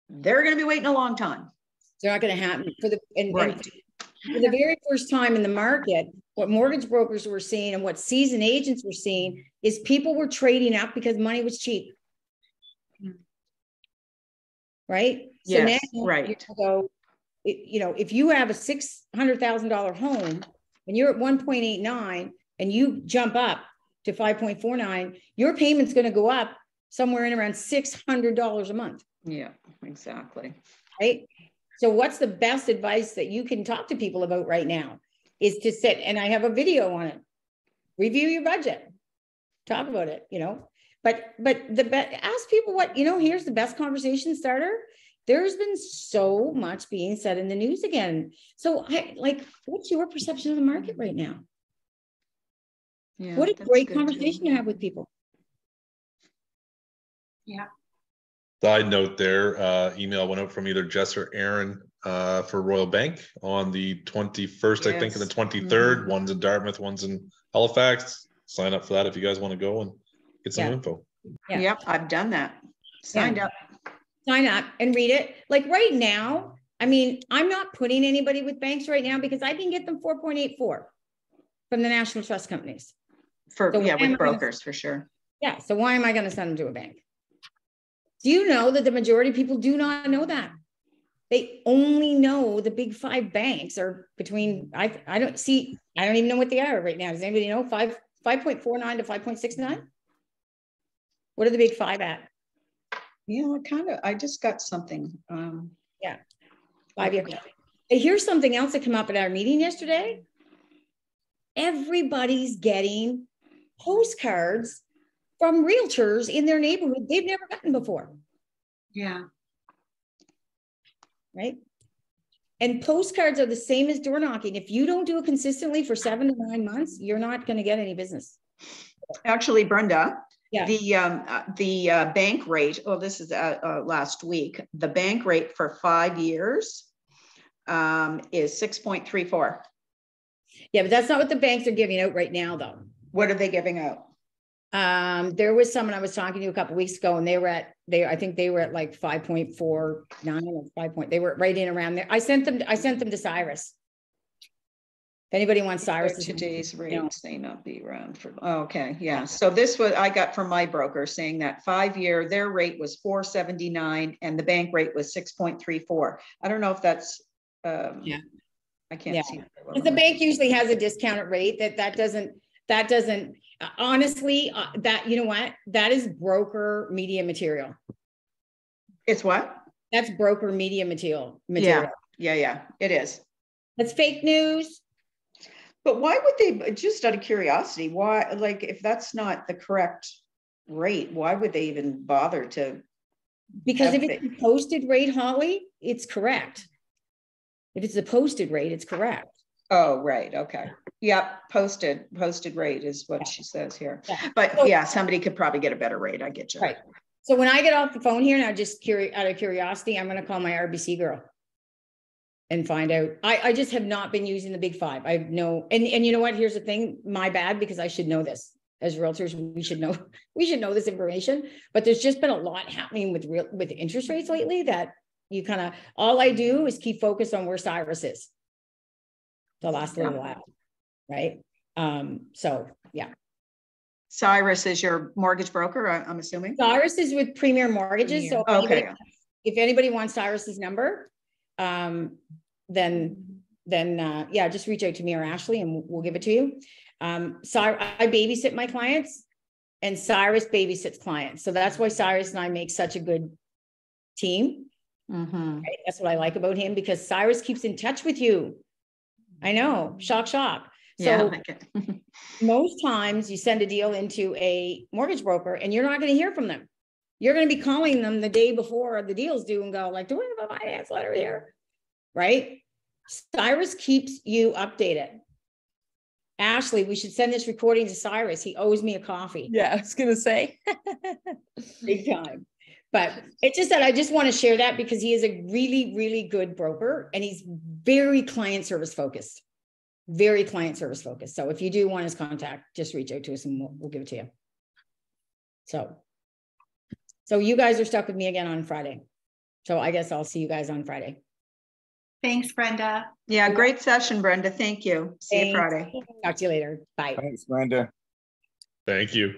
they're going to be waiting a long time. It's not going to happen right. For the very first time in the market, what mortgage brokers were seeing and what seasoned agents were seeing is people were trading up because money was cheap. Right? Yes, so now right. So, you know, if you have a $600,000 home and you're at 1.89 and you jump up to 5.49, your payment's going to go up somewhere in around $600 a month. Yeah, exactly. Right? So what's the best advice that you can talk to people about right now is to sit, and I have a video on it, review your budget, talk about it, you know, but ask people what, you know, here's the best conversation starter. There's been so much being said in the news again. So what's your perception of the market right now? Yeah, what a that's great good conversation too. to have with people. Yeah. Side note there, email went out from either Jess or Aaron for Royal Bank on the 21st, I think, and the 23rd. One's in Dartmouth, one's in Halifax. Sign up for that if you guys want to go and get some info. Yeah. Yep, I've done that. Signed up. Sign up and read it. Like right now, I mean, I'm not putting anybody with banks right now because I can get them 4.84 from the national trust companies. For So with brokers for sure. Yeah. So why am I going to send them to a bank? Do you know that the majority of people do not know that? They only know the big 5 banks are between, I don't even know what they are right now. Does anybody know? 5.49 to 5.69? What are the big 5 at? Yeah, I just got something. Yeah. 5 years. And here's something else that came up at our meeting yesterday. Everybody's getting postcards from realtors in their neighborhood they've never gotten before. Yeah. Right. And postcards are the same as door knocking. If you don't do it consistently for 7 to 9 months, you're not going to get any business. Actually, Brenda, yeah. the bank rate, this is last week, the bank rate for 5 years is 6.34. Yeah, but that's not what the banks are giving out right now, though. What are they giving out? There was someone I was talking to a couple of weeks ago, and I think they were at like 5.49 or 5. They were right in around there. I sent them to Cyrus. If anybody wants Cyrus, today's rates may not be around for. Okay, yeah. So this was I got from my broker saying that 5-year their rate was 4.79 and the bank rate was 6.34. I don't know if that's yeah. I can't see. The bank usually has a discounted rate that doesn't honestly that you know what, that is broker media material. It's what? That's broker media material. Yeah, it is. That's fake news. But why would they, just out of curiosity, why, like, if that's not the correct rate, why would they even bother to? Because if it's a posted rate, Holly, it's correct. If it's a posted rate, it's correct. Oh, right. Okay. Yep. Posted rate is what she says here. Yeah. But so, yeah, somebody could probably get a better rate. I get you. Right. So when I get off the phone here, now just out of curiosity, I'm going to call my RBC girl and find out. I just have not been using the big 5. I know. And you know what? Here's the thing. My bad, because I should know this. As realtors, we should know this information. But there's just been a lot happening with interest rates lately that you kind of, all I do is keep focused on where Cyrus is the last little while. Right. So yeah. Cyrus is your mortgage broker, I'm assuming. Cyrus is with Premier Mortgages. So if anybody wants Cyrus's number, then just reach out to me or Ashley and we'll give it to you. I babysit my clients and Cyrus babysits clients. So that's why Cyrus and I make such a good team. Mm-hmm. Right? That's what I like about him, because Cyrus keeps in touch with you. I know, shock. So most times you send a deal into a mortgage broker and you're not going to hear from them. You're going to be calling them the day before the deal's due and go like, do we have a finance letter here? Right? Cyrus keeps you updated. Ashley, we should send this recording to Cyrus. He owes me a coffee. Yeah, I was going to say. Big time. But it's just that I just want to share that because he is a really, really good broker and he's very client service focused. Very client service focused. So if you do want his contact, just reach out to us and we'll give it to you. So you guys are stuck with me again on Friday. So I guess I'll see you guys on Friday. Thanks, Brenda. Yeah, great session, Brenda. Thank you. See you Friday. Talk to you later. Bye. Thanks, Brenda. Thank you.